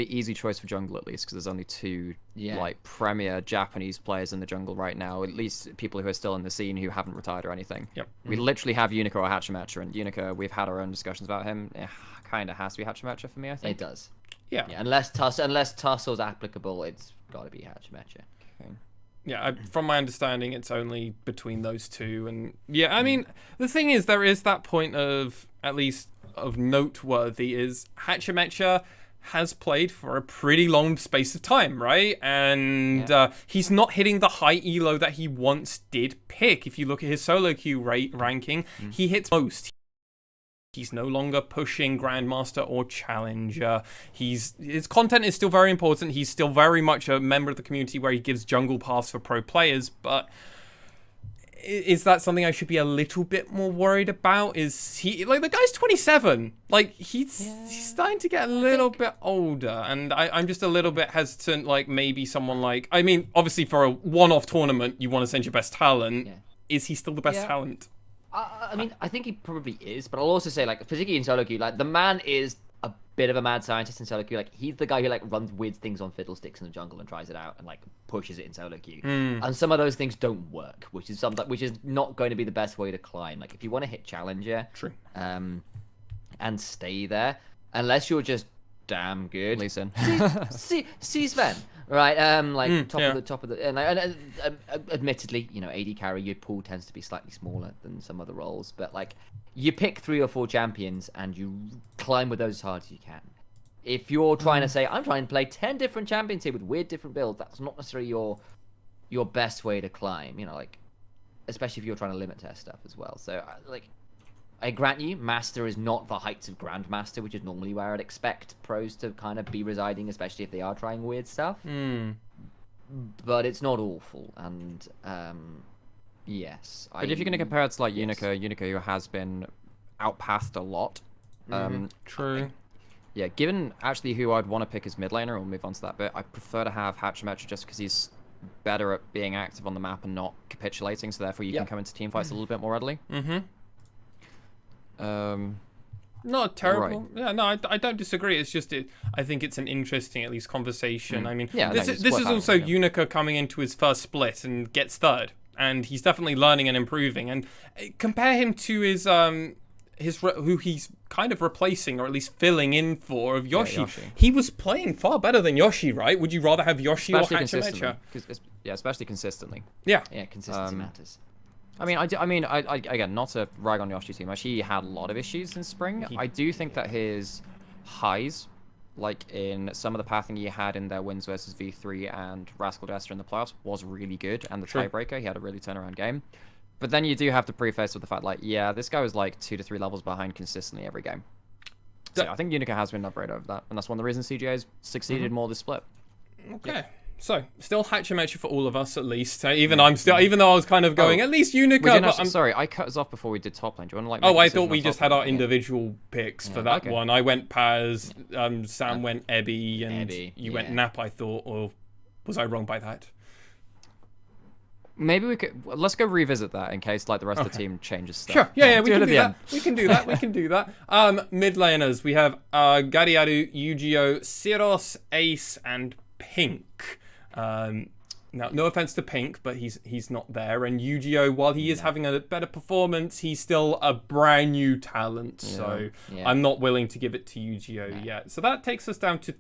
easy choice for jungle, at least, because there's only two like premier Japanese players in the jungle right now. At least people who are still in the scene who haven't retired or anything. Yep. We literally have Unica or Hachimetra, and Unica, we've had our own discussions about him. It kind of has to be Hachimetra for me, I think. It does. Yeah. Unless Tussel's applicable, it's got to be Hachimetra. Okay. Yeah, from my understanding, it's only between those two. And yeah, I mean, the thing is, there is that point of, at least of noteworthy, is Hachimetra has played for a pretty long space of time, right? And he's not hitting the high elo that he once did pick. If you look at his solo queue ranking, he hits most. He's no longer pushing Grandmaster or Challenger. His content is still very important. He's still very much a member of the community where he gives jungle paths for pro players, but is that something I should be a little bit more worried about? Is he, like, the guy's 27. Like, he's starting to get a little bit older, and I'm just a little bit hesitant, like, maybe someone like, I mean, obviously for a one-off tournament, you want to send your best talent. Is he still the best talent? I mean, I think he probably is, but I'll also say, like, particularly in solo queue, like, the man is a bit of a mad scientist in solo queue. Like, he's the guy who, like, runs weird things on fiddlesticks in the jungle and tries it out and, like, pushes it in solo queue. And some of those things don't work, which is not going to be the best way to climb. Like, if you want to hit Challenger, and stay there, unless you're just damn good. Listen. See Sven, right? Top of the, and admittedly, you know, AD carry, your pool tends to be slightly smaller than some other roles, but like, you pick 3 or 4 champions and you climb with those as hard as you can. If you're trying to say, I'm trying to play 10 different champions here with weird different builds, that's not necessarily your best way to climb. You know, like, especially if you're trying to limit test stuff as well. So like, I grant you, Master is not the heights of Grandmaster, which is normally where I'd expect pros to kind of be residing, especially if they are trying weird stuff. But it's not awful, and yes. But if you're going to compare it to like Unica who has been outpathed a lot. True. Yeah, given actually who I'd want to pick as mid laner, we'll move on to that bit. I prefer to have Hatchemetch just because he's better at being active on the map and not capitulating, so therefore you can come into team fights a little bit more readily. Not terrible. Right. Yeah, no, I don't disagree. It's just, I think it's an interesting, at least, conversation. I mean, this is also Unica coming into his first split and gets third, and he's definitely learning and improving. And compare him to his who he's kind of replacing, or at least filling in for, of Yoshi. He was playing far better than Yoshi, right? Would you rather have Yoshi or Hatchemetch? Yeah, especially consistently. Yeah, consistency matters. I mean, again, not to rag on Yoshi too much. He had a lot of issues in spring. I do think that his highs, like in some of the pathing he had in their wins versus V3 and Rascal Jester in the playoffs, was really good. And the tiebreaker, he had a really turnaround game. But then you do have to preface with the fact, like, yeah, this guy was like 2 to 3 levels behind consistently every game. So I think Unica has been an upgrade over that. And that's one of the reasons CGA's succeeded more this split. Okay. Yeah. So, still Hatchemetch for all of us, at least. Even though I was kind of going, at least Unica. But sorry, I cut us off before we did top lane. Do you want to, like, oh, I thought we just had our individual picks for that one. I went Paz, Sam went Ebby, and you went Nap, I thought. Or was I wrong by that? Maybe we could, let's go revisit that in case, like, the rest of the team changes stuff. Sure, yeah, we can do that. We can do that, we can do that. Mid laners, we have Gariaru, Yu-Gi-Oh, Siros, Ace, and Pink. Now, no offense to Pink, but he's not there. And Yu-Gi-Oh, while he is having a better performance, he's still a brand new talent. So I'm not willing to give it to Yu-Gi-Oh yet. So that takes us down to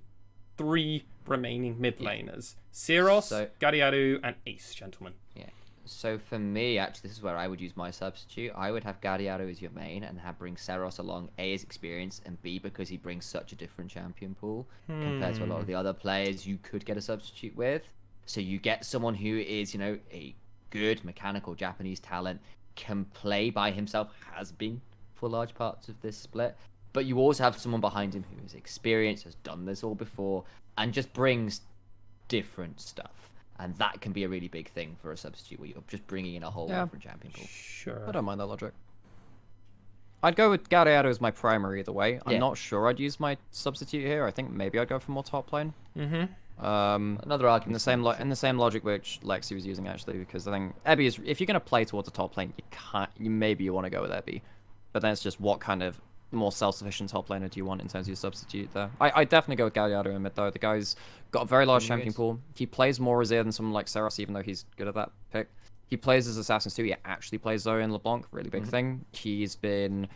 3 remaining mid laners. Siros, Gariaru, and Ace, gentlemen. Yeah. So for me, actually, this is where I would use my substitute. I would have Gariaru as your main and bring Seros along, A, as experience, and B, because he brings such a different champion pool compared to a lot of the other players you could get a substitute with. So you get someone who is, you know, a good mechanical Japanese talent, can play by himself, has been for large parts of this split, but you also have someone behind him who is experienced, has done this all before, and just brings different stuff. And that can be a really big thing for a substitute, where you're just bringing in a whole different champion pool. Sure. I don't mind that logic. I'd go with Gariaru as my primary either way. I'm not sure I'd use my substitute here. I think maybe I'd go for more top lane. Another argument. In the same logic which Lexi was using, actually, because I think Ebby is, if you're going to play towards a top lane, maybe you want to go with Ebby. But then it's just what kind of more self-sufficient top laner do you want in terms of your substitute there. I definitely go with Gariaru in mid, though. The guy's got a very large champion pool. He plays more Azir than someone like Seros, even though he's good at that pick. He plays as Assassins too. He actually plays Zoe and LeBlanc, really big thing. He's been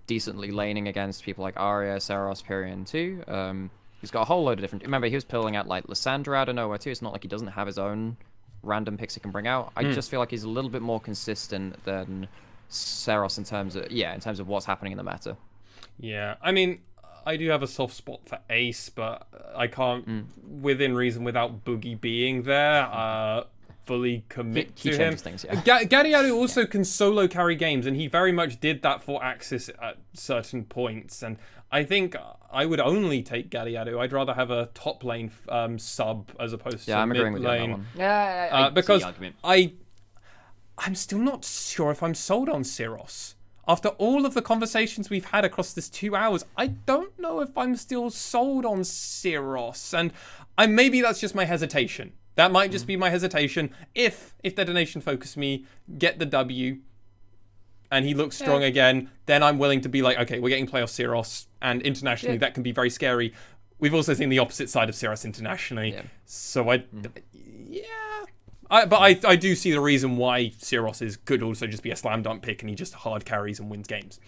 decently laning against people like Arya, Seros, Pyrion too. He's got a whole load of different... Remember, he was pulling out like Lysandra out of nowhere too. It's not like he doesn't have his own random picks he can bring out. I just feel like he's a little bit more consistent than Seros in terms of what's happening in the meta. Yeah, I mean, I do have a soft spot for Ace, but I can't, within reason, without Boogie being there, fully commit He to him. changes things, yeah. Gadiadu also can solo carry games, and he very much did that for Axis at certain points. And I think I would only take Gadiadu. I'd rather have a top lane sub as opposed to I'm mid agreeing with you on that lane. one. Yeah, I see Because the argument. I'm still not sure if I'm sold on Syros. After all of the conversations we've had across this 2 hours, I don't know if I'm still sold on Syros. And maybe that's just my hesitation. That might just be my hesitation. If Detonation focus me, get the W, and he looks strong again, then I'm willing to be like, okay, we're getting playoff Syros, and internationally that can be very scary. We've also seen the opposite side of Syros internationally. So but I do see the reason why Syros could also just be a slam dunk pick, and he just hard carries and wins games.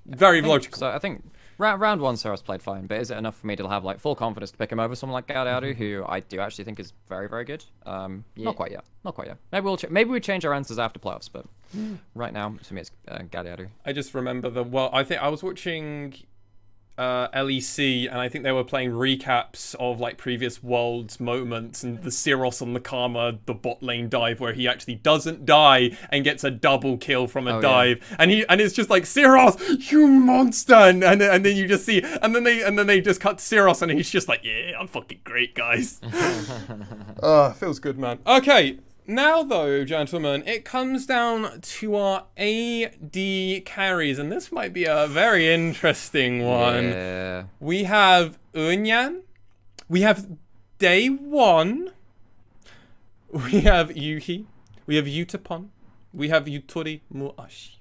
Very logical. So I think round one, Syros played fine, but is it enough for me to have like full confidence to pick him over someone like Gadiadu, who I do actually think is very, very good? Not quite yet. Not quite yet. Maybe we change our answers after playoffs, but right now for me it's Gadiadu. I just remember I think I was watching LEC, and I think they were playing recaps of like previous Worlds moments, and the Syros on the Karma, the bot lane dive where he actually doesn't die and gets a double kill from a dive, and it's just like, Syros, you monster, and then you just see, and then they just cut to Syros, and he's just like, yeah, I'm fucking great, guys. Feels good, man. Okay. Now, though, gentlemen, it comes down to our AD carries, and this might be a very interesting one. Yeah. We have Unyan, we have Day One, we have Yuhi, we have Yutapon, we have Yutori Muashi.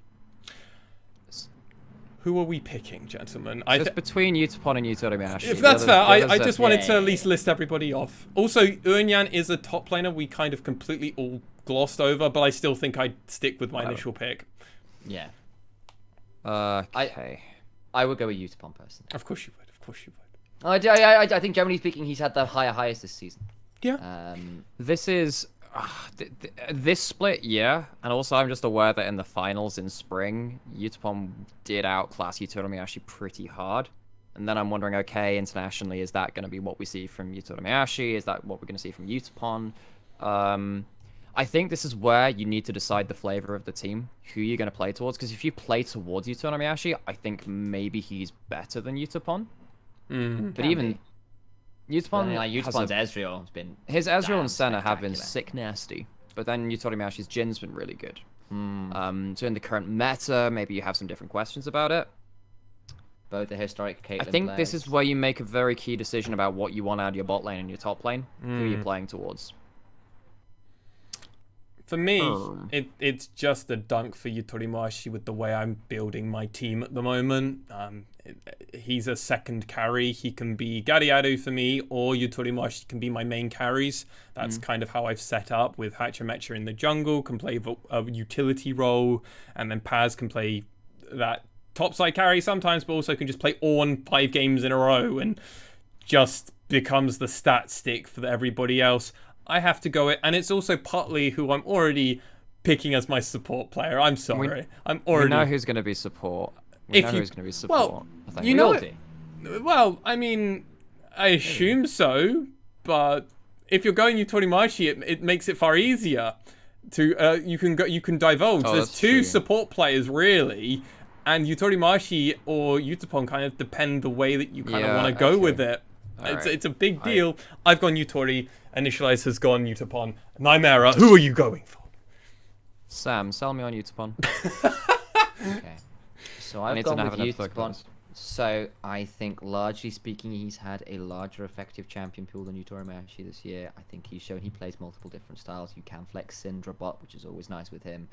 Who are we picking, gentlemen? It's between Yutapon and Yutori. If that's fair, I just wanted to at least list everybody off. Also, Unyan is a top laner we kind of completely all glossed over, but I still think I'd stick with my initial pick. Yeah. Okay. I would go with Yutapon personally. Of course you would. Of course you would. I think generally speaking, he's had the highest this season. Yeah. This is this split, yeah, and also I'm just aware that in the finals in spring, Yutapon did outclass Yutori pretty hard, and then I'm wondering, okay, internationally, is that going to be what we see from Yutori? Is that what we're going to see from Yutapon? I think this is where you need to decide the flavor of the team, who you're going to play towards, because if you play towards Yutori, I think maybe he's better than Yutapon. But even Yutapon, Yutapon's Ezreal has been... His Ezreal and Senna have been sick nasty, but then Yutori Jin's been really good. So in the current meta, maybe you have some different questions about it. Both the historic Caitlyn I think players. this is where you make a very key decision about what you want out of your bot lane and your top lane, who you're playing towards. For me, it's just a dunk for Yutori with the way I'm building my team at the moment. He's a second carry. He can be Gadiadu for me, or Yutori can be my main carries. That's kind of how I've set up with Hachimecha in the jungle, can play a utility role, and then Paz can play that topside carry sometimes, but also can just play Ornn 5 games in a row and just becomes the stat stick for everybody else. I have to go it, and it's also partly who I'm already picking as my support player. I'm sorry. I'm already... We know who's going to be support. We know who's going to be support. Well, I think. you know it. Well, I mean, I assume so, but if you're going Yutori, it makes it far easier to you can divulge. There's two support players really, and Yutori or Yutapon kind of depend the way that you kind of want to go with it. It's a big deal. I've gone Yutori. Initia1ise has gone Yutapon. Nymaera, who are you going for? Sam, sell me on Yutapon. Okay. So I've gone with Yutapon. So I think, largely speaking, he's had a larger effective champion pool than Yutori this year. I think he's shown he plays multiple different styles. You can flex Syndra bot, which is always nice with him.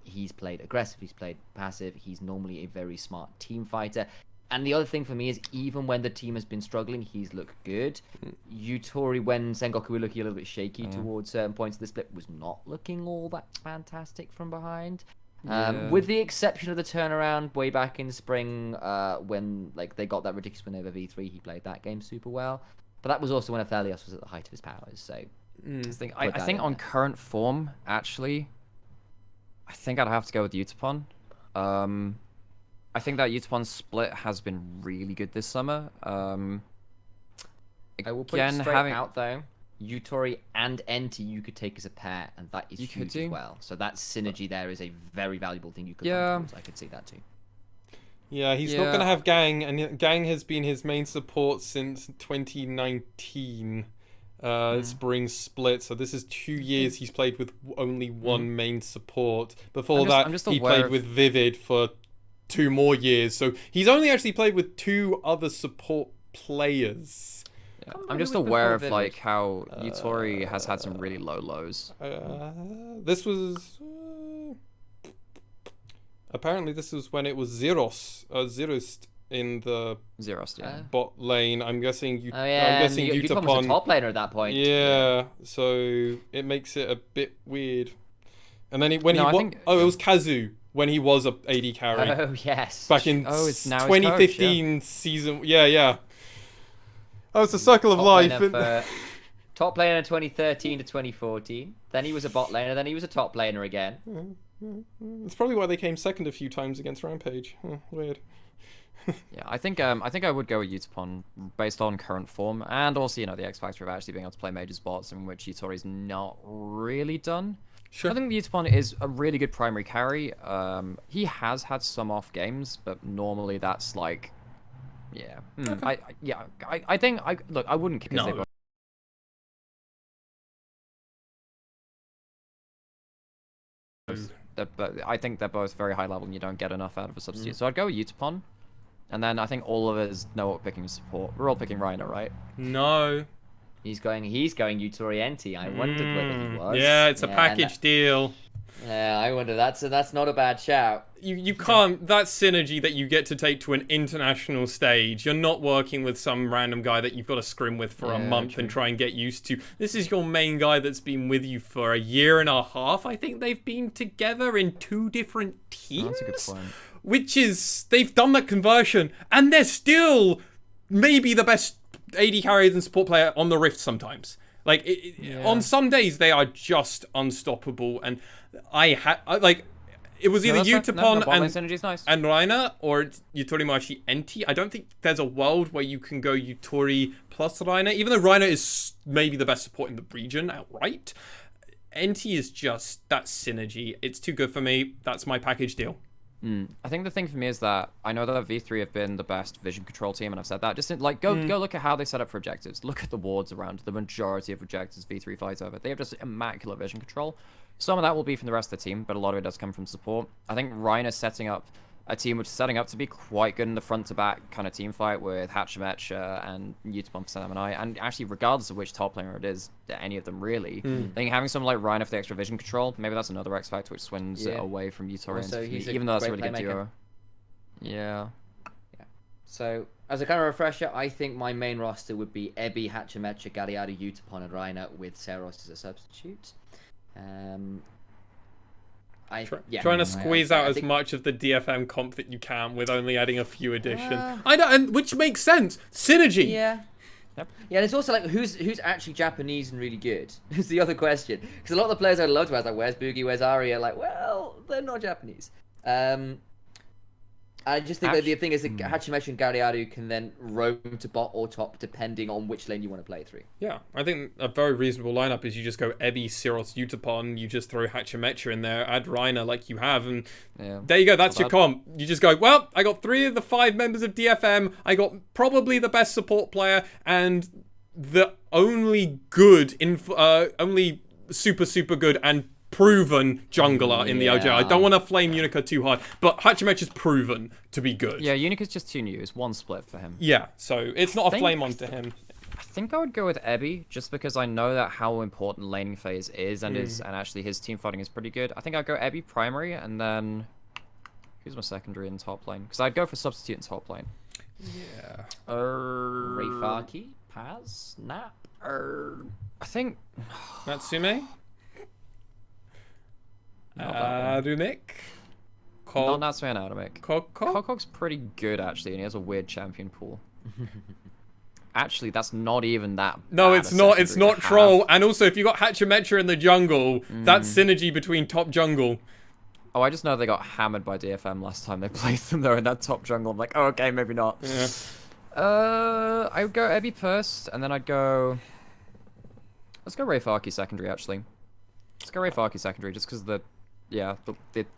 He's played aggressive. He's played passive. He's normally a very smart team fighter. And the other thing for me is, even when the team has been struggling, he's looked good. Yutori, when Sengoku were looking a little bit shaky towards certain points of the split, was not looking all that fantastic from behind. With the exception of the turnaround way back in spring, when they got that ridiculous win over V3, he played that game super well. But that was also when Aphelios was at the height of his powers. So I think on current form, actually, I think I'd have to go with Yutapon. I think that Utapon split has been really good this summer. I will put it straight out though. Yutori and Enti you could take as a pair, and that is huge as well. So that synergy there is a very valuable thing you could come towards. I could see that too. Yeah, he's not going to have Gang, and Gang has been his main support since 2019. Spring split, so this is 2 years he's played with only one main support. Before he played with Vivid for 2 more years, so he's only actually played with 2 other support players. I'm just aware of like how Yutori has had some really low lows. This was apparently this was when it was Zerost in the bot lane. I'm guessing Utapon was a top laner at that point. Yeah, so it makes it a bit weird. And then it was Kazu when he was a AD carry. Oh yes. Back in 2015 season. Yeah. Oh, it's a circle of life. Top laner 2013 to 2014. Then he was a bot laner. Then he was a top laner again. It's probably why they came second a few times against Rampage. Weird. Yeah, I think I would go with Utapon based on current form, and also the X factor of actually being able to play major spots in which Yutori's not really done. Sure. I think Utapon is a really good primary carry. He has had some off games, but normally that's like. Yeah. Okay. I think I wouldn't kick no. But I think they're both very high level and you don't get enough out of a substitute. So I'd go with Utapon. And then I think all of us know what we're picking support. We're all picking Reiner, right? No. He's going Yutori Enti. I wondered whether he was. Yeah, it's a package deal. Yeah, I wonder. That's not a bad shout. You can't. That synergy that you get to take to an international stage. You're not working with some random guy that you've got to scrim with for a month and try and get used to. This is your main guy that's been with you for 1.5 years. I think they've been together in 2 different teams. Oh, that's a good point. Which is, they've done that conversion, and they're still maybe the best AD carry and support player on the Rift sometimes. Like, on some days, they are just unstoppable, and it was either Utapon and Reiner, or Yutori Enti. I don't think there's a world where you can go Yutori plus Reiner, even though Reiner is maybe the best support in the region outright. Enti is just that synergy. It's too good for me. That's my package deal. I think the thing for me is that I know that V3 have been the best vision control team, and I've said that. Just like go look at how they set up for objectives. Look at the wards around the majority of objectives V3 fights over. They have just immaculate vision control. Some of that will be from the rest of the team, but a lot of it does come from support. I think Reiner setting up a team which is setting up to be quite good in the front-to-back kind of team fight with Hatchemetcha and Utapon for Samurai, and actually regardless of which top laner it is, any of them really, I think having someone like Reiner for the extra vision control, maybe that's another X factor which swings it away from Yutori, even though that's a really good duo. Yeah. So, as a kind of refresher, I think my main roster would be Ebi, Hatchemetcha, Galliardo, Utapon, and Reiner with Seros as a substitute. Trying to squeeze out as much of the DFM comp that you can with only adding a few additions. And which makes sense. Synergy. Yeah. Yep. Yeah, and it's also like who's actually Japanese and really good is the other question. Because a lot of the players I love to ask, like, where's Boogie, where's Arya? Like, well, they're not Japanese. I just think that the thing is that Hatchemetcha and Galliardo can then roam to bot or top depending on which lane you want to play through. Yeah, I think a very reasonable lineup is you just go Ebi, Siros, Utapon, you just throw Hatchemetcha in there, add Reiner like you have, and there you go, that's your comp. You just go, well, I got 3 of the 5 members of DFM, I got probably the best support player, and the only good, only super good and proven jungler in the LJL. I don't want to flame Unica too hard, but Hatchemetcha is proven to be good. Yeah, Unica's just too new. It's 1 split for him. Yeah, so it's not a flame onto him. I think I would go with Ebi, just because I know that how important laning phase is, and actually his team fighting is pretty good. I think I'd go Ebi primary, and then who's my secondary in top lane? Because I'd go for substitute in top lane. Yeah. Rayfaki, Paz, Nap. I think Natsume. Adunik. Not Natsume and Adunik. Kokok's pretty good, actually, and he has a weird champion pool. Actually, that's not even that No, it's not. It's not troll. And also, if you got Hatchemetcha in the jungle, that's synergy between top jungle. Oh, I just know they got hammered by DFM last time they played them. Though in that top jungle. I'm like, oh, okay, maybe not. Yeah. I would go Ebby first, and then I'd go. Let's go Rayfarky secondary. Actually, let's go Rayfarky secondary, just because the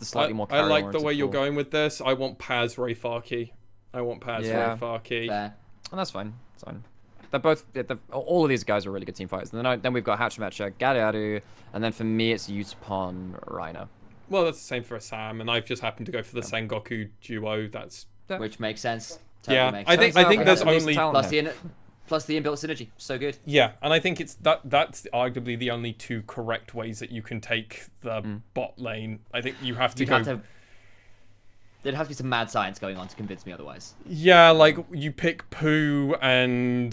slightly more. I like the way you're going with this. I want Paz Rayfarky. Rayfarky. Fair. And that's fine. It's fine. They're both. All of these guys are really good team fighters. And then we've got Hachimecha, Gariaru, and then for me it's Yutapon, Reiner. Well, that's the same for a Sam, and I've just happened to go for the Sengoku duo. Which makes sense. Totally makes I sense. think there's At least only talent plus the inbuilt synergy. So good. Yeah, and I think it's that's arguably the only two correct ways that you can take the bot lane. I think you have to There'd have to be some mad science going on to convince me otherwise. Yeah, like you pick Pooh and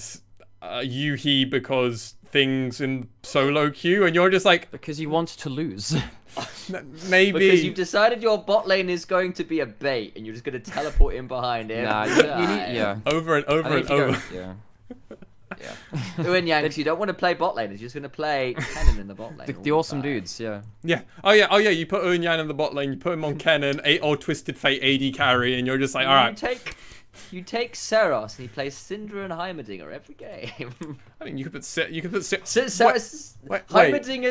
Yuhi because things in solo queue, and you're just like, because you want to lose. Maybe because you've decided your bot lane is going to be a bait, and you're just going to teleport in behind him. Nah, you need, over and over and over. Yeah. Uinyanks, you don't want to play bot lane. You're just going to play Kennen in the bot lane. The awesome dudes, yeah. Yeah. Oh yeah. You put Uinyan in the bot lane. You put him on Kennen, or Twisted Fate AD carry, and you're just like, all right. You take Seros and he plays Syndra and Heimerdinger every game. I mean, you could put Heimerdinger,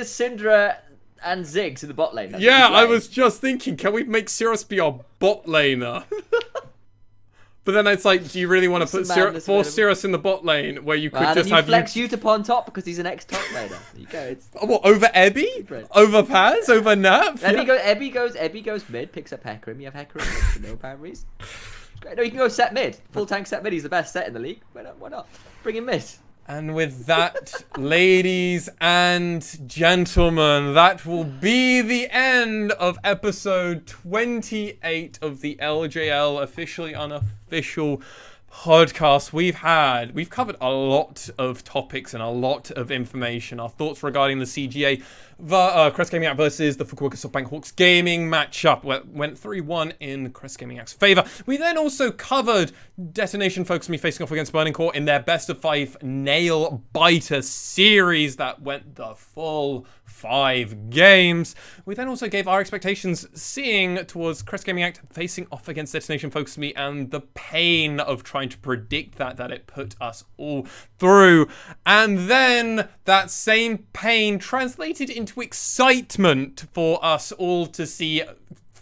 Syndra, and Ziggs in the bot lane. Yeah, I was just thinking, can we make Cirrus be our bot laner? But then it's like, do you really want to put force Cirrus in the bot lane where you could just have flex Utapon top because he's an ex-top laner. There you go. It's what, over Ebby? Over Paz? Over Nap? Ebby goes mid, picks up Hecarim. You have Hecarim for no apparent reason. No, you can go set mid. Full tank set mid. He's the best set in the league. Why not? Bring him mid. And with that, ladies and gentlemen, that will be the end of episode 28 of the LJL Officially Unofficial podcast. We've covered a lot of topics and a lot of information. Our thoughts regarding the CGA Crest Gaming Act versus the Fukuoka SoftBank Hawks gaming matchup went 3-1 in Crest Gaming Act's favor. We then also covered Detonation Focus Me facing off against Burning Core in their best of 5 nail biter series that went the full 5 games. We then also gave our expectations seeing towards Crest Gaming Act facing off against Destination Focus Me and the pain of trying to predict that it put us all through. And then that same pain translated into excitement for us all to see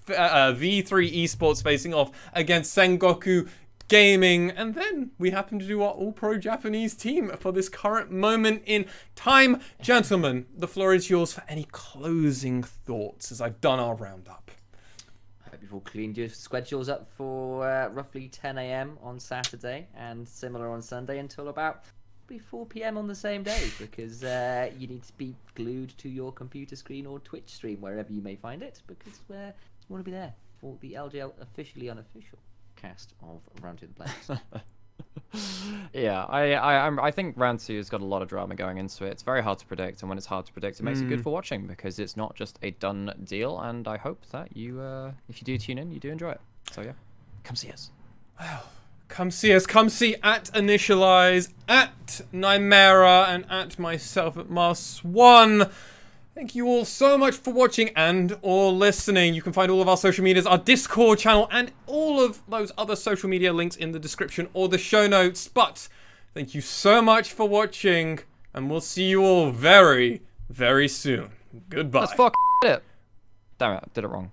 V3 Esports facing off against Sengoku Gaming, and then we happen to do our all-pro Japanese team for this current moment in time. Gentlemen, the floor is yours for any closing thoughts as I've done our roundup. I hope you've all cleaned your schedules up for roughly 10 AM on Saturday and similar on Sunday until about 4 PM on the same day, because you need to be glued to your computer screen or Twitch stream, wherever you may find it, because you want to be there for the LJL Officially Unofficial Cast of Round 2 the Players. Yeah, I think round 2 has got a lot of drama going into it. It's very hard to predict, and when it's hard to predict, it makes it good for watching because it's not just a done deal. And I hope that you, if you do tune in, you do enjoy it. So yeah, come see us. Well, come see us. Come see at Initia1ise, at Nymaera, and at myself at MaskedSwan. Thank you all so much for watching and or listening. You can find all of our social medias, our Discord channel, and all of those other social media links in the description or the show notes. But thank you so much for watching, and we'll see you all very, very soon. Goodbye. Let's fuck it. Damn it, I did it wrong.